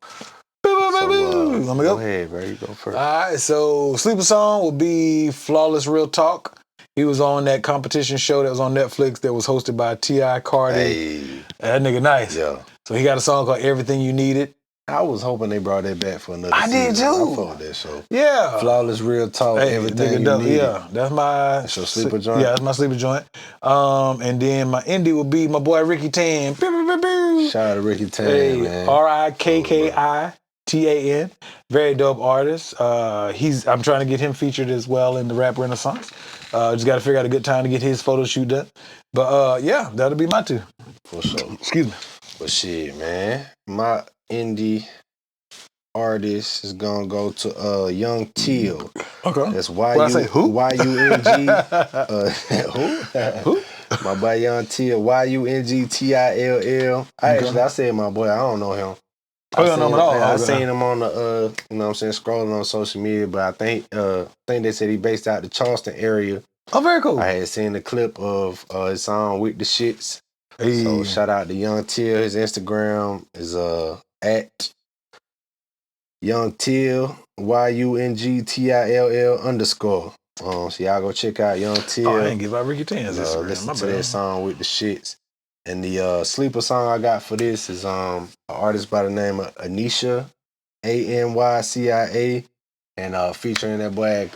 So, go ahead, bro. You go first. All right, so sleeper song will be Flawless Real Talk. He was on that competition show that was on Netflix that was hosted by T.I. Cardi. Hey. That nigga nice. Yeah. So he got a song called Everything You Needed. I was hoping they brought that back for another season. Did too. I fuck with that show. Yeah. Flawless Real Talk, Everything You Needed. Yeah, that's my... That's your sleeper joint? Yeah, that's my sleeper joint. And then my indie will be my boy Ricky Tan. Shout out to Ricky Tan, man. RIKKITAN. Very dope artist. I'm trying to get him featured as well in the Rap Renaissance. Just got to figure out a good time to get his photo shoot done. But yeah, that'll be my two. For sure. Excuse me. But shit, man. My indie artist is gonna go to Young Teal. Okay. That's who? Y-U-N-G. Who? My boy Young Teal. Y-U-N-G-T-I-L-L. I said my boy. I don't know him. You don't know him at all? I seen him on the, you know what I'm saying, scrolling on social media, but I think they said he based out the Charleston area. Oh, very cool. I had seen the clip of his song With the Shits. Hey. So shout out to Young Teal. His Instagram is at Young Teal, YUNGTILL_. So y'all go check out Young Till. Oh, I didn't give out Ricky Tan's Instagram. Listen My to bad. that song with the shits. And the sleeper song I got for this is an artist by the name of Anisha, Anycia, and featuring that boy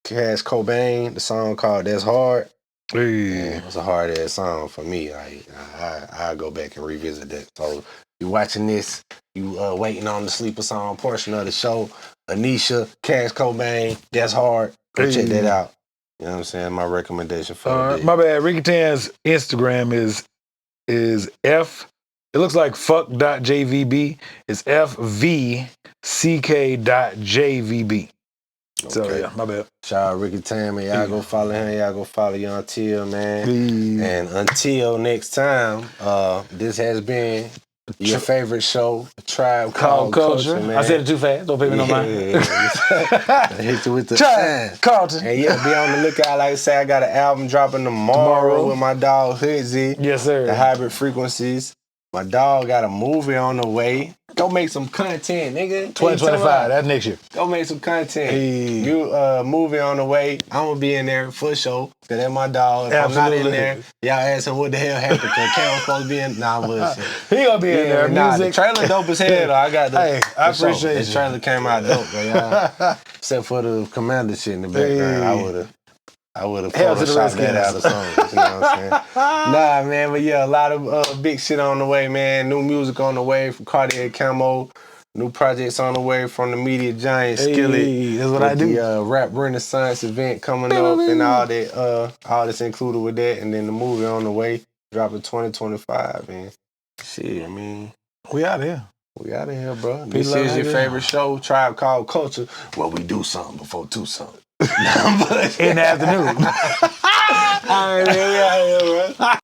Cash Cobain. The song called "That's Hard." Hey. It's a hard ass song for me. I go back and revisit that. So you watching this, you waiting on the sleeper song portion of the show. Anisha, Cash Cobain, That's Hard. Go check that out. You know what I'm saying? My recommendation for the day. My bad. Ricky Tan's Instagram is F. It looks like fuck.jvb. It's FVCK.jvb. So Okay. yeah, my bad. Shout out Ricky Tan, man. Y'all go follow him. Y'all go follow Young Till, man. And until next time, this has been your favorite show, Tribe Called Culture, man. I said it too fast. Don't pay me no mind. Hit you with the Tribe Carlton. And yeah, be on the lookout. Like I say, I got an album dropping tomorrow with my dog Hoodzy. Yes, sir. The Hybrid Frequencies. My dog got a movie on the way. Go make some content, nigga. 2025. That's next year. Go make some content. Hey. You movie on the way. I'm gonna be in there for sure. Cause that's my dog. If I'm not in there, y'all asking what the hell happened. Cause Cam supposed to be in. Nah, bullshit. He gonna be in there. Nah, Music. the trailer dope as hell. Though. I got the. Hey, I for sure. appreciate This you. trailer came out dope, bro. Y'all. Except for the Commander shit in the background, I would have Hell to the photoshopped that Redskins. out of something. You know what I'm saying? Nah, man, but yeah, a lot of big shit on the way, man. New music on the way from Cartier Camo. New projects on the way from the media giant Skillet. Hey, that's what I do. The Rap Renaissance event coming up and all that, all that's included with that. And then the movie on the way, dropping 2025. And shit, I mean, We out here. we out of here, bro. Peace, This love, is your happy. favorite show, Tribe Called Culture, where we do something before do something. In the afternoon. All right, man, we out here, bro.